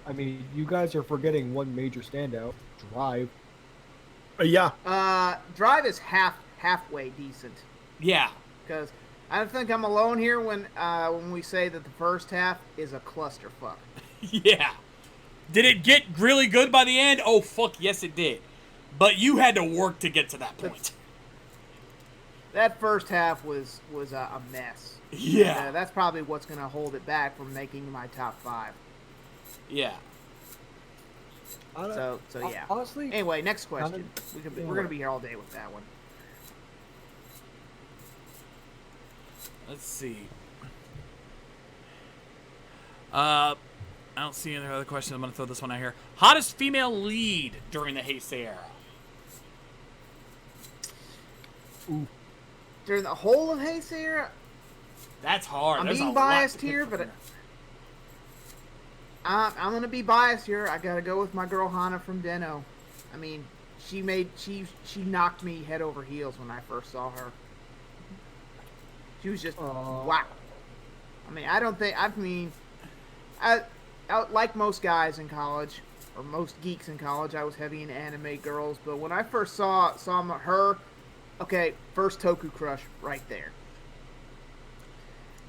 I mean, you guys are forgetting one major standout, Drive. Yeah. Drive is halfway decent. Yeah. Because I don't think I'm alone here when we say that the first half is a clusterfuck. Yeah. Did it get really good by the end? Oh, fuck, yes it did. But you had to work to get to that point. That first half was a mess. Yeah. And, that's probably what's going to hold it back from making my top 5. Yeah. So yeah. Honestly, Anyway, next question. We're Yeah. going to be here all day with that one. Let's see. I don't see any other questions. I'm going to throw this one out here. Hottest female lead during the Heisei era? Ooh. During the whole of Heisei era? That's hard. I'm being biased here, but I'm going to be biased here. I got to go with my girl Hana from Den-O. I mean, she knocked me head over heels when I first saw her. She was just wow. I mean, I like most guys in college, or most geeks in college, I was heavy into anime girls. But when I first saw her, okay, first Toku crush right there.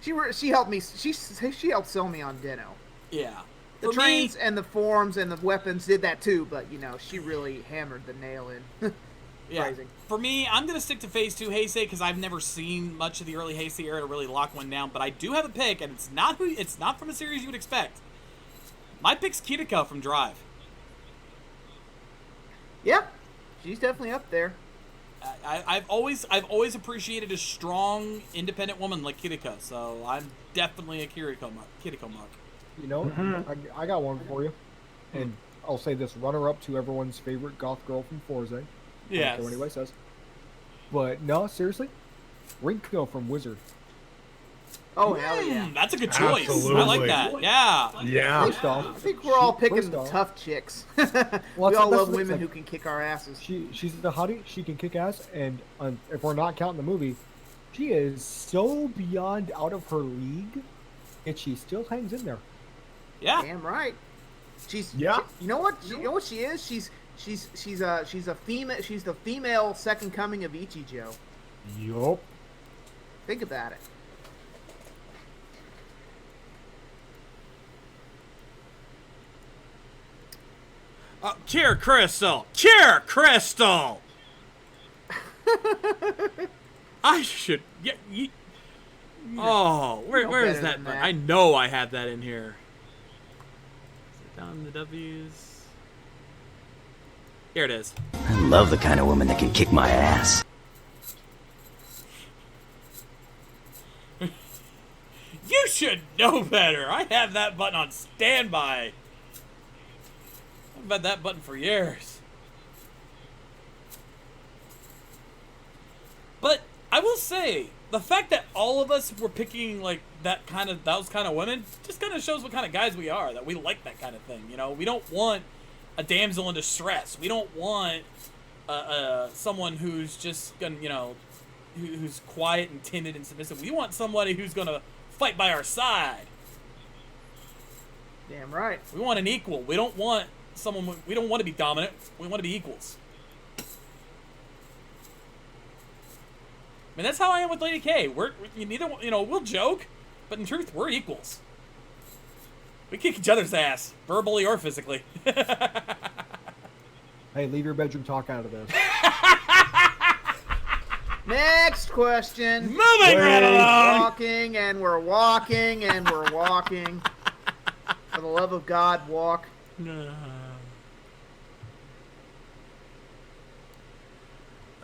She helped me. She helped sell me on Den-O. Yeah. The trains and the forms and the weapons did that too, but she really hammered the nail in. Yeah. Phrasing. For me, I'm gonna stick to Phase 2 Heisei because I've never seen much of the early Heisei era to really lock one down. But I do have a pick, and it's not from a series you would expect. My pick's Kiriko from Drive. Yeah, she's definitely up there. I've always appreciated a strong, independent woman like Kiriko, so I'm definitely a Kiriko mark. I got one for you, and I'll say this: runner-up to everyone's favorite goth girl from Forza. Yeah. So anybody says. But no, seriously, Rinko from Wizard. Oh hell yeah! That's a good choice. Absolutely. I like that. Yeah. Yeah. First off, I think we're all picking tough chicks. Well, we all that's love the women thing. who can kick our asses. She's the hottie. She can kick ass, and if we're not counting the movie, she is so beyond out of her league, and she still hangs in there. Yeah. Damn right. She's. Yeah. You know what? You know what she is? She's a female. She's the female second coming of Ichijo. Yup. Think about it. Cure Crystal! Cure Crystal! I should. Yeah. Where is that? I know I have that in here. Is it down in the W's? Here it is. I love the kind of woman that can kick my ass. You should know better. I have that button on standby. I've had that button for years. But I will say, the fact that all of us were picking like those kind of women just kind of shows what kind of guys we are. That we like that kind of thing. We don't want a damsel in distress. We don't want someone who's just gonna, who's quiet and timid and submissive. We want somebody who's gonna fight by our side. Damn right. We want an equal. We don't want someone. We don't want to be dominant. We want to be equals. I mean, that's how I am with Lady K. We're neither. We'll joke, but in truth, we're equals. We kick each other's ass, verbally or physically. Hey, leave your bedroom talk out of this. Next question. Moving right along. Walking and we're walking and we're walking. For the love of God, walk.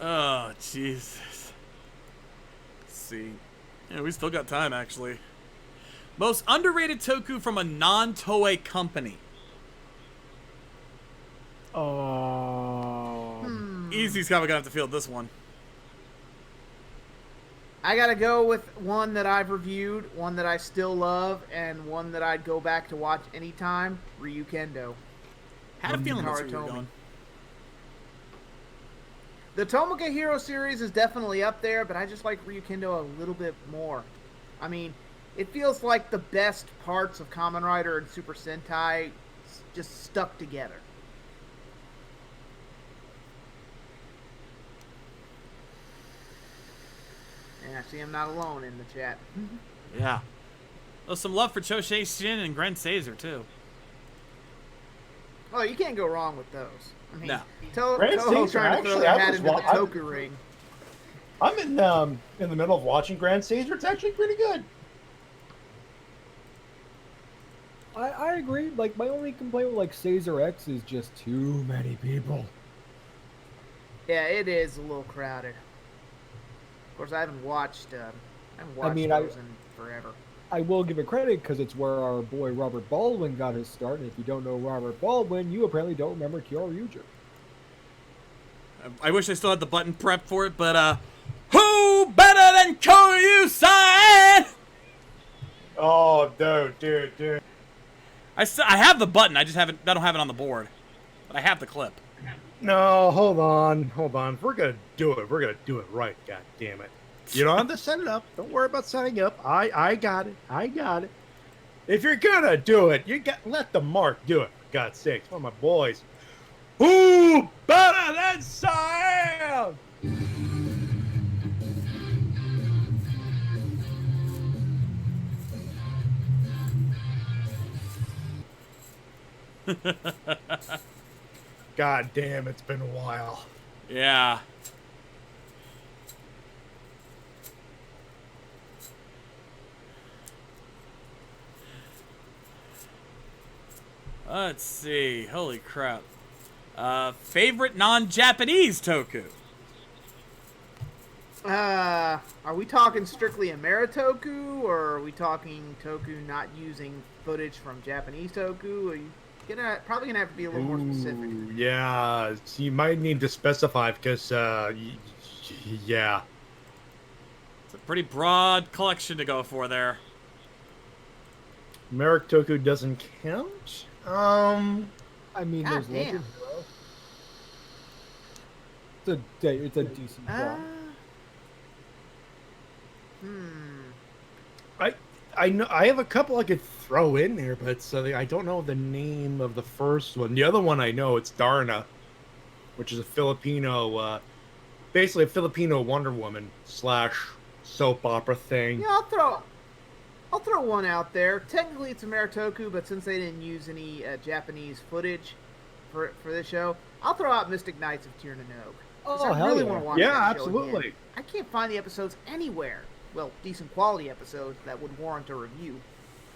Oh, Jesus. Let's see. Yeah, we still got time, actually. Most underrated Toku from a non-Toei company. Easy's probably gonna have to field this one. I gotta go with one that I've reviewed, one that I still love, and one that I'd go back to watch anytime. Ryukendo. Had a feeling that's where you were going. The Tomoka Hero series is definitely up there, but I just like Ryukendo a little bit more. I mean, it feels like the best parts of Kamen Rider and Super Sentai just stuck together. Yeah, see, I'm not alone in the chat. Yeah. Well, some love for Chosei Shin and Gren Caesar, too. Oh, you can't go wrong with those. I mean, No. Toho trying to throw their hat into the Toku ring. I'm in the middle of watching Grand Caesar. It's actually pretty good. I agree. Like, my only complaint with, like, Caesar X is just too many people. Yeah, it is a little crowded. Of course, I haven't watched I haven't watched mean, those in forever. I will give it credit because it's where our boy Robert Baldwin got his start. And if you don't know Robert Baldwin, you apparently don't remember Kyoryuger. I wish I still had the button prepped for it, but who better than Kyoryuger? Oh, dude. I have the button. I don't have it on the board, but I have the clip. No, hold on. We're gonna do it. We're gonna do it right. God damn it! You don't have to set it up. Don't worry about setting up. I got it. If you're gonna do it, let the Mark do it. For God's sakes, one of my boys. Who better than Sam? God damn, it's been a while. Yeah. Let's see. Holy crap. Favorite non-Japanese Toku? Are we talking strictly Ameritoku, or are we talking Toku not using footage from Japanese Toku? Are you probably gonna have to be a little more specific? Yeah, you might need to specify because, yeah. It's a pretty broad collection to go for there. Ameritoku doesn't count? I mean, God there's damn. Legend Hero. It's a decent draw. I know I have a couple I could throw in there, but I don't know the name of the first one. The other one I know, it's Darna, which is a Filipino, basically a Filipino Wonder Woman / soap opera thing. Yeah, I'll throw one out there. Technically, it's Ameritoku, but since they didn't use any Japanese footage for this show, I'll throw out Mystic Knights of Tir na Nog. Oh, I hell really yeah. want to watch Yeah, that show absolutely. again. I can't find the episodes anywhere. Well, decent quality episodes that would warrant a review.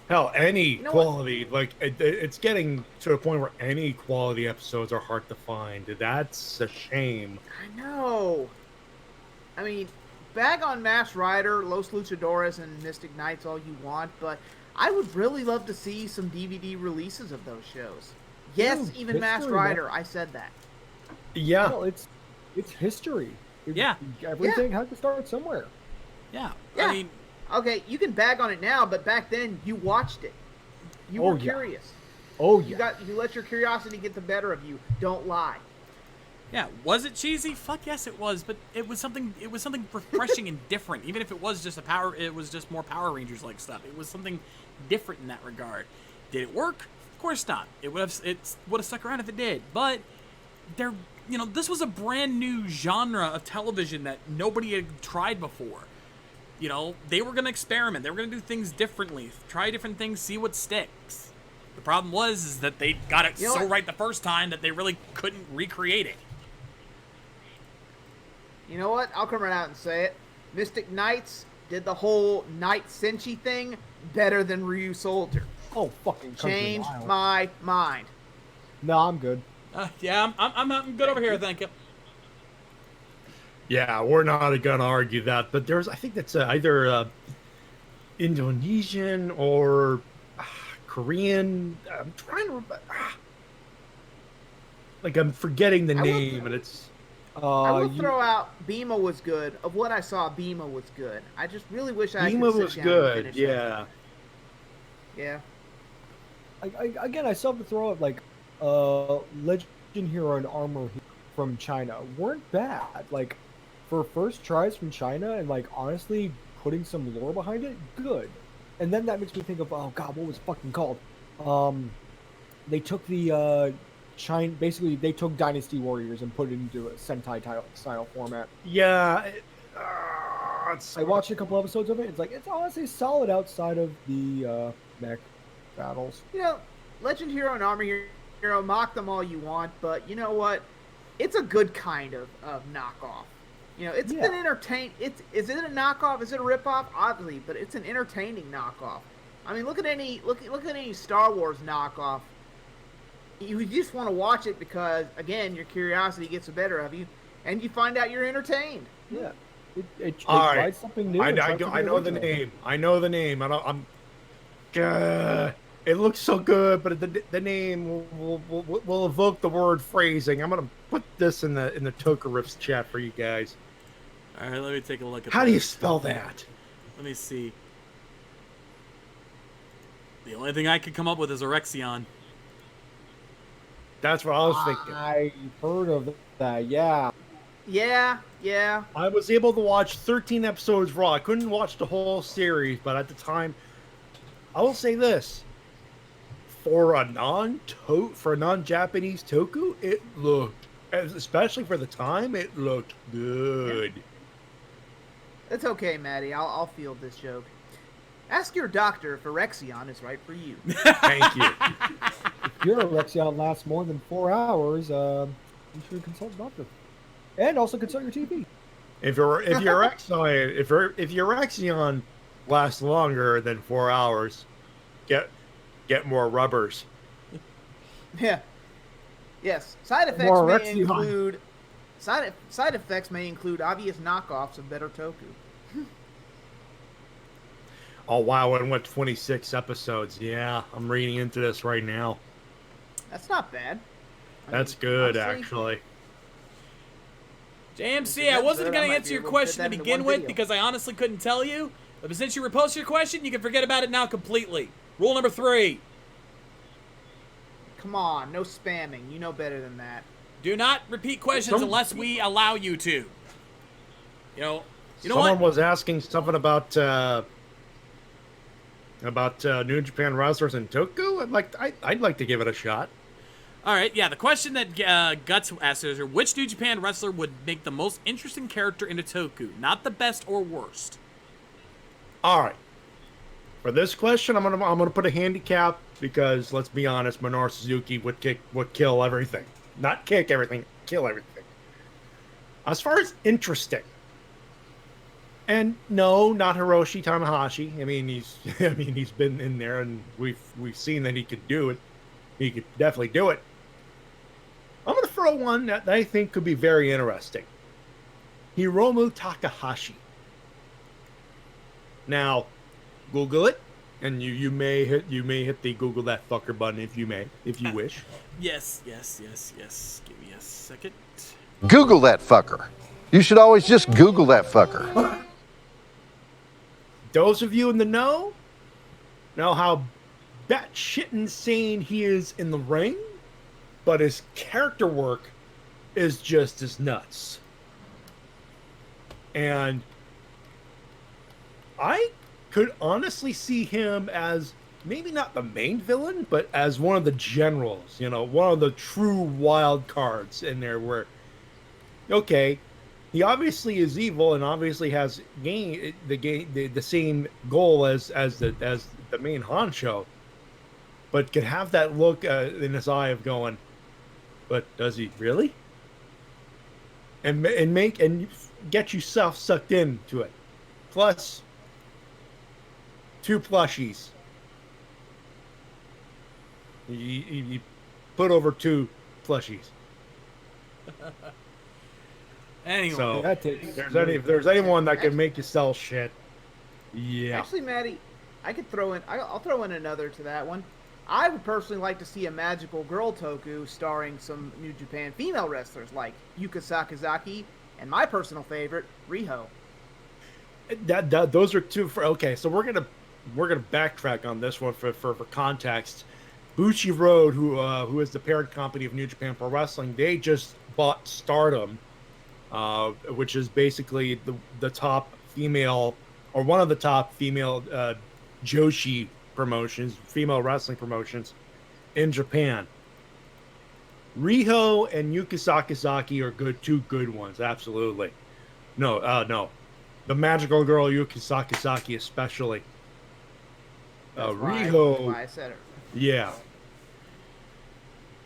Hell, any You know quality, like, it's getting to a point where any quality episodes are hard to find. That's a shame. I know. I mean, bag on Masked Rider, Los Luchadores, and Mystic Knights all you want, but I would really love to see some DVD releases of those shows. Yes, Dude, even Masked history, Rider, I said that. Yeah. Well, it's history. Yeah. Everything had to start somewhere. Yeah. Yeah. I mean, Okay, you can bag on it now, but back then you watched it. You were curious. Oh yeah. You let your curiosity get the better of you. Don't lie. yeah. Was it cheesy? Fuck yes, it was. But it was something refreshing and different. Even if it was just more Power Rangers like stuff. It was something different in that regard. Did it work? Of course not. It would have stuck around if it did. But this was a brand new genre of television that nobody had tried before. They were going to experiment. They were going to do things differently. Try different things, see what sticks. The problem was that they got it right the first time that they really couldn't recreate it. You know what? I'll come right out and say it. Mystic Knights did the whole Knight Senshi thing better than Ryu Soldier. Oh, fucking changed my mind. No, I'm good. Yeah, I'm good over here, thank you. Yeah, we're not gonna argue that, but I think that's either Indonesian or Korean. I'm trying to remember. I'm forgetting the name, and it's. I will throw out Bima was good. Of what I saw, Bima was good. I just really wish I Bima could was sit down and good. finish Yeah. it. Yeah. Again, I still have to throw out Legend Hero and Armor from China weren't bad. For first tries from China and honestly putting some lore behind it, good. And then that makes me think of what was it fucking called? They took the basically they took Dynasty Warriors and put it into a Sentai style format. Yeah. I watched a couple episodes of it. It's honestly solid outside of the mech battles. Legend Hero and Armor Hero, mock them all you want, but you know what? It's a good kind of knockoff. It's been entertaining. Is it a knockoff? Is it a ripoff? Obviously, but it's an entertaining knockoff. I mean, look at any Star Wars knockoff. You just want to watch it because, again, your curiosity gets the better of you, and you find out you're entertained. Yeah. It All right. tried something new. I and tried something know the original. name. I know the name. It looks so good, but the name will evoke the word phrasing. I'm gonna put this in the Toku Riffs chat for you guys. All right, let me take a look at How do you this. spell that? Let me see. The only thing I could come up with is Erexion. That's what I was thinking. I heard of that. Yeah. Yeah. I was able to watch 13 episodes raw. I couldn't watch the whole series, but at the time, I will say this: for a non-Japanese Toku, it looked, especially for the time, it looked good. It's okay, Maddie. I'll field this joke. Ask your doctor if Erexion is right for you. Thank you. If your Erexion lasts more than 4 hours, you should consult a doctor. And also consult your TV. If your Erexion lasts longer than 4 hours, get more rubbers. Yeah. Yes. Side effects More may Erexion. include side effects may include obvious knockoffs of better Toku. Oh wow, it went 26 episodes. Yeah, I'm reading into this right now. That's not bad. That's good, honestly, actually. JMC, I wasn't going to answer your question to begin with because I honestly couldn't tell you. But since you reposted your question, you can forget about it now completely. Rule number 3. Come on, no spamming. You know better than that. Do not repeat questions unless we allow you to. You know Someone what? was asking something about New Japan wrestlers in Toku. I'd like to give it a shot. All right, yeah. The question that Guts asked is, which New Japan wrestler would make the most interesting character into Toku? Not the best or worst. All right. For this question, I'm gonna put a handicap because let's be honest, Minoru Suzuki would kill everything. Not kick everything, kill everything. As far as interesting, and no, not Hiroshi Tanahashi. I mean, he's been in there, and we've seen that he could do it. He could definitely do it. I'm gonna throw one that I think could be very interesting. Hiromu Takahashi. Now, Google it, and you may hit the Google that fucker button if you wish. Yes. Give me a second. Google that fucker. You should always just Google that fucker. Those of you in the know how batshit insane he is in the ring, but his character work is just as nuts. And I could honestly see him as maybe not the main villain, but as one of the generals, one of the true wild cards in there where, okay, he obviously is evil and obviously has the same goal as the main honcho, but could have that look in his eye of going, but does he really? And get yourself sucked into it. Plus 2 plushies. You put over 2 plushies. Anyway, so if there's anyone that can make you sell shit, yeah. Actually, Maddie, I'll throw in another to that one. I would personally like to see a magical girl Toku starring some New Japan female wrestlers like Yuka Sakazaki and my personal favorite, Riho. Those are 2 for okay. So we're gonna backtrack on this one for context. Bushi Road, who is the parent company of New Japan Pro Wrestling, they just bought Stardom, which is basically the top female or one of the top female Joshi promotions, female wrestling promotions in Japan. Riho and Yuka Sakazaki are 2 good ones, absolutely. No. The magical girl Yuka Sakazaki especially. Riho. Why I said it. Yeah.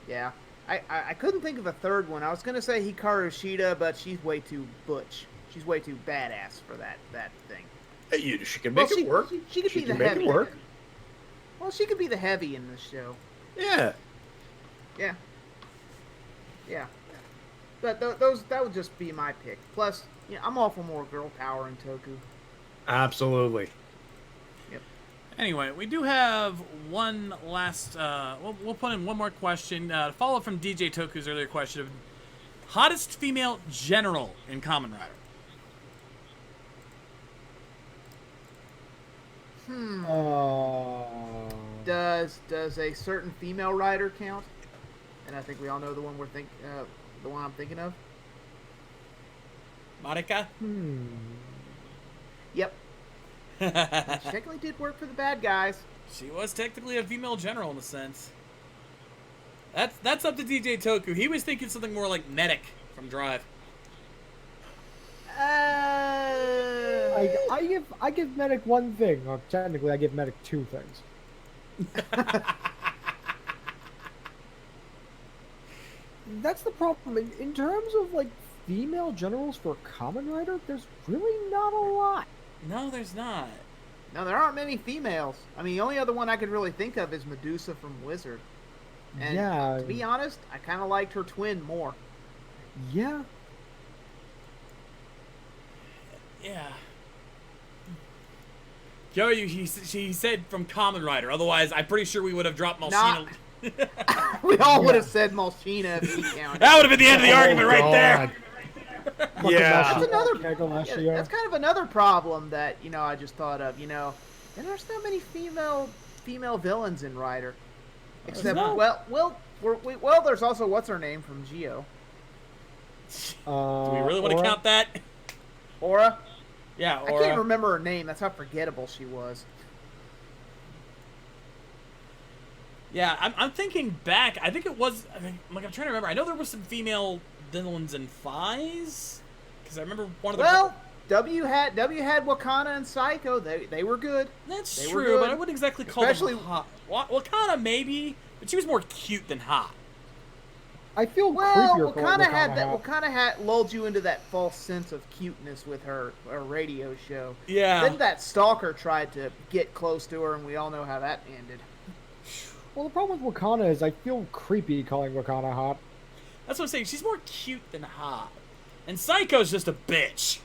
Yeah. I couldn't think of a third one. I was gonna say Hikaru Shida, but she's way too butch. She's way too badass for that thing. She can make it work. She could be the make heavy. It work. Well, she could be the heavy in this show. Yeah. Yeah. But that would just be my pick. Plus, Yeah, I'm all for more girl power in Toku. Absolutely. Anyway, we do have one last. We'll put in one more question. Follow up from DJ Toku's earlier question of hottest female general in Kamen Rider. Does a certain female rider count? And I think we all know the one the one I'm thinking of. Marika? Yep. She technically did work for the bad guys. She was technically a female general in a sense. That's up to DJ Toku. He was thinking something more like Medic from Drive. I give Medic one thing. Or technically, I give Medic two things. That's the problem. In terms of like female generals for Kamen Rider, there's really not a lot. No, there's not. No, there aren't many females. I mean, the only other one I could really think of is Medusa from Wizard. And yeah. To be honest, I kind of liked her twin more. Yeah. Yeah. Joey, he said from Kamen Rider. Otherwise, I'm pretty sure we would have dropped Malshina. We all would have said Malshina if he counted. That would have been the end of the argument right there. Yeah. That's kind of another problem that, I just thought of, and there's not many female villains in Rider. Except, there's also what's her name from Geo. Do we really want to count that? Aura? Yeah, Aura. I can't remember her name. That's how forgettable she was. Yeah, I'm thinking back. I think it was. I'm trying to remember. I know there were some female villains in Fies, because I remember one of the. Well, W had Wakana and Psycho. They were good. That's true, but I wouldn't exactly call them hot. Wakana maybe, but she was more cute than hot. I feel creepier. Wakana had lulled you into that false sense of cuteness with her radio show. Yeah. Then that stalker tried to get close to her, and we all know how that ended. Well, the problem with Wakana is I feel creepy calling Wakana hot. That's what I'm saying. She's more cute than hot. And Psycho's just a bitch.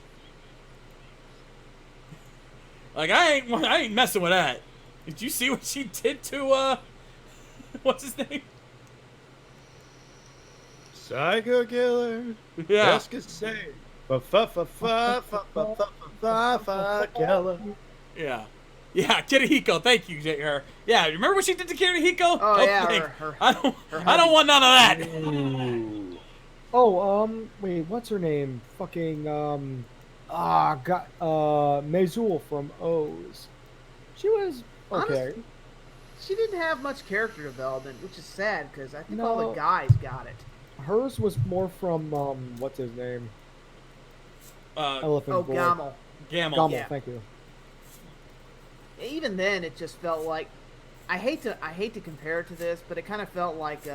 Like, I ain't messing with that. Did you see what she did to, what's his name? Psycho killer. Yeah. Just to say. Killer. Yeah. Yeah, Kirihiko, thank you, JR. Yeah, remember what she did to Kirihiko? Oh, yeah, I don't want none of that. Ooh. Wait, what's her name? Fucking, Mezul from O's. She was okay. Honestly, she didn't have much character development, which is sad, because I think all the guys got it. Hers was more from, what's his name? Elephant Boy. Gamal. Gamal, yeah. Thank you. Even then, it just felt like I hate to compare it to this, but it kind of felt like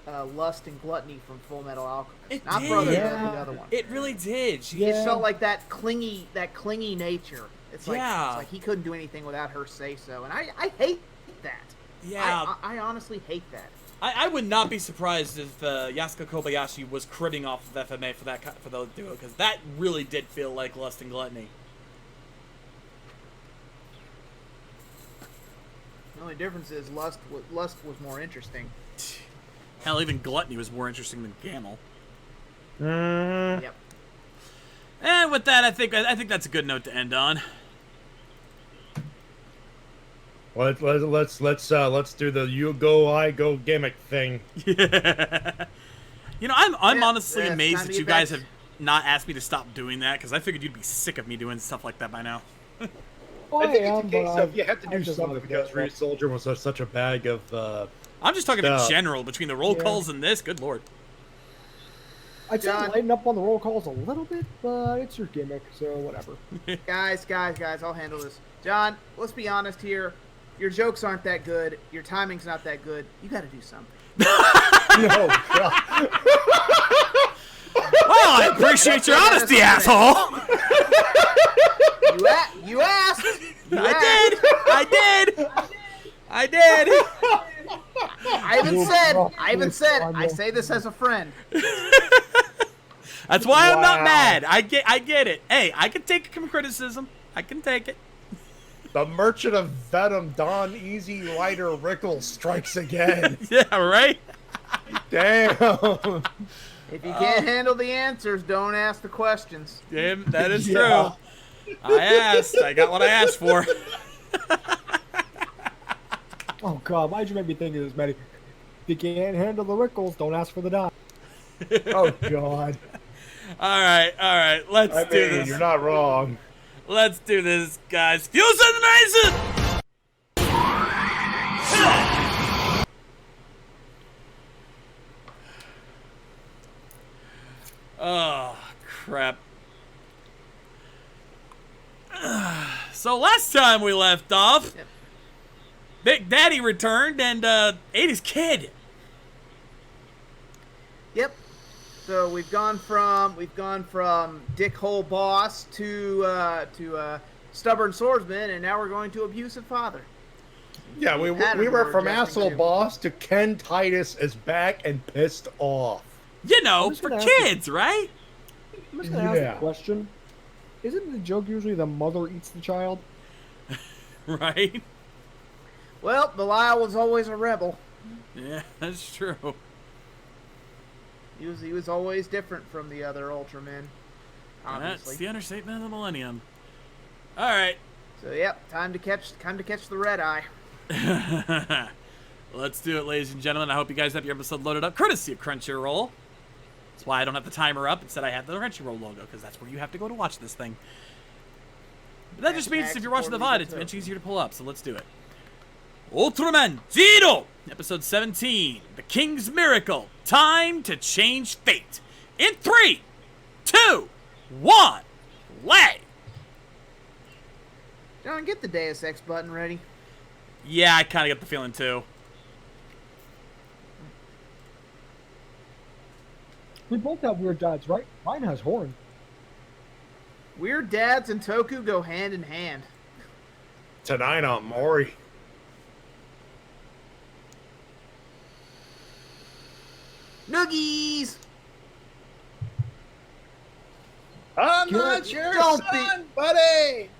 Lust and Gluttony from Full Metal Alchemist. It Not did. Brotherhood, Yeah. the other one. It really did. It felt like that clingy nature. It's like, Yeah. it's like he couldn't do anything without her say so, and I hate that. Yeah. I honestly hate that. I would not be surprised if Yasuko Kobayashi was cribbing off of FMA for the duo, because that really did feel like Lust and Gluttony. The only difference is Lust was more interesting. Hell, even Gluttony was more interesting than Gamal. Yep. And with that, I think that's a good note to end on. Let's do the you go I go gimmick thing. Yeah. I'm honestly amazed that you guys events. have not asked me to stop doing that, because I figured you'd be sick of me doing stuff like that by now. I think it's a case of you have to do something because Reed Soldier was such a bag of. I'm just talking stuff. in general between the roll calls and this. Good lord. I'd say lighten up on the roll calls a little bit, but it's your gimmick, so whatever. guys, I'll handle this. John, let's be honest here. Your jokes aren't that good. Your timing's not that good. You got to do something. No, God. Well, I appreciate your honesty, asshole. You asked. I did. I even said. I say this as a friend. That's why I'm not Wow. mad. I get it. Hey, I can take criticism. I can take it. The Merchant of Venom, Don Easy Rider Rickles strikes again. Yeah, right? Damn. If you can't handle the answers, don't ask the questions. Damn, that is Yeah. true. I asked. I got what I asked for. Oh God, why'd you make me think of this, Matty? If you can't handle the Rickles, don't ask for the dime. Oh God. All right. Let's do this. You're not wrong. Let's do this, guys. Fuel Nation! Oh, crap. So last time we left off, Big Daddy returned and ate his kid. Yep. So we've gone from dickhole boss to stubborn swordsman, and now we're going to abusive father. Yeah, we were from asshole boss to Ken Titus is back and pissed off. You know, for kids, right? I'm just gonna ask a question. Isn't the joke usually the mother eats the child? Right? Well, Belial was always a rebel. Yeah, that's true. He was always different from the other Ultramen. Obviously. That's the understatement of the millennium. All right. So yep, time to catch the red eye. Let's do it, ladies and gentlemen. I hope you guys have your episode loaded up, courtesy of Crunchyroll. That's why I don't have the timer up. Instead, I have the Crunchyroll logo, because that's where you have to go to watch this thing. But that just means if you're watching the VOD, it's much easier to pull up, so let's do it. Ultraman Zero! Episode 17, The King's Miracle. Time to change fate. In 3, 2, 1, play! John, get the Deus Ex button ready. Yeah, I kind of get the feeling, too. We both have weird dads, right? Mine has horn. Weird dads and Toku go hand in hand. Tonight on Mori. Noogies! I'm not your Don't son, buddy!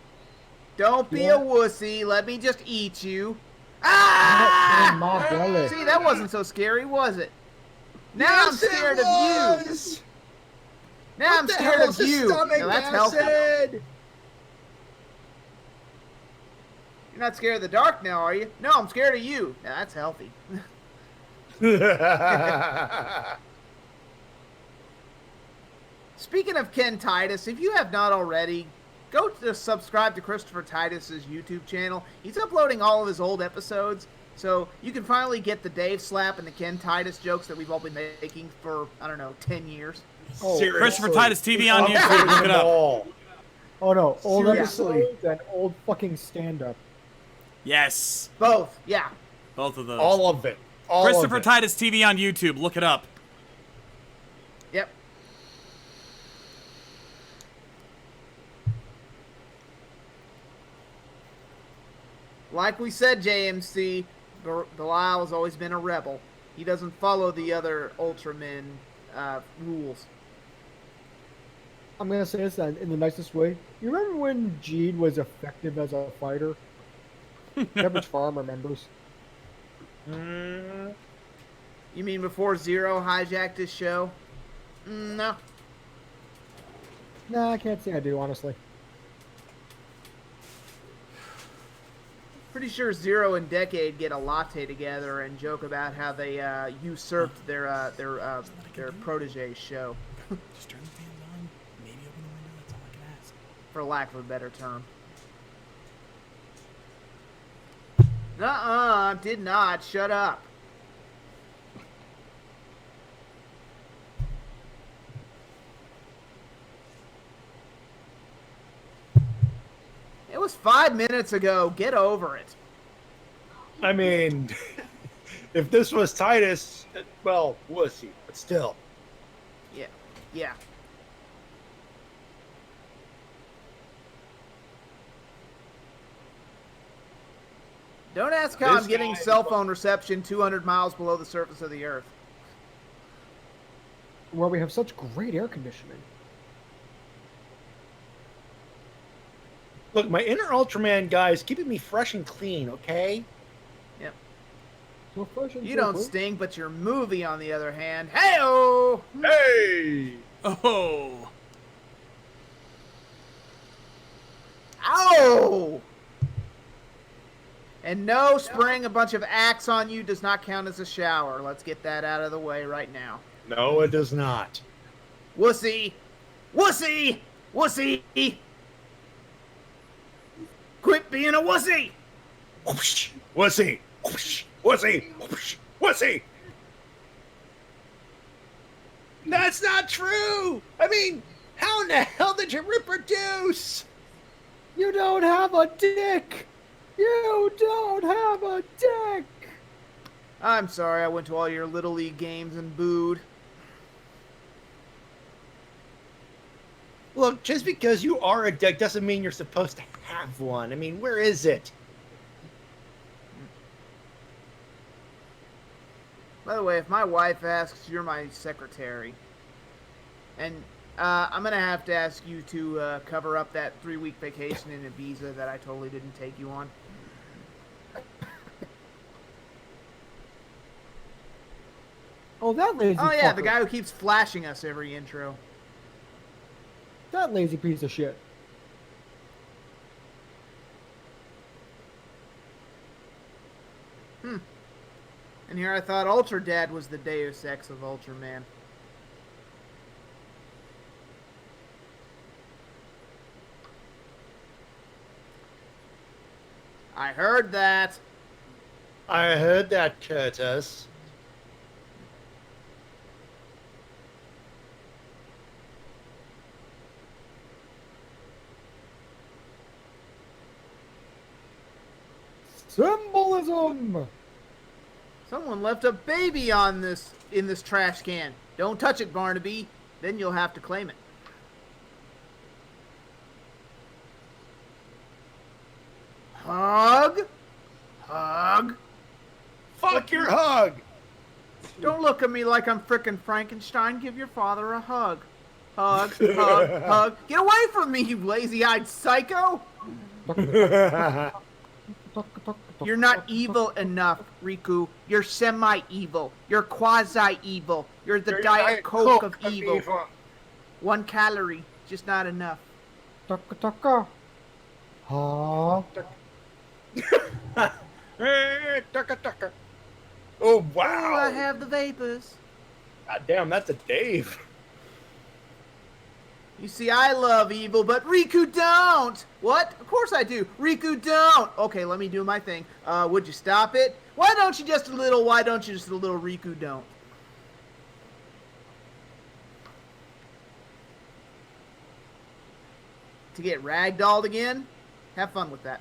Don't be a wussy. Let me just eat you. Ah! My belly. See, that wasn't so scary, was it? Now I'm scared of you. Now I'm scared of you. Now that's healthy. You're not scared of the dark now, are you? No, I'm scared of you. Now that's healthy. Speaking of Ken Titus, if you have not already, go to subscribe to Christopher Titus's YouTube channel. He's uploading all of his old episodes, so you can finally get the Dave Slap and the Ken Titus jokes that we've all been making for, I don't know, 10 years. Oh, Christopher Titus TV on YouTube. Look it up. Oh no, old Seriously. episodes and old fucking stand-up. Yes. Both, yeah. Both of those. All of it. All Christopher of it. Titus TV on YouTube. Look it up. Yep. Like we said, JMC, Belial has always been a rebel. He doesn't follow the other Ultramen rules. I'm gonna say this in the nicest way. You remember when Gene was effective as a fighter? Average farm remembers. You mean before Zero hijacked his show? No. Nah, I can't say I do, honestly. Pretty sure Zero and Decade get a latte together and joke about how they usurped their protege's show. Just turn the fans on. Maybe open the window. That's all I can ask. For lack of a better term. Nuh-uh, did not. Shut up. It was 5 minutes ago. Get over it. I mean, if this was Titus, well, wussy, but still. Yeah. Yeah. Don't ask how This I'm getting guy- cell phone reception 200 miles below the surface of the Earth. where we have such great air conditioning. Look, my inner Ultraman guy is keeping me fresh and clean, okay? Yep. So fresh and You so don't clean. stink, but your movie, on the other hand, hey-oh! Hey! Oh. Ow! And no, spraying a bunch of Axe on you does not count as a shower. Let's get that out of the way right now. No, it does not. Wussy! Wussy! Wussy! Quit being a wussy! Whoosh, wussy! Whoosh, wussy! Whoosh, wussy! That's not true! I mean, how in the hell did you reproduce? You don't have a dick! You don't have a dick! I'm sorry I went to all your Little League games and booed. Look, just because you are a dick doesn't mean you're supposed to have one. I mean, where is it? By the way, if my wife asks, you're my secretary. And I'm going to have to ask you to cover up that 3-week vacation in Ibiza that I totally didn't take you on. Oh, that lazy Oh, yeah, fucker. the guy who keeps flashing us every intro. That lazy piece of shit. And here I thought Ultra Dad was the Deus Ex of Ultraman. I heard that. I heard that, Curtis. Symbolism! Someone left a baby on this in this trash can. Don't touch it, Barnaby. Then you'll have to claim it. Hug? Hug? Fuck your hug! Don't look at me like I'm frickin' Frankenstein. Give your father a hug. Hug, hug, hug. Get away from me, you lazy-eyed psycho! You're not evil enough, Riku. You're semi-evil. You're quasi-evil. You're the Diet Coke of evil. 1 calorie, just not enough. Taka taka. Ha. Hey, tucka, tucka. Oh, wow. Oh, I have the vapors. God damn, that's a Dave. You see, I love evil, but Riku don't! What? Of course I do. Riku don't! Okay, let me do my thing. Would you stop it? Why don't you just a little Riku don't? To get ragdolled again? Have fun with that.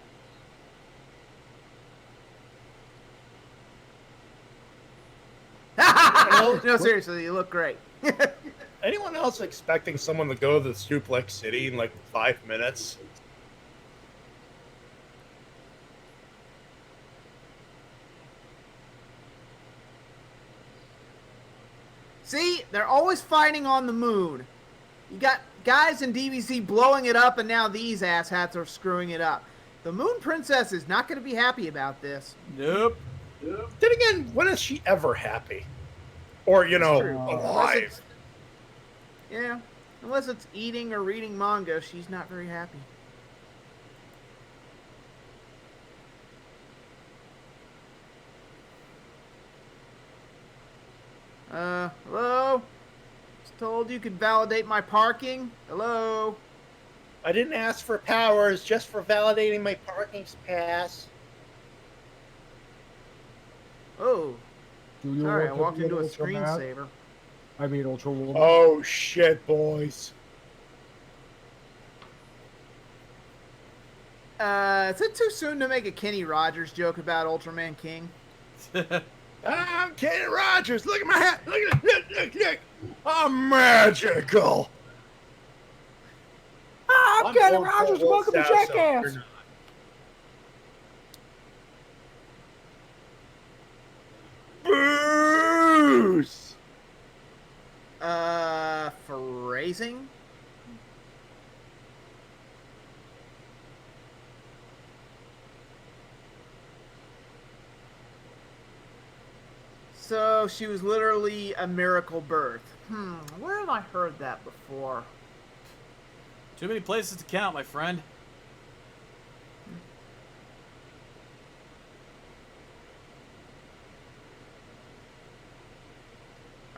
No, seriously, you look great. Anyone else expecting someone to go to the Suplex City in like 5 minutes? See, they're always fighting on the moon. You got guys in DBZ blowing it up, and now these asshats are screwing it up. The Moon Princess is not going to be happy about this. Nope. Then again, when is she ever happy? Or, you know, alive? Yeah, unless it's eating or reading manga, she's not very happy. Hello? Just told you could validate my parking. Hello? I didn't ask for powers, just for validating my parking pass. Oh. Sorry, I want to walked be into a Ultra Man? screensaver. I mean, Ultra Woman. Oh, shit, boys. Is it too soon to make a Kenny Rogers joke about Ultraman King? I'm Kenny Rogers. Look at my hat. Look. I'm magical. I'm Kenny Rogers. Welcome to Jackass. Bruce. So she was literally a miracle birth. Where have I heard that before? Too many places to count, my friend.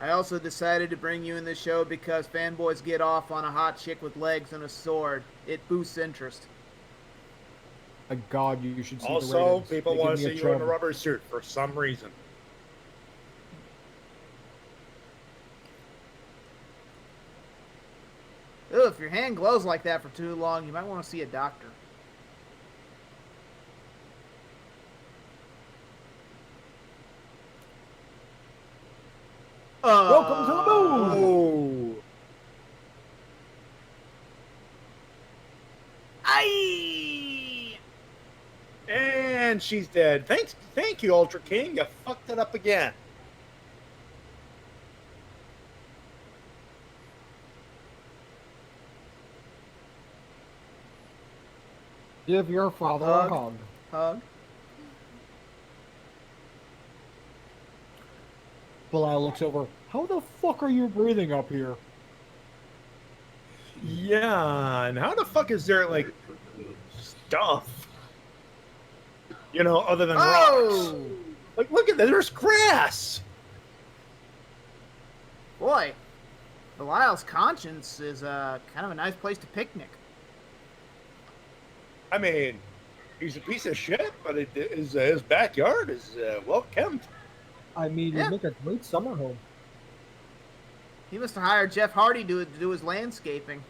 I also decided to bring you in this show because fanboys get off on a hot chick with legs and a sword. It boosts interest. My God, you should see the Also, ratings. people They give want to me see a you in a chub. rubber suit for some reason. Ooh, if your hand glows like that for too long, you might want to see a doctor. Welcome to the moon! Oh. Aye! And she's dead. Thank you, Ultra King. You fucked it up again. Give your father a hug. Hug. Belial looks over. How the fuck are you breathing up here? Yeah, and how the fuck is there, like, stuff? You know, other than rocks. Like, look at that. There's grass. Boy, Belial's conscience is kind of a nice place to picnic. I mean, he's a piece of shit, but his backyard is well kept. I mean, Yeah. you make a great summer home. He must have hired Jeff Hardy to do his landscaping.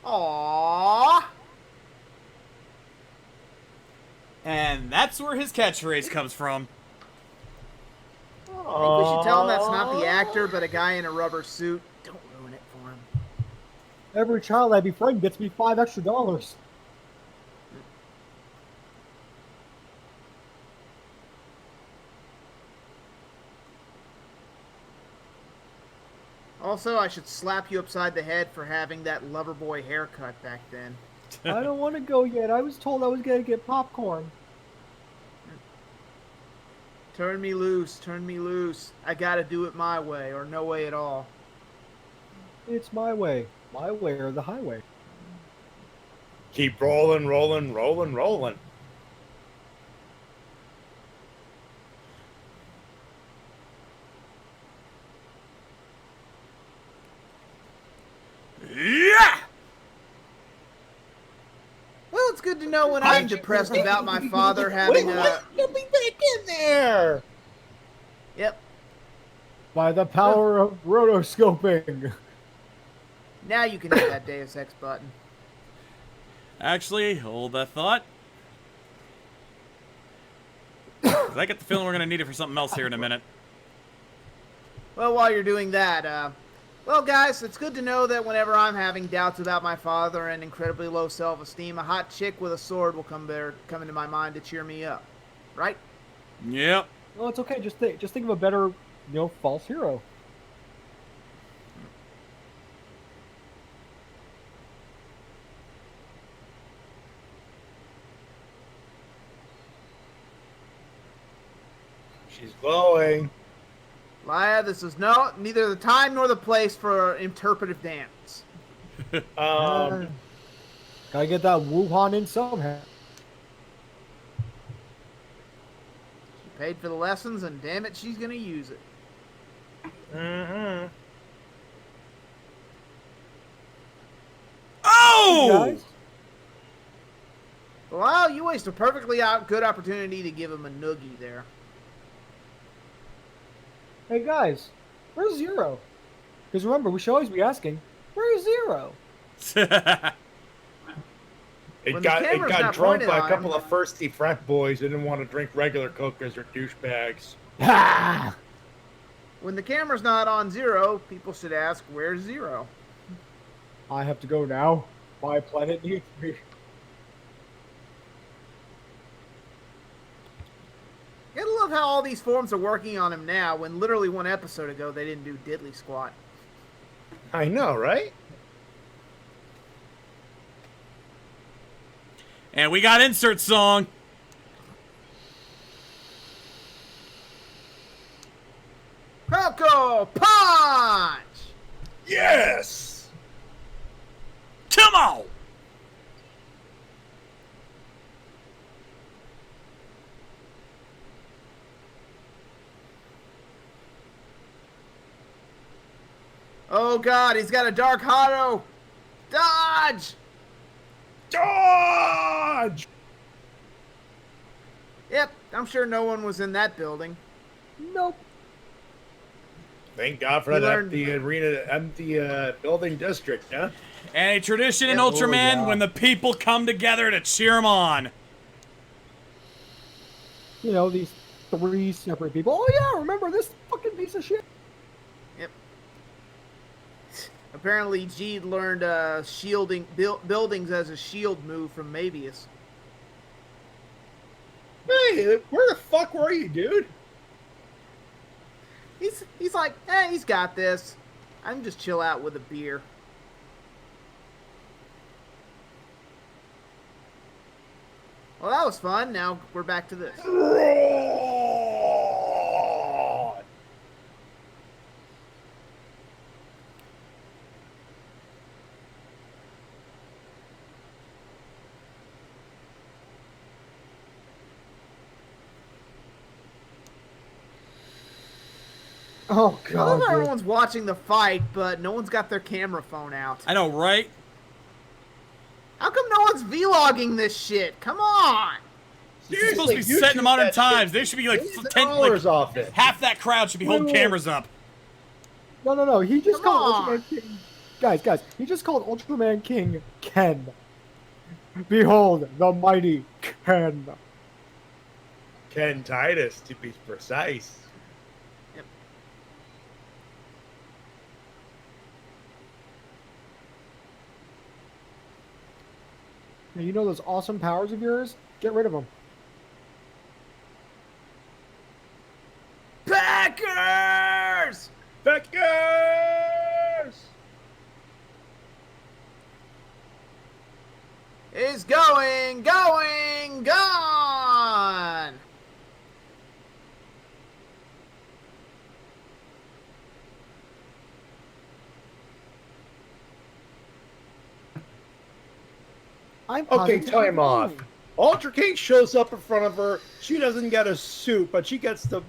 Aww. And that's where his catchphrase comes from. I think we should tell him that's not the actor, but a guy in a rubber suit. Don't ruin it for him. Every child I befriend gets me $5 extra. Also, I should slap you upside the head for having that Loverboy haircut back then. I don't want to go yet. I was told I was going to get popcorn. Turn me loose, turn me loose. I gotta do it my way, or no way at all. It's my way. My way or the highway. Keep rolling, rolling, rolling, rolling. Yeah! Well, it's good to know when I'm depressed about my father having a... You'll be back in there. Yep. By the power of rotoscoping. Now you can hit that Deus Ex button. Actually, hold that thought. 'Cause I get the feeling we're going to need it for something else here in a minute. Well, while you're doing that, well, guys, it's good to know that whenever I'm having doubts about my father and incredibly low self-esteem, a hot chick with a sword will come into my mind to cheer me up. Right? Yep. Well, it's okay. Just think of a better, false hero. She's glowing. Laya, this is neither the time nor the place for interpretive dance. Gotta get that Wuhan in somehow. She paid for the lessons, and damn it, she's gonna use it. Mm-hmm. Oh! Hey guys. Well, you waste a perfectly good opportunity to give him a noogie there. Hey guys, where's Zero? Because remember, we should always be asking, where's Zero? It got drunk by a couple of thirsty frat boys that didn't want to drink regular Coke because they're douchebags. Ha! When the camera's not on Zero, people should ask, where's Zero? I have to go now. My planet needs me. Gotta love how all these forums are working on him now, when literally one episode ago they didn't do diddly squat. I know, right? And we got insert song. Coco Punch! Yes! Come on! Oh god, he's got a Dark Hado! Dodge! Dodge! Yep, I'm sure no one was in that building. Nope. Thank God for He that learned- empty building district, huh? And a tradition in Yeah, Ultraman yeah. when the people come together to cheer him on. You know, these 3 separate people. Oh yeah, remember this fucking piece of shit? Yep. Apparently, G learned shielding buildings as a shield move from Mabius. Hey, where the fuck were you, dude? He's like, hey, he's got this. I can just chill out with a beer. Well, that was fun. Now we're back to this. Oh I love god. how dude. everyone's watching the fight, but no one's got their camera phone out. I know, right? How come no one's vlogging this shit? Come on! It's supposed to be Seriously, set in YouTube modern that times. shit. They should be like, $10 off it. half that crowd should be holding Wait. cameras up. No. He just Come called on. Ultraman King. Guys. He just called Ultraman King Ken. Behold, the mighty Ken. Ken Titus, to be precise. Yep. Now, you know those awesome powers of yours? Get rid of them. Packers! Packers! Is going, gone! I'm Okay, positive time I'm off. wrong. Ultra King shows up in front of her. She doesn't get a suit, but she gets the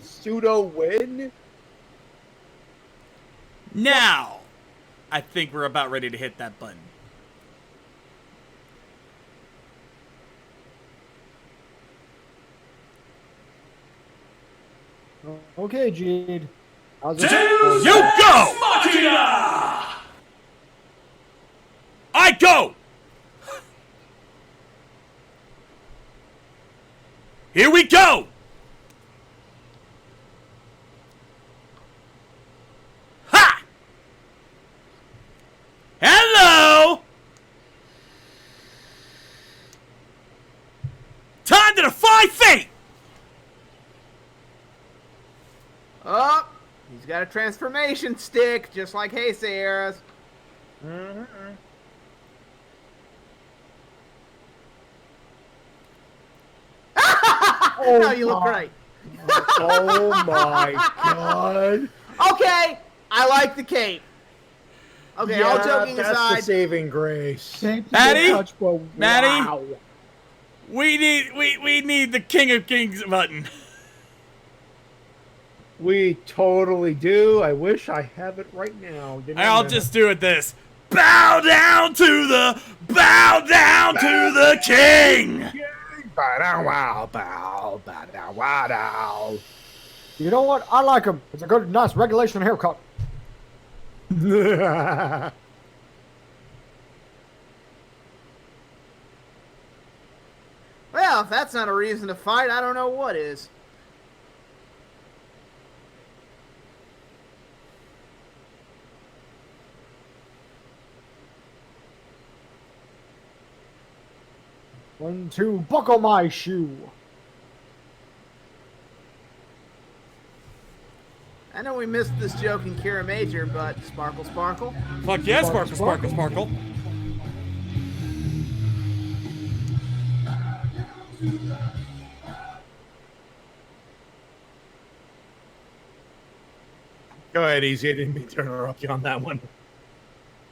pseudo win. Now, I think we're about ready to hit that button. Okay, Jade. How's You it? go! I go! Here we go! Ha! Hello! Time to defy fate! Oh, he's got a transformation stick, just like Heisei's. No, you look great. Oh my god! Okay, I like the cape. Okay, all joking that's aside. the saving grace. Maddie? Touch, but Maddie? wow. We need the King of Kings button. We totally do. I wish I have it right now. I'll just do it this. Bow down to the king. You know what? I like him. It's a good, nice regulation haircut. Well, if that's not a reason to fight, I don't know what is. One, two, buckle my shoe. I know we missed this joke in Kira Major, but sparkle, sparkle. Fuck yeah, sparkle, sparkle, sparkle. Go ahead, Easy. I didn't mean to interrupt you on that one.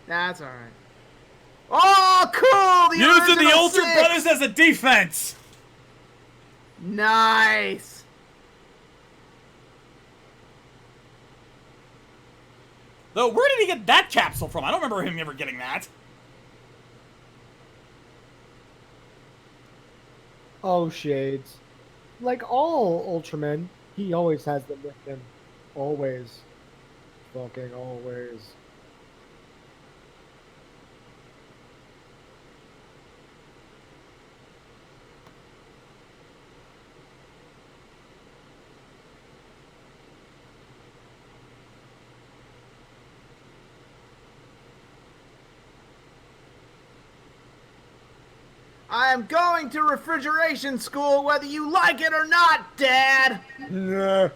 That's all right. Oh, cool! The Using the original Ultra 6. Brothers as a defense. Nice. Though, where did he get that capsule from? I don't remember him ever getting that. Oh, Shades. Like all Ultramen, he always has them with him. Always. Fucking always. I am going to refrigeration school whether you like it or not, Dad! Nah.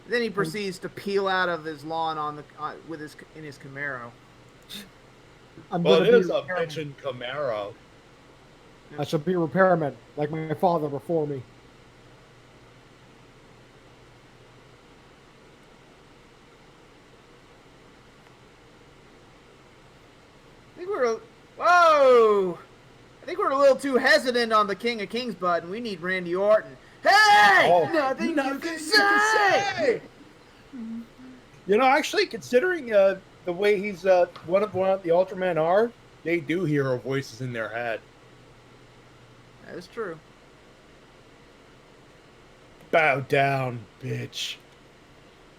Then he proceeds to peel out of his lawn in his Camaro. Well, it is a bitchin' Camaro. I shall be a repairman, like my father before me. Whoa! I think we're a little too hesitant on the King of Kings button. We need Randy Orton. Hey! Oh, nothing you can say! You know, actually, considering the way he's one of the Ultramen are, they do hear voices in their head. That is true. Bow down, bitch.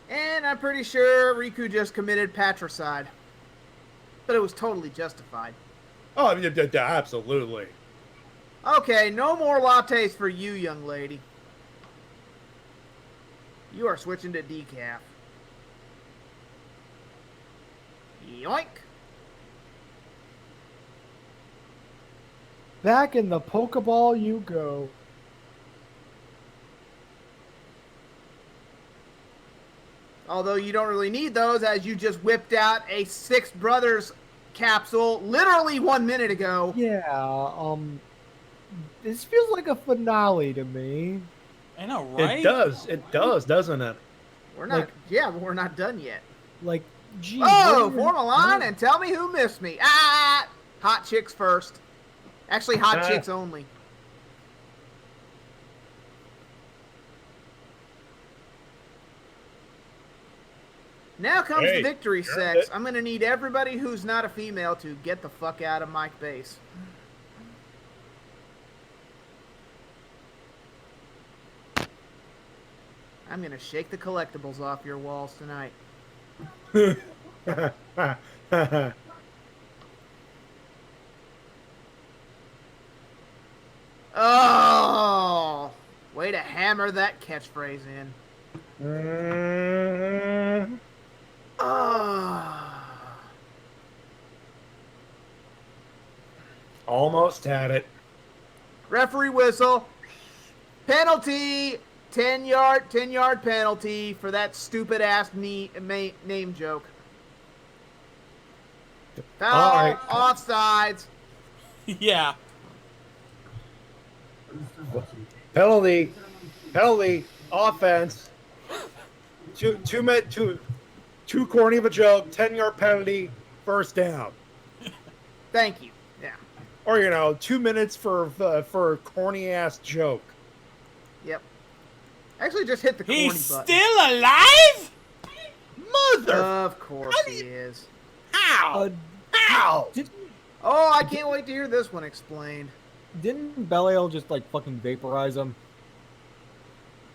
And I'm pretty sure Riku just committed patricide. But it was totally justified. Oh, I mean, absolutely. Okay, no more lattes for you, young lady. You are switching to decaf. Yoink! Back in the Pokeball you go. Although you don't really need those, as you just whipped out a Six Brothers capsule literally 1 minute ago. Yeah, this feels like a finale to me. I know, right? It does, doesn't it? We're not, but we're not done yet. Like, gee. Oh, form a line and tell me who missed me. Ah! Hot chicks first. Actually, hot chicks only. Now comes the victory sex. I'm going to need everybody who's not a female to get the fuck out of Mike Base. I'm going to shake the collectibles off your walls tonight. Oh! Way to hammer that catchphrase in. Almost had it. Referee whistle. Penalty. 10-yard penalty for that stupid ass name joke. Foul. All right. Offsides. Yeah. Penalty. Offense. Too corny of a joke. 10-yard penalty. First down. Thank you. Yeah. Or 2 minutes for a corny ass joke. Yep. Actually, just hit the corny He's button. still alive? Mother. Of course he is. How? How? Oh, I can't wait to hear this one explained. Didn't Belial just like fucking vaporize him?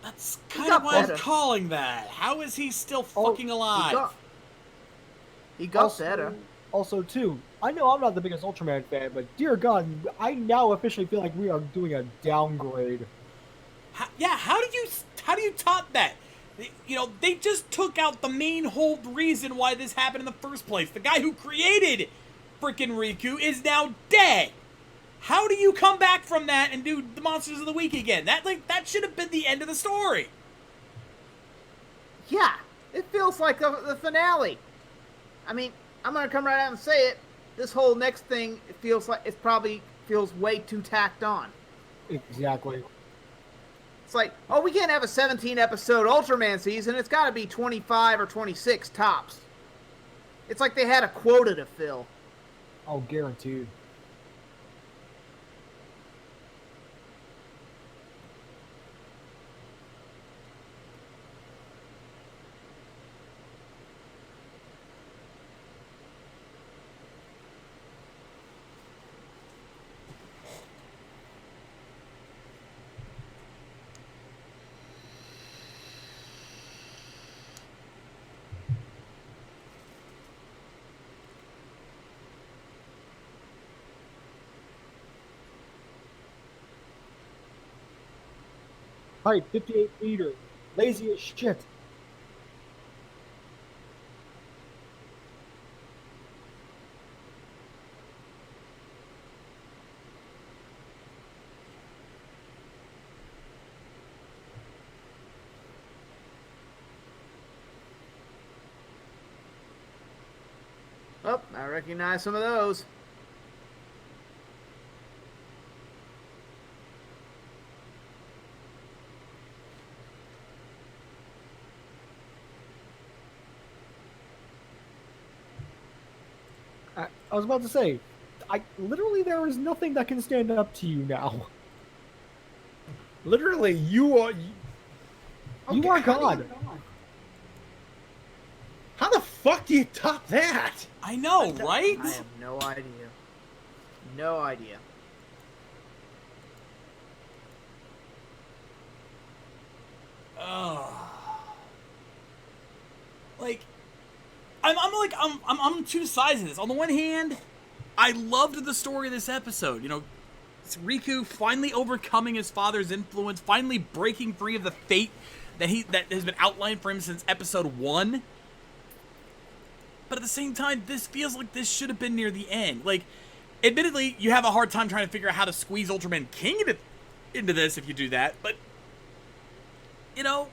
That's kind of why I'm calling that. How is he still fucking alive? He got better. Also, too, I know I'm not the biggest Ultraman fan, but dear God, I now officially feel like we are doing a downgrade. How do you top that? They just took out the main whole reason why this happened in the first place. The guy who created frickin' Riku is now dead. How do you come back from that and do the Monsters of the Week again? That should have been the end of the story. Yeah, it feels like the finale. I mean, I'm gonna come right out and say it. this whole next thing feels like it probably feels way too tacked on. Exactly. It's like, oh, we can't have a 17 episode Ultraman season. It's got to be 25 or 26 tops. It's like they had a quota to fill. Oh, guaranteed. Height 58 meters. Lazy as shit. Oh, I recognize some of those. I was about to say, literally there is nothing that can stand up to you now. Literally, you are. You are God. How the fuck do you top that? I know, right? I have no idea. No idea. Like, I'm two sides of this. On the one hand, I loved the story of this episode. You know, it's Riku finally overcoming his father's influence, finally breaking free of the fate that has been outlined for him since episode 1. But at the same time, this feels like this should have been near the end. Like, admittedly, you have a hard time trying to figure out how to squeeze Ultraman King into this if you do that, but, you know,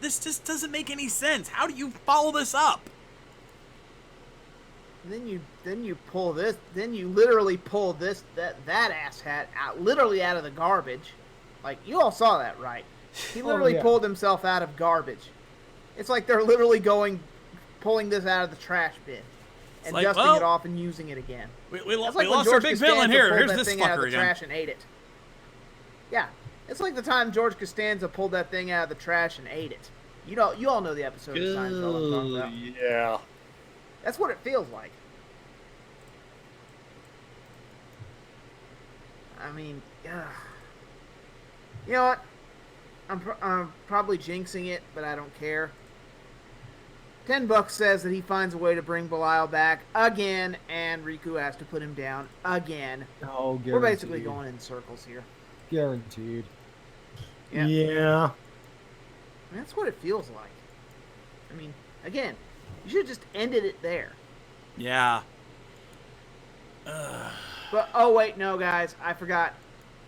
this just doesn't make any sense. How do you follow this up? And then you pull this. Then you literally pull that asshat literally out of the garbage. Like, you all saw that, right? He literally pulled himself out of garbage. It's like they're literally pulling this out of the trash bin and like, dusting it off and using it again. We That's lost when our George big Costanza villain here. pulled Here's that this thing out of fucker the again. trash and ate it. Yeah, it's like the time George Costanza pulled that thing out of the trash and ate it. You all know the episode of Seinfeld I'm talking about. Yeah. That's what it feels like. I mean, you know what? I'm probably jinxing it, but I don't care. $10 says that he finds a way to bring Belial back again, and Riku has to put him down again. Oh, guaranteed. We're basically going in circles here. Guaranteed. Yeah. That's what it feels like. I mean, again, you should have just ended it there. Yeah. But, oh wait, no guys, I forgot.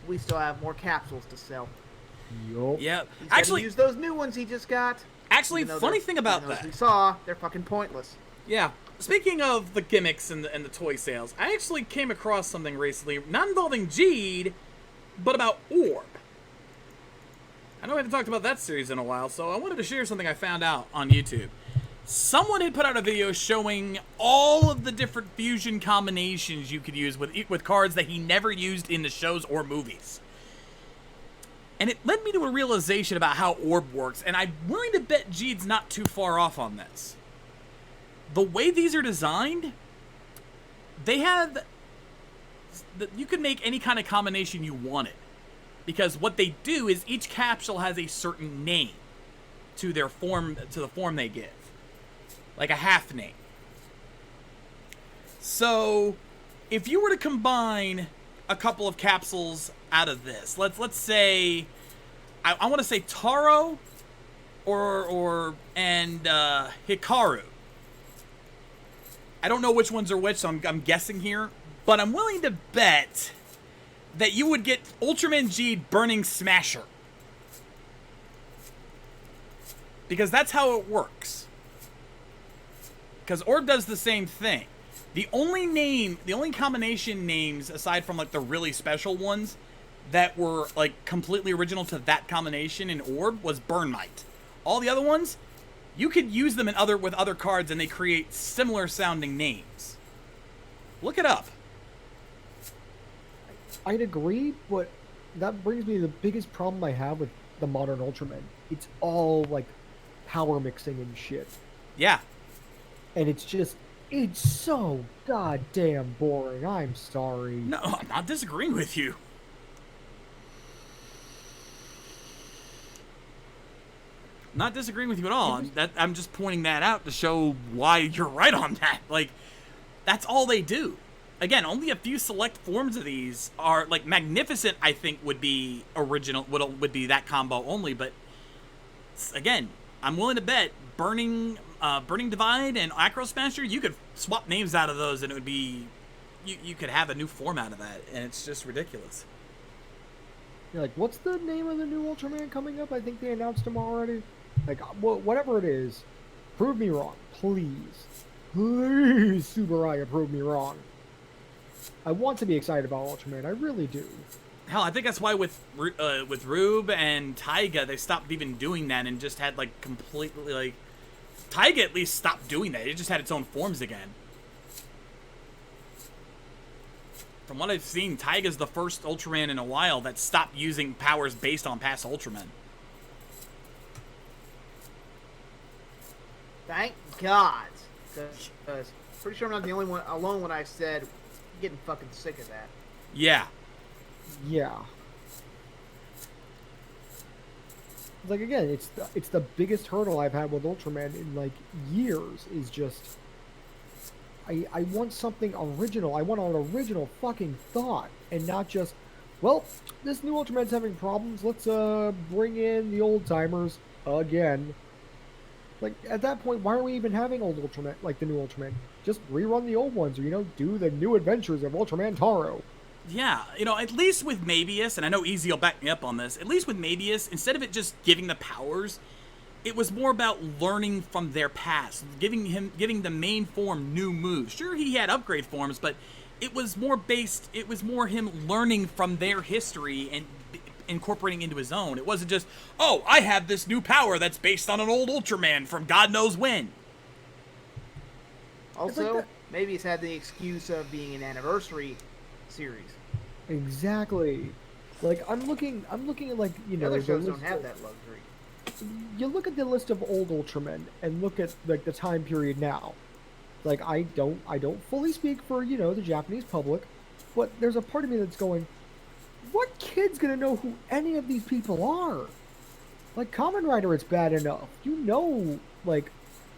We still have more capsules to sell. Yup. Yep. He's Actually, use those new ones he just got. Actually, funny thing about that. We saw, they're fucking pointless. Yeah. Speaking of the gimmicks and the toy sales, I actually came across something recently, not involving Jeed, but about Orb. I know we haven't talked about that series in a while, so I wanted to share something I found out on YouTube. Someone had put out a video showing all of the different fusion combinations you could use with cards that he never used in the shows or movies. And it led me to a realization about how Orb works, and I'm willing to bet Jeed's not too far off on this. The way these are designed, you can make any kind of combination you wanted. Because what they do is each capsule has a certain name to the form they give. Like a half name. So, if you were to combine a couple of capsules out of this, let's say, I want to say Taro and Hikaru. I don't know which ones are which, so I'm guessing here, but I'm willing to bet that you would get Ultraman Jeed Burning Smasher. Because that's how it works. Because Orb does the same thing. The only combination names, aside from like the really special ones, that were like completely original to that combination in Orb was Burnmite. All the other ones, you could use them with other cards and they create similar sounding names. Look it up. I'd agree, but that brings me to the biggest problem I have with the modern Ultraman. It's all like power mixing and shit. Yeah. And it's so goddamn boring. I'm sorry. No, I'm not disagreeing with you. Not disagreeing with you at all. I'm just pointing that out to show why you're right on that. Like, that's all they do. Again, only a few select forms of these are, like, Magnificent, I think, would be original, would be that combo only, but, again, I'm willing to bet Burning Divide and Acro Smasher, you could swap names out of those and it would be, you could have a new form out of that, and it's just ridiculous. You're like, what's the name of the new Ultraman coming up? I think they announced him already. Like, whatever it is, prove me wrong, please. Please, Subaraya, prove me wrong. I want to be excited about Ultraman. I really do. Hell, I think that's why with Rube and Taiga, they stopped even doing that and just had, like, completely, like... Taiga at least stopped doing that. It just had its own forms again. From what I've seen, Taiga's the first Ultraman in a while that stopped using powers based on past Ultramen. Thank God. Because pretty sure I'm not the only one alone when I said, I'm getting fucking sick of that. Yeah. Yeah. Like, again, it's the biggest hurdle I've had with Ultraman in, like, years, is just... I want something original. I want an original fucking thought, and not just, well, this new Ultraman's having problems. Let's bring in the old timers again. Like, at that point, why are we even having old Ultraman, like the new Ultraman? Just rerun the old ones, or, you know, do the new adventures of Ultraman Taro. Yeah, you know, at least with Mabius, and I know Easy will back me up on this, at least with Mabius, instead of it just giving the powers, it was more about learning from their past, giving the main form new moves. Sure, he had upgrade forms, but it was more him learning from their history and incorporating into his own. It wasn't just, oh, I have this new power that's based on an old Ultraman from God knows when. Also, like maybe it's had the excuse of being an anniversary series. Exactly. Like, I'm looking at, like, you know, other shows don't have that luxury. You look at the list of old Ultramen and look at, like, the time period now. Like, I don't fully speak for, you know, the Japanese public, but there's a part of me that's going, what kid's gonna know who any of these people are? Like, Kamen Rider, it's bad enough. You know, like,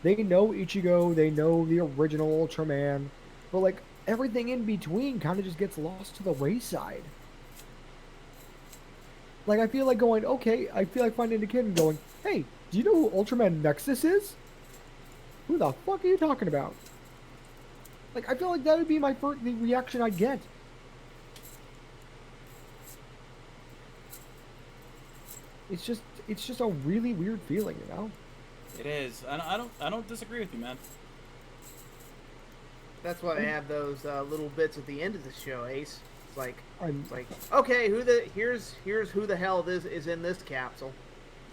they know Ichigo, they know the original Ultraman, but, like, everything in between kind of just gets lost to the wayside. Like, I feel like going, okay, I feel like finding a kid and going, hey, do you know who Ultraman Nexus is? Who the fuck are you talking about? Like, I feel like that would be the reaction I'd get. It's just a really weird feeling, you know? It is. I don't disagree with you, man. That's why I have those little bits at the end of the show, Ace. It's like, okay, here's who the hell is in this capsule.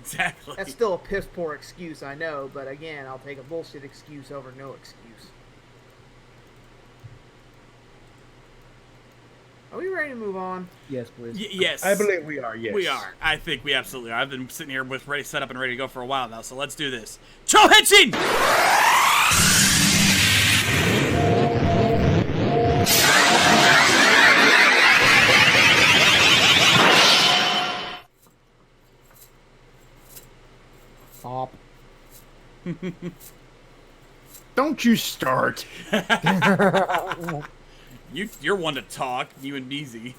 Exactly. That's still a piss poor excuse, I know, but again, I'll take a bullshit excuse over no excuse. Are we ready to move on? Yes, please. Yes. I believe we are, yes. We are. I think we absolutely are. I've been sitting here set up and ready to go for a while now, so let's do this. Chohetshin! Stop. Don't you start. You're one to talk, you and Beezy.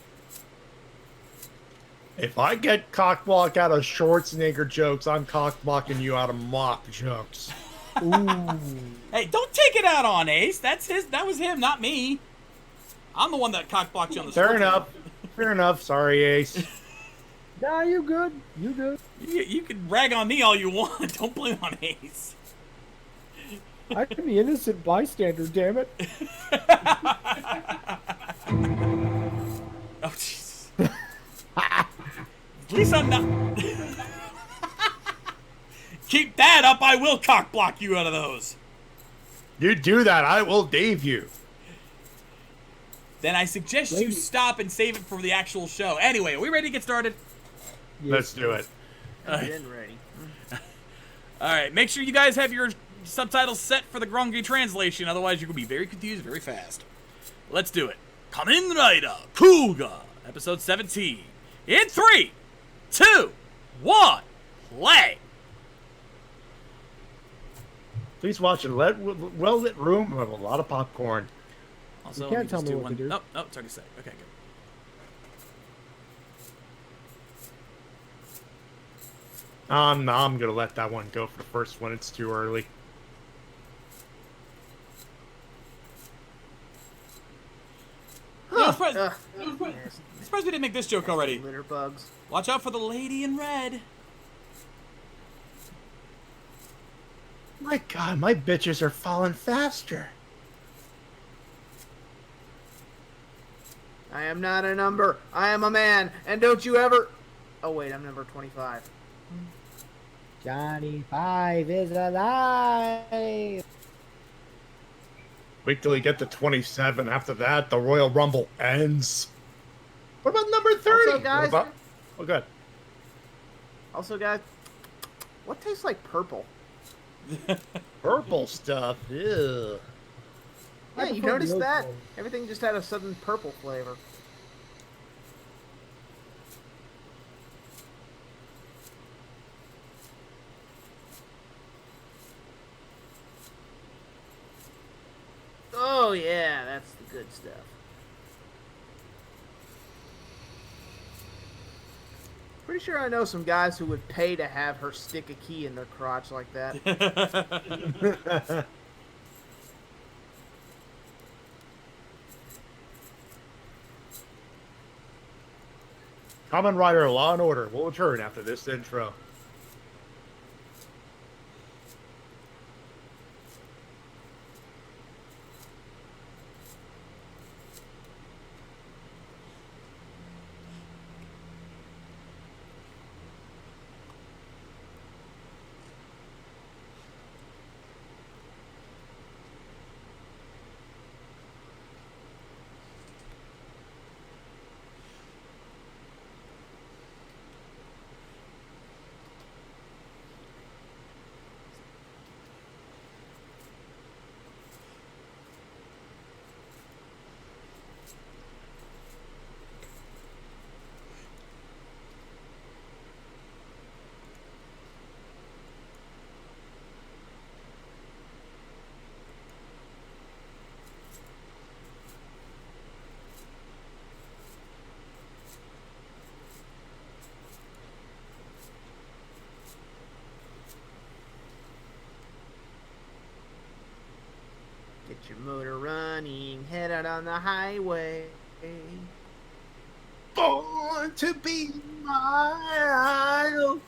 If I get cockblock out of Schwarzenegger jokes, I'm cockblocking you out of mock jokes. Ooh. Hey, don't take it out on Ace. That was him, not me. I'm the one that cockblocked you on the Fair enough. Fair enough. Sorry, Ace. Nah, you good. You good. You can rag on me all you want. Don't blame on Ace. I'm the innocent bystander, damn it. Oh, jeez. At least I'm not... Keep that up, I will cock block you out of those. You do that, I will Dave you. Then I suggest you stop and save it for the actual show. Anyway, are we ready to get started? Yes. Let's do it. I'm getting ready. Alright, make sure you guys have your subtitles set for the Grongi translation, otherwise you're going to be very confused very fast. Let's do it. Kamen Rider Kuga, episode 17. In 3, 2, 1, play! Please watch a well-lit room with a lot of popcorn. Also, you can't tell me what to do. Nope, it's already set. Okay, good. I'm gonna let that one go for the first one. It's too early. Yeah, I'm surprised we didn't make this joke already. Litter bugs. Watch out for the lady in red. My God, my bitches are falling faster. I am not a number. I am a man. And don't you ever... Oh, wait, I'm number 25. Johnny 5 is alive. Wait till you get to 27. After that, the Royal Rumble ends. What about number 30? Also, guys... Oh, good. Also, guys... What tastes like purple? Purple stuff. Ew. Yeah, you noticed that? Everything just had a sudden purple flavor. Oh yeah, that's the good stuff. Pretty sure I know some guys who would pay to have her stick a key in their crotch like that. Kamen Rider Law and Order will return after this intro. Get your motor running, head out on the highway. Born to be wild.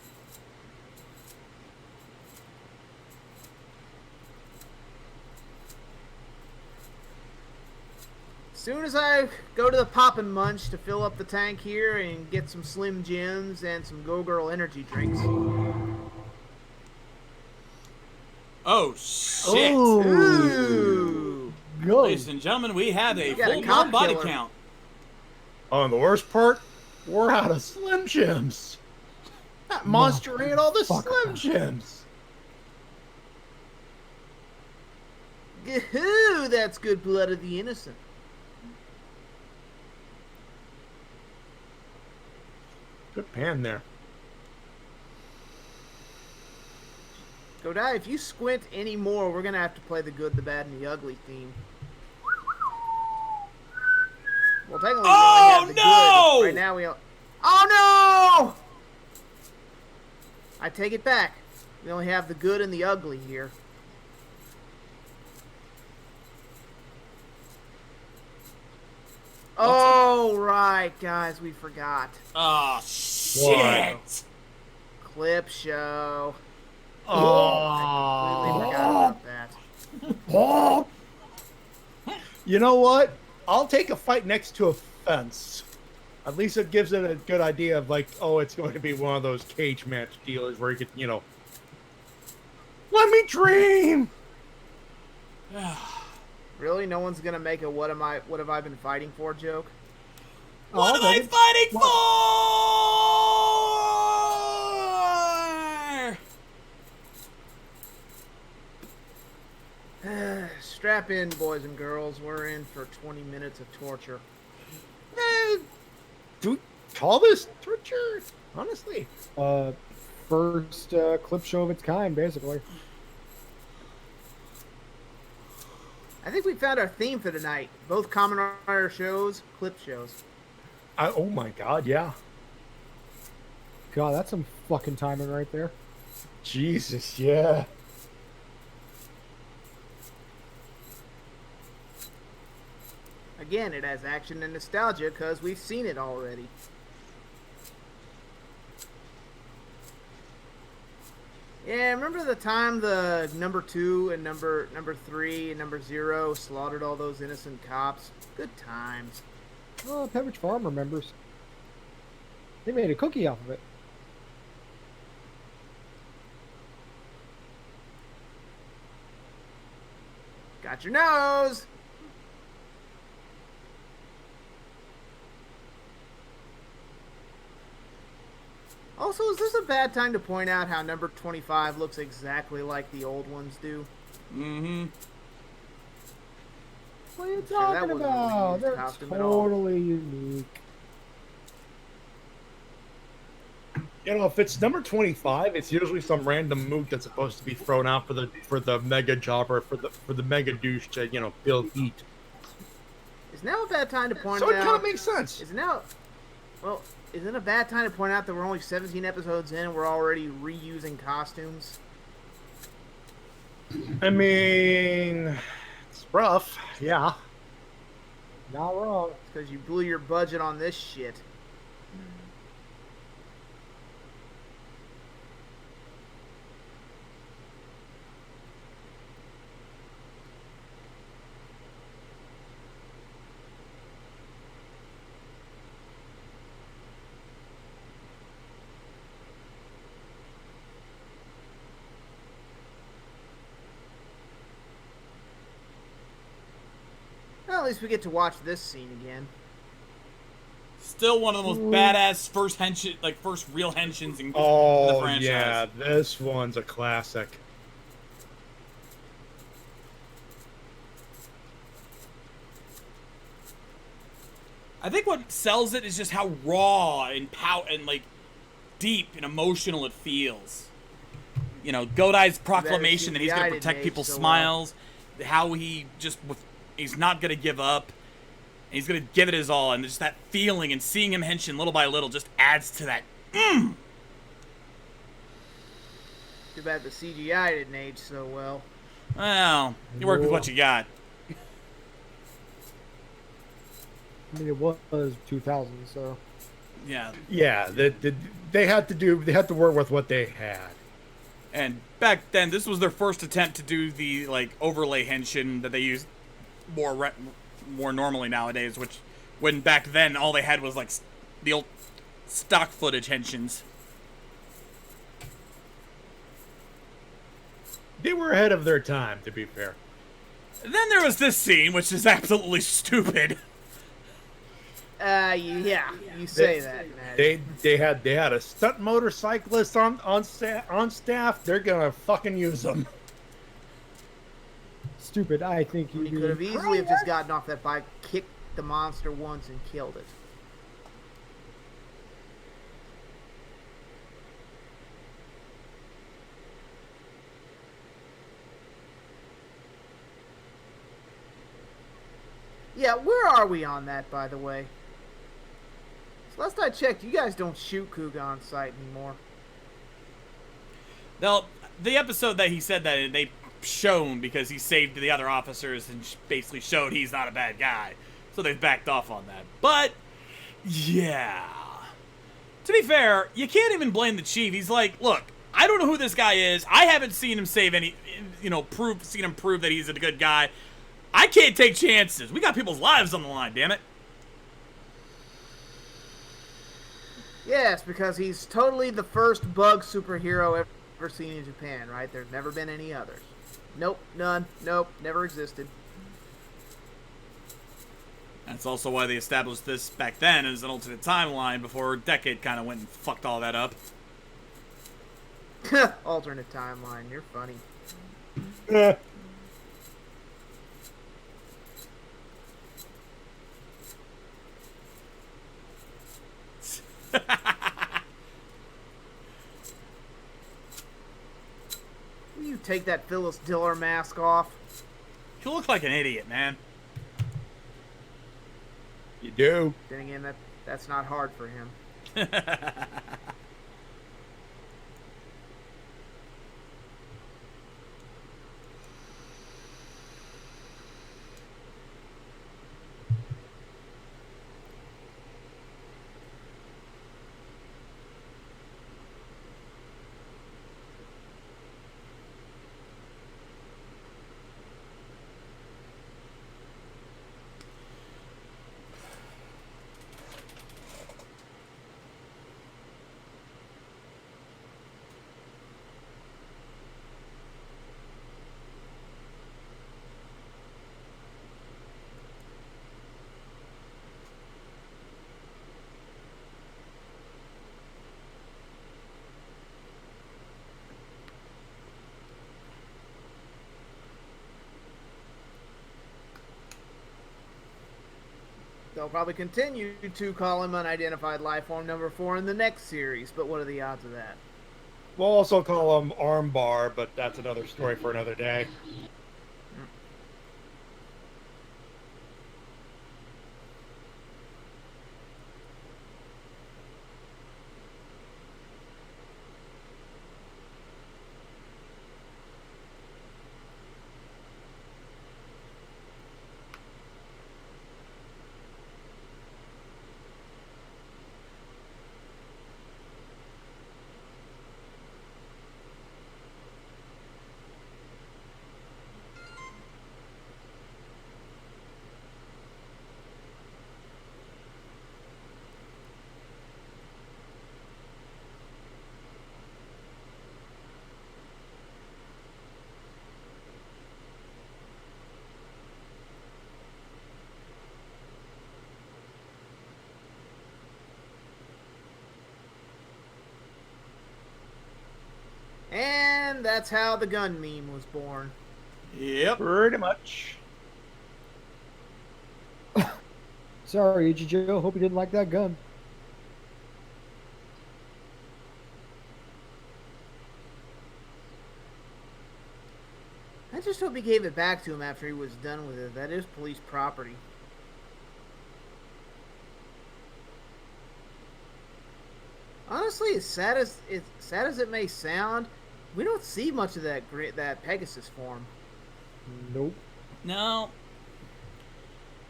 Soon as I go to the Poppin' Munch to fill up the tank here and get some Slim Jims and some Go Girl energy drinks. Oh, shit. Ooh. Ladies and gentlemen, we have a full-blown body count. Oh, and the worst part, we're out of Slim Jims. That monster ate all the Slim Jims. Gahoo, that's good blood of the innocent. Good pan there. Godai, if you squint any more, we're going to have to play the good, the bad, and the ugly theme. Well, technically, we only have the good. Right now, we... Oh, no! I take it back. We only have the good and the ugly here. Oh, right, guys, we forgot. Oh, shit. Clip show. Oh. I completely forgot about that. Oh! You know what? I'll take a fight next to a fence. At least it gives it a good idea of like, oh, it's going to be one of those cage match dealers where you could, you know, let me dream. Really? No one's gonna make a what have I been fighting for joke? What am I fighting for? Strap in, boys and girls. We're in for 20 minutes of torture. Do we call this torture? Honestly. First clip show of its kind, basically. I think we found our theme for tonight. Both Kamen Rider shows, clip shows. Oh my god, yeah. God, that's some fucking timing right there. Jesus, yeah. Again, it has action and nostalgia because we've seen it already. Yeah, remember the time the number 2 and number 3 and number 0 slaughtered all those innocent cops? Good times. Oh, Pepperidge Farm remembers. They made a cookie off of it. Got your nose! Also, is this a bad time to point out how number 25 looks exactly like the old ones do? Mm-hmm. What are you talking about? They're totally unique. You know, if it's number 25, it's usually some random moot that's supposed to be thrown out for the mega jobber, for the mega douche to, you know, build heat. Is now a bad time to point out? So it kind of makes sense. Is it a bad time to point out that we're only 17 episodes in and we're already reusing costumes? I mean, it's rough, yeah. Not wrong. It's because you blew your budget on this shit. Well, at least we get to watch this scene again. Still one of the most badass first real henshins in the franchise. Yeah, this one's a classic. I think what sells it is just how raw and like deep and emotional it feels. You know, Godai's proclamation that he's going to protect people's smiles, how he just he's not going to give up. And he's going to give it his all, and just that feeling and seeing him henshin little by little just adds to that. Too bad the CGI didn't age so well. Well, you work with what you got. I mean, it was 2000, so. Yeah. Yeah, they had to work with what they had. And back then, this was their first attempt to do the overlay henshin that they use more normally nowadays. Which, when back then all they had was the old stock footage henshins. They were ahead of their time, to be fair. And then there was this scene, which is absolutely stupid. Yeah, you say that. They had a stunt motorcyclist on staff. They're gonna fucking use them. Stupid. I think he could have easily have just gotten off that bike, kicked the monster once, and killed it. Yeah, where are we on that, by the way? So last I checked, you guys don't shoot Kuga on site anymore. Now, the episode that he said that they shown because he saved the other officers and basically showed he's not a bad guy. So they've backed off on that. But, yeah. To be fair, you can't even blame the chief. He's like, look, I don't know who this guy is. I haven't seen him save any, seen him prove that he's a good guy. I can't take chances. We got people's lives on the line, damn it. Yes, because he's totally the first bug superhero ever seen in Japan, right? There's never been any others. Nope, none. Nope, never existed. That's also why they established this back then as an alternate timeline before Decade kind of went and fucked all that up. Alternate timeline, you're funny. You take that Phyllis Diller mask off. You look like an idiot, man. You do. Then again, that's not hard for him. They'll probably continue to call him Unidentified Life Form number 4 in the next series, but what are the odds of that? We'll also call him Armbar, but that's another story for another day. And that's how the gun meme was born. Yep. Pretty much. Sorry, Ichijo. Hope you didn't like that gun. I just hope he gave it back to him after he was done with it. That is police property. Honestly, as sad as it may sound, we don't see much of that Pegasus form. Nope. No.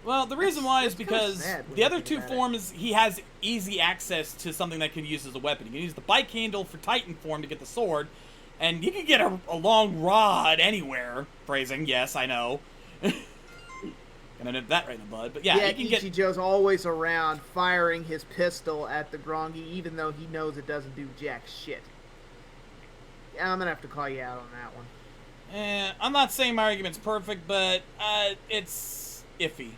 Well, the reason why is because the other two forms, he has easy access to something that can use as a weapon. He can use the bike handle for Titan form to get the sword, and he can get a long rod anywhere. Phrasing, yes, I know. Gonna nip that right in the bud, but yeah, he can Ichijo's always around firing his pistol at the Grongi, even though he knows it doesn't do jack shit. Yeah, I'm gonna have to call you out on that one. I'm not saying my argument's perfect, but it's iffy.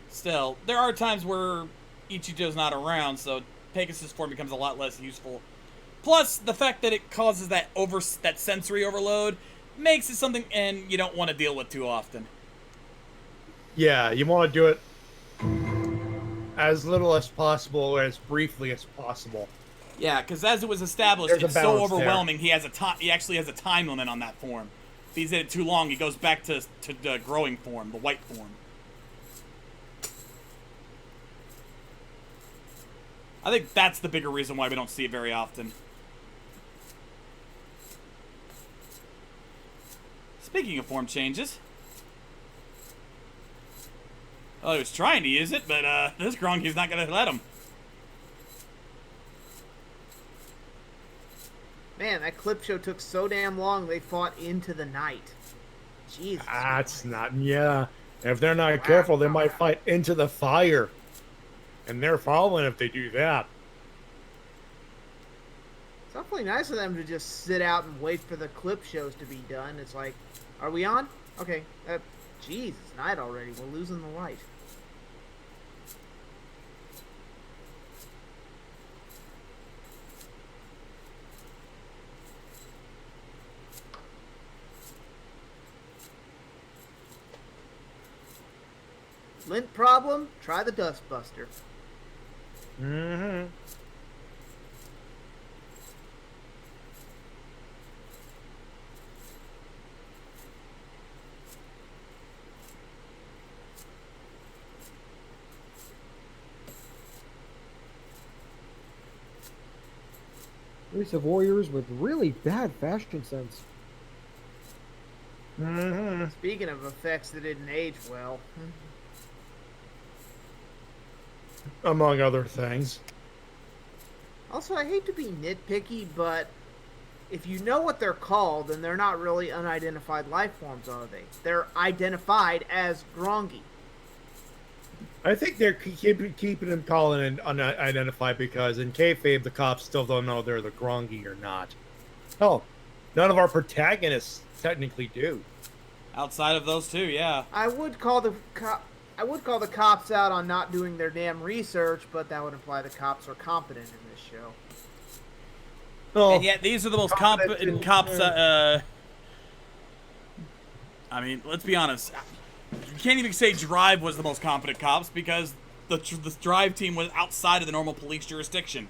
Still, there are times where Ichijo's not around, so Pegasus form becomes a lot less useful. Plus, the fact that it causes that sensory overload makes it something and you don't want to deal with too often. Yeah, you want to do it as little as possible, as briefly as possible. Yeah, because as it was established, it's so overwhelming. He actually has a time limit on that form. If he's in it too long, he goes back to the growing form, the white form. I think that's the bigger reason why we don't see it very often. Speaking of form changes. Well, he was trying to use it, but this Grongi's not going to let him. man, that clip show took so damn long. They fought into the night. Jesus. That's not. Yeah. If they're not careful, they might fight into the fire, and they're falling if they do that. It's awfully nice of them to just sit out and wait for the clip shows to be done. It's like, are we on? Okay. Jeez, it's night already. We're losing the light. Lint problem? Try the Dustbuster. Mm-hmm. Race of warriors with really bad fashion sense. Mm-hmm. Speaking of effects that didn't age well. Among other things. Also, I hate to be nitpicky, but if you know what they're called, then they're not really unidentified life forms, are they? They're identified as Grongi. I think they're keeping them calling it unidentified because in kayfabe, the cops still don't know they're the Grongi or not. Hell, none of our protagonists technically do. Outside of those two, yeah. I would call the cops out on not doing their damn research, but that would imply the cops are competent in this show. Oh, and yet these are the most competent cops. I mean, let's be honest. You can't even say Drive was the most competent cops because the Drive team was outside of the normal police jurisdiction.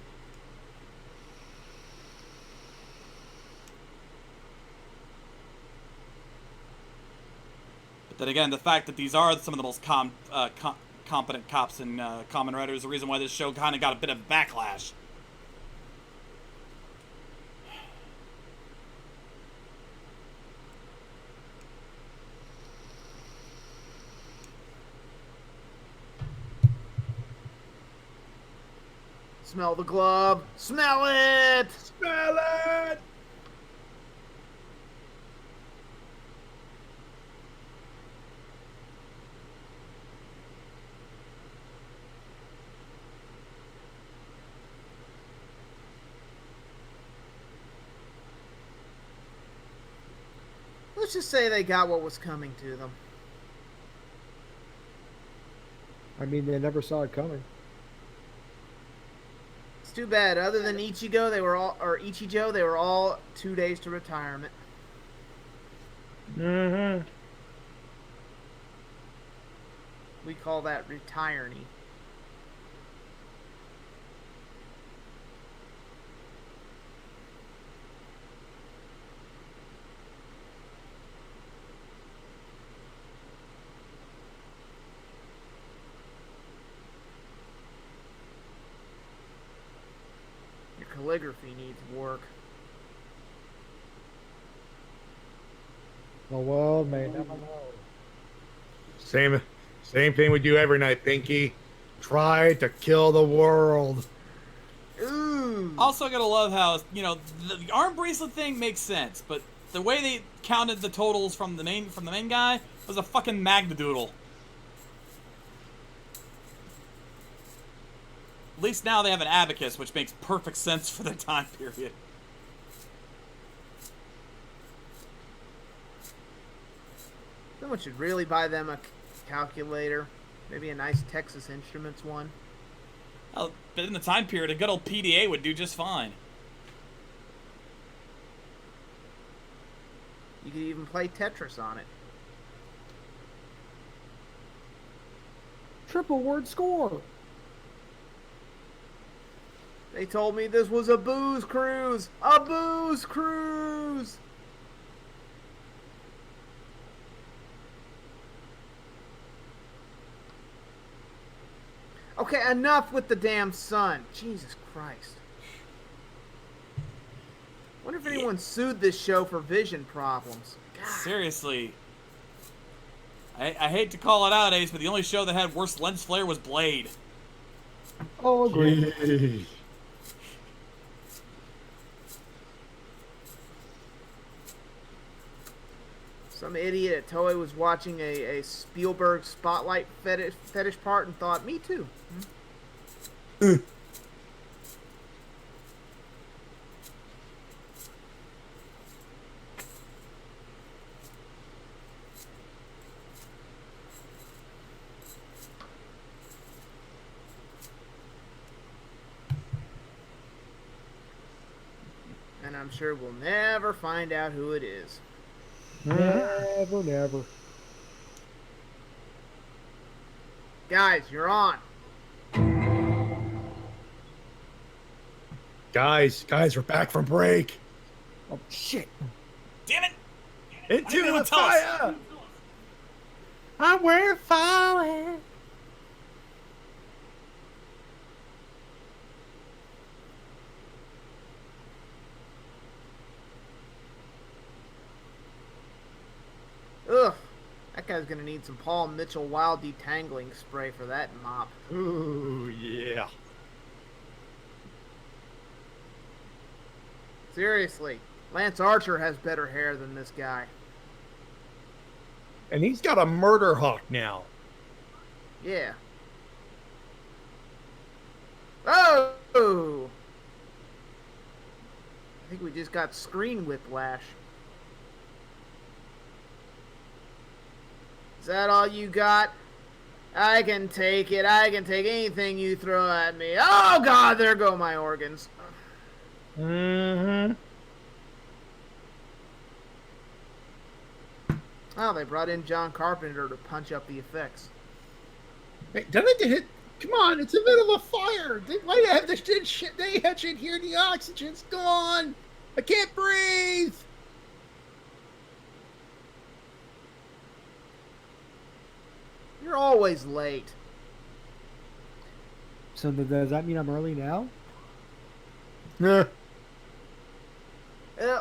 But then again, the fact that these are some of the most competent cops in Kamen Rider is the reason why this show kind of got a bit of backlash. Smell the glove. Smell it! Smell it! Let's just say they got what was coming to them. I mean, they never saw it coming. It's too bad. Other than Ichigo, they were all 2 days to retirement. Mm-hmm. We call that retiree. Calligraphy needs work. The world may never know. Same thing we do every night, Pinky. Try to kill the world. Ooh. Also, gotta love how, you know, the arm bracelet thing makes sense, but the way they counted the totals from the main guy was a fucking magnadoodle. At least now they have an abacus, which makes perfect sense for the time period. Someone should really buy them a calculator. Maybe a nice Texas Instruments one. Oh, but in the time period, a good old PDA would do just fine. You could even play Tetris on it. Triple word score. They told me this was a booze cruise! A booze cruise! Okay, enough with the damn sun. Jesus Christ. Wonder if anyone sued this show for vision problems. God. Seriously. I hate to call it out, Ace, but the only show that had worse lens flare was Blade. Oh, agreed. Some idiot at Toei was watching a Spielberg spotlight fetish part and thought, me too. And I'm sure we'll never find out who it is. Never, never. Guys, you're on. Guys, we're back from break. Oh, shit. Damn it! Into the fire! I'm wearing fire. Ugh. That guy's gonna need some Paul Mitchell wild detangling spray for that mop. Ooh, yeah. Seriously, Lance Archer has better hair than this guy. And he's got a murder hawk now. Yeah. Oh! I think we just got screen whiplash. Is that all you got? I can take it. I can take anything you throw at me. Oh, God, there go my organs. Mm-hmm. Oh, they brought in John Carpenter to punch up the effects. Hey, doesn't it hit? Come on, it's in the middle of a fire. Why do you have this shit? They had shit here. The oxygen's gone. I can't breathe. You're always late. So does that mean I'm early now? Yeah.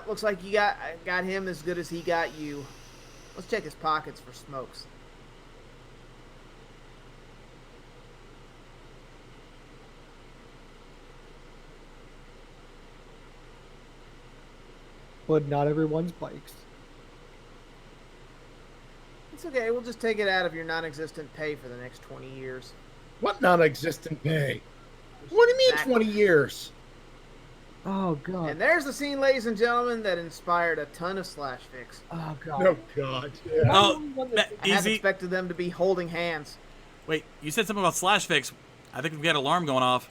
Looks like you got him as good as he got you. Let's check his pockets for smokes. But not everyone's bikes. It's okay. We'll just take it out of your non-existent pay for the next 20 years. What non-existent pay? What do you mean Exactly. 20 years? Oh, God. And there's the scene, ladies and gentlemen, that inspired a ton of slash fics. Oh, God. Oh, God. Yeah. Oh, I half easy. expected them to be holding hands. Wait, you said something about slash fix. I think we've got an alarm going off.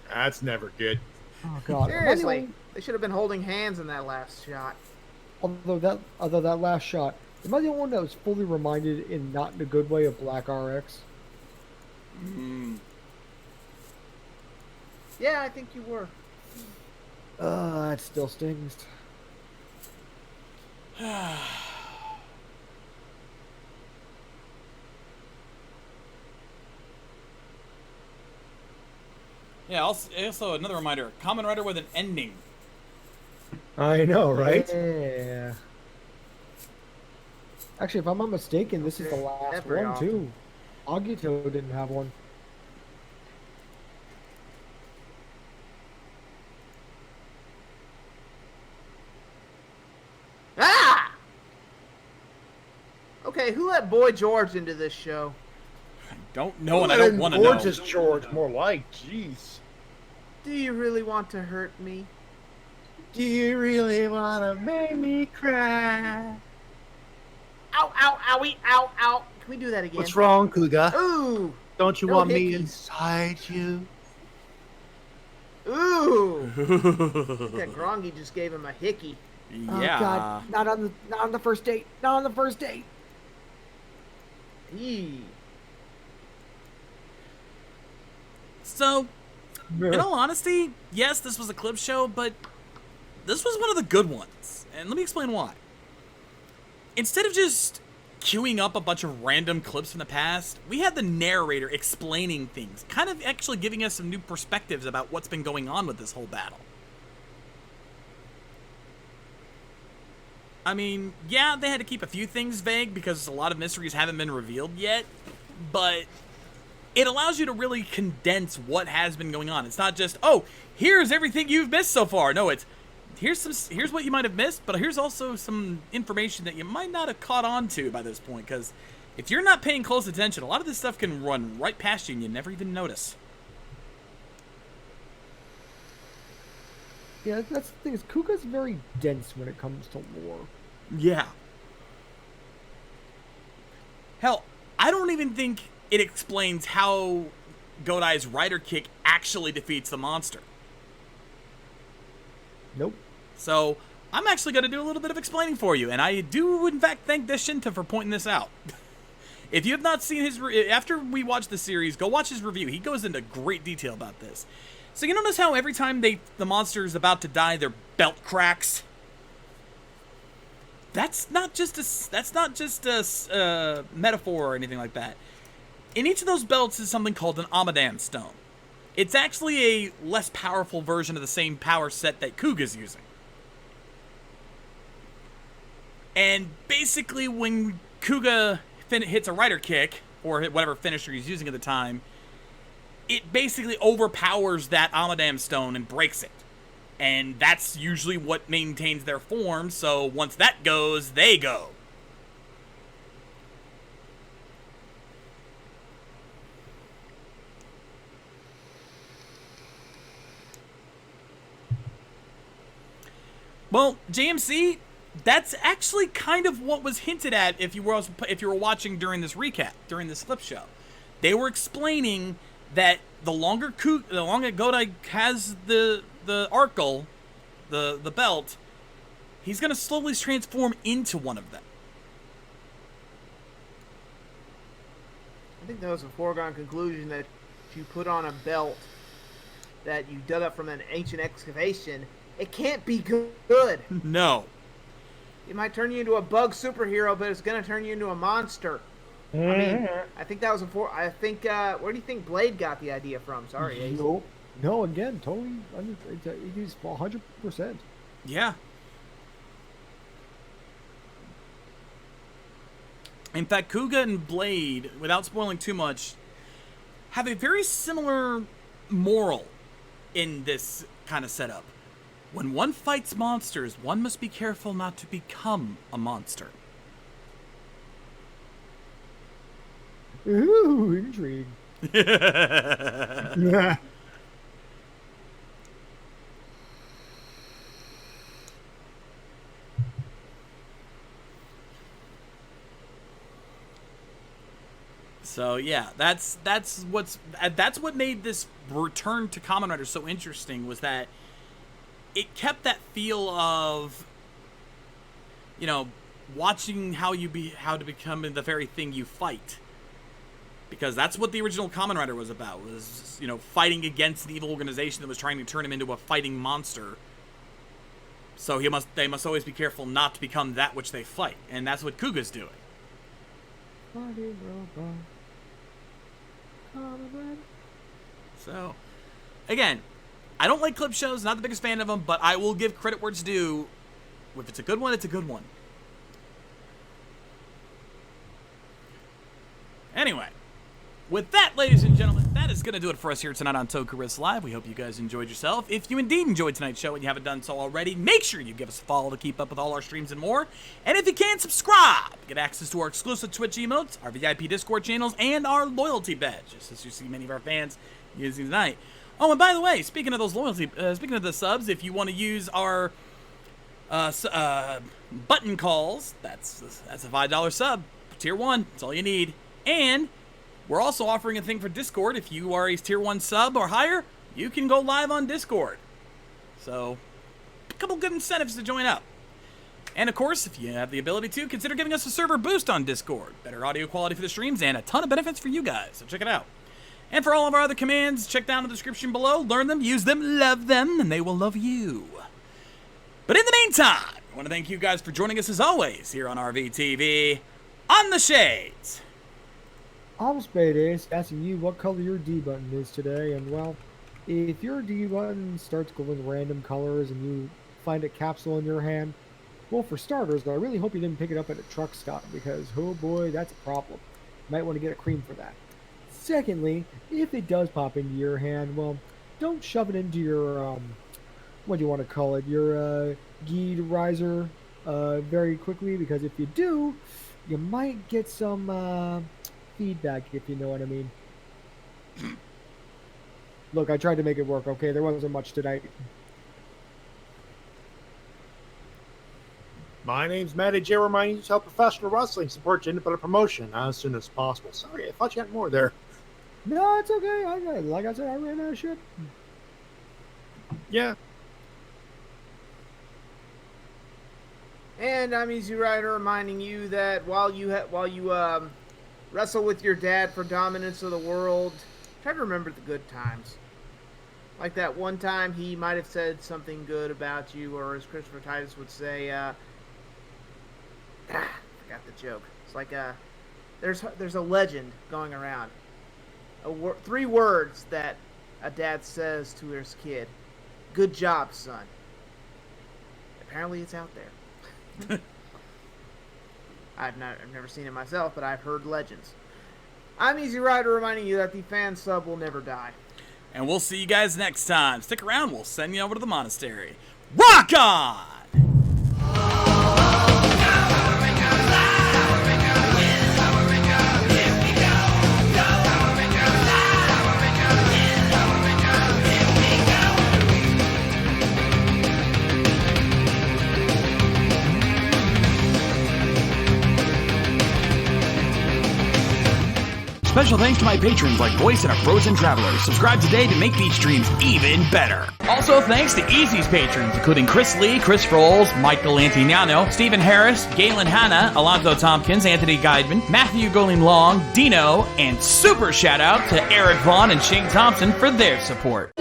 That's never good. Oh, God. Seriously, they should have been holding hands in that last shot. Although that last shot, am I the only one that was fully reminded in not in a good way of Black RX? Yeah, I think you were. That still stings. Yeah, also another reminder. Kamen Rider with an ending. I know, right? Yeah. Actually, if I'm not mistaken, this is the last Every one, often. too. Agito didn't have one. Ah! Okay, who let Boy George into this show? Don't know, and I don't want to know. Gorgeous George, more like. Jeez. Do you really want to hurt me? Do you really want to make me cry? Ow, ow, owie, ow, ow. Can we do that again? What's wrong, Kuga? Ooh! Don't you No want me hickeys. inside you? Ooh! That Grongi just gave him a hickey. Oh, Yeah. God. Not on the first date. Not on the first date. Eee. So, in all honesty, yes, this was a clip show, but this was one of the good ones. And let me explain why. Instead of just queuing up a bunch of random clips from the past, we had the narrator explaining things, kind of actually giving us some new perspectives about what's been going on with this whole battle. I mean, yeah, they had to keep a few things vague because a lot of mysteries haven't been revealed yet, but it allows you to really condense what has been going on. It's not just, oh, here's everything you've missed so far. No, it's here's what you might have missed, but here's also some information that you might not have caught on to by this point, because if you're not paying close attention, a lot of this stuff can run right past you and you never even notice. Yeah, that's the thing, is Kuga's very dense when it comes to lore. Yeah. Hell, I don't even think it explains how Godai's Rider Kick actually defeats the monster. Nope. So, I'm actually going to do a little bit of explaining for you, and I do, in fact, thank Deshinta for pointing this out. If you have not seen his... After we watch the series, go watch his review. He goes into great detail about this. So, you notice how every time the monster is about to die, their belt cracks? That's not just a metaphor or anything like that. In each of those belts is something called an Amadam Stone. It's actually a less powerful version of the same power set that Kuga's using. And basically when Kuga hits a Rider Kick, or whatever finisher he's using at the time, it basically overpowers that Amadam Stone and breaks it. And that's usually what maintains their form, so once that goes, they go. Well, JMC, that's actually kind of what was hinted at if you were watching during this recap, during this flip show. They were explaining that the longer Godai has the Arkle, the belt, he's going to slowly transform into one of them. I think that was a foregone conclusion that if you put on a belt that you dug up from an ancient excavation, it can't be good. No. It might turn you into a bug superhero, but it's going to turn you into a monster. I mean, I think that was I think, where do you think Blade got the idea from? Sorry, Ace. No, again, totally, he's 100%. Yeah. In fact, Kuga and Blade, without spoiling too much, have a very similar moral in this kind of setup. When one fights monsters, one must be careful not to become a monster. Ooh, intrigue. Yeah. So yeah, that's what made this return to Kamen Rider so interesting, was that it kept that feel of, you know, watching how to become the very thing you fight. Because that's what the original Kamen Rider was about, was, you know, fighting against an evil organization that was trying to turn him into a fighting monster. So they must always be careful not to become that which they fight, and that's what Kuga's doing. So, again, I don't like clip shows, not the biggest fan of them, but I will give credit where it's due. If it's a good one, it's a good one. Anyway, with that, ladies and gentlemen, that is going to do it for us here tonight on Toku Riffs Live. We hope you guys enjoyed yourself. If you indeed enjoyed tonight's show and you haven't done so already, make sure you give us a follow to keep up with all our streams and more. And if you can, subscribe. Get access to our exclusive Twitch emotes, our VIP Discord channels, and our loyalty badges, as you see many of our fans using tonight. Oh, and by the way, speaking of those speaking of the subs, if you want to use our button calls, that's a $5 sub, tier 1. That's all you need. And we're also offering a thing for Discord. If you are a tier 1 sub or higher, you can go live on Discord. So, a couple good incentives to join up. And of course, if you have the ability to, consider giving us a server boost on Discord. Better audio quality for the streams and a ton of benefits for you guys. So check it out. And for all of our other commands, check down in the description below. Learn them, use them, love them, and they will love you. But in the meantime, I want to thank you guys for joining us as always here on RVTV on the Shades. I'm Spade Ace, asking you what color your D button is today, and well, if your D button starts glowing random colors and you find a capsule in your hand, well, for starters, I really hope you didn't pick it up at a truck stop, because, oh boy, that's a problem. You might want to get a cream for that. Secondly, if it does pop into your hand, well, don't shove it into your, what do you want to call it, your Geed riser very quickly, because if you do, you might get some feedback, if you know what I mean. Look, I tried to make it work, okay? There wasn't much tonight. My name's Matty J. Reminding you to help professional wrestling support your independent promotion as soon as possible. Sorry, I thought you had more there. No, it's okay. Like I said, I ran out of shit. Yeah. And I'm Easy Rider reminding you that while you wrestle with your dad for dominance of the world, try to remember the good times. Like that one time he might have said something good about you, or as Christopher Titus would say, forgot the joke. It's like there's a legend going around. 3 words that a dad says to his kid. Good job, son. Apparently it's out there. I've never seen it myself, but I've heard legends. I'm Easy Rider reminding you that the fan sub will never die. And we'll see you guys next time. Stick around, we'll send you over to the monastery. Rock on! Special thanks to my patrons like Voice and a Frozen Traveler. Subscribe today to make these streams even better. Also thanks to Easy's patrons, including Chris Lee, Chris Rolls, Michael Antignano, Stephen Harris, Galen Hanna, Alonzo Tompkins, Anthony Guidman, Matthew Goling Long, Dino, and super shout out to Eric Vaughn and Shane Thompson for their support.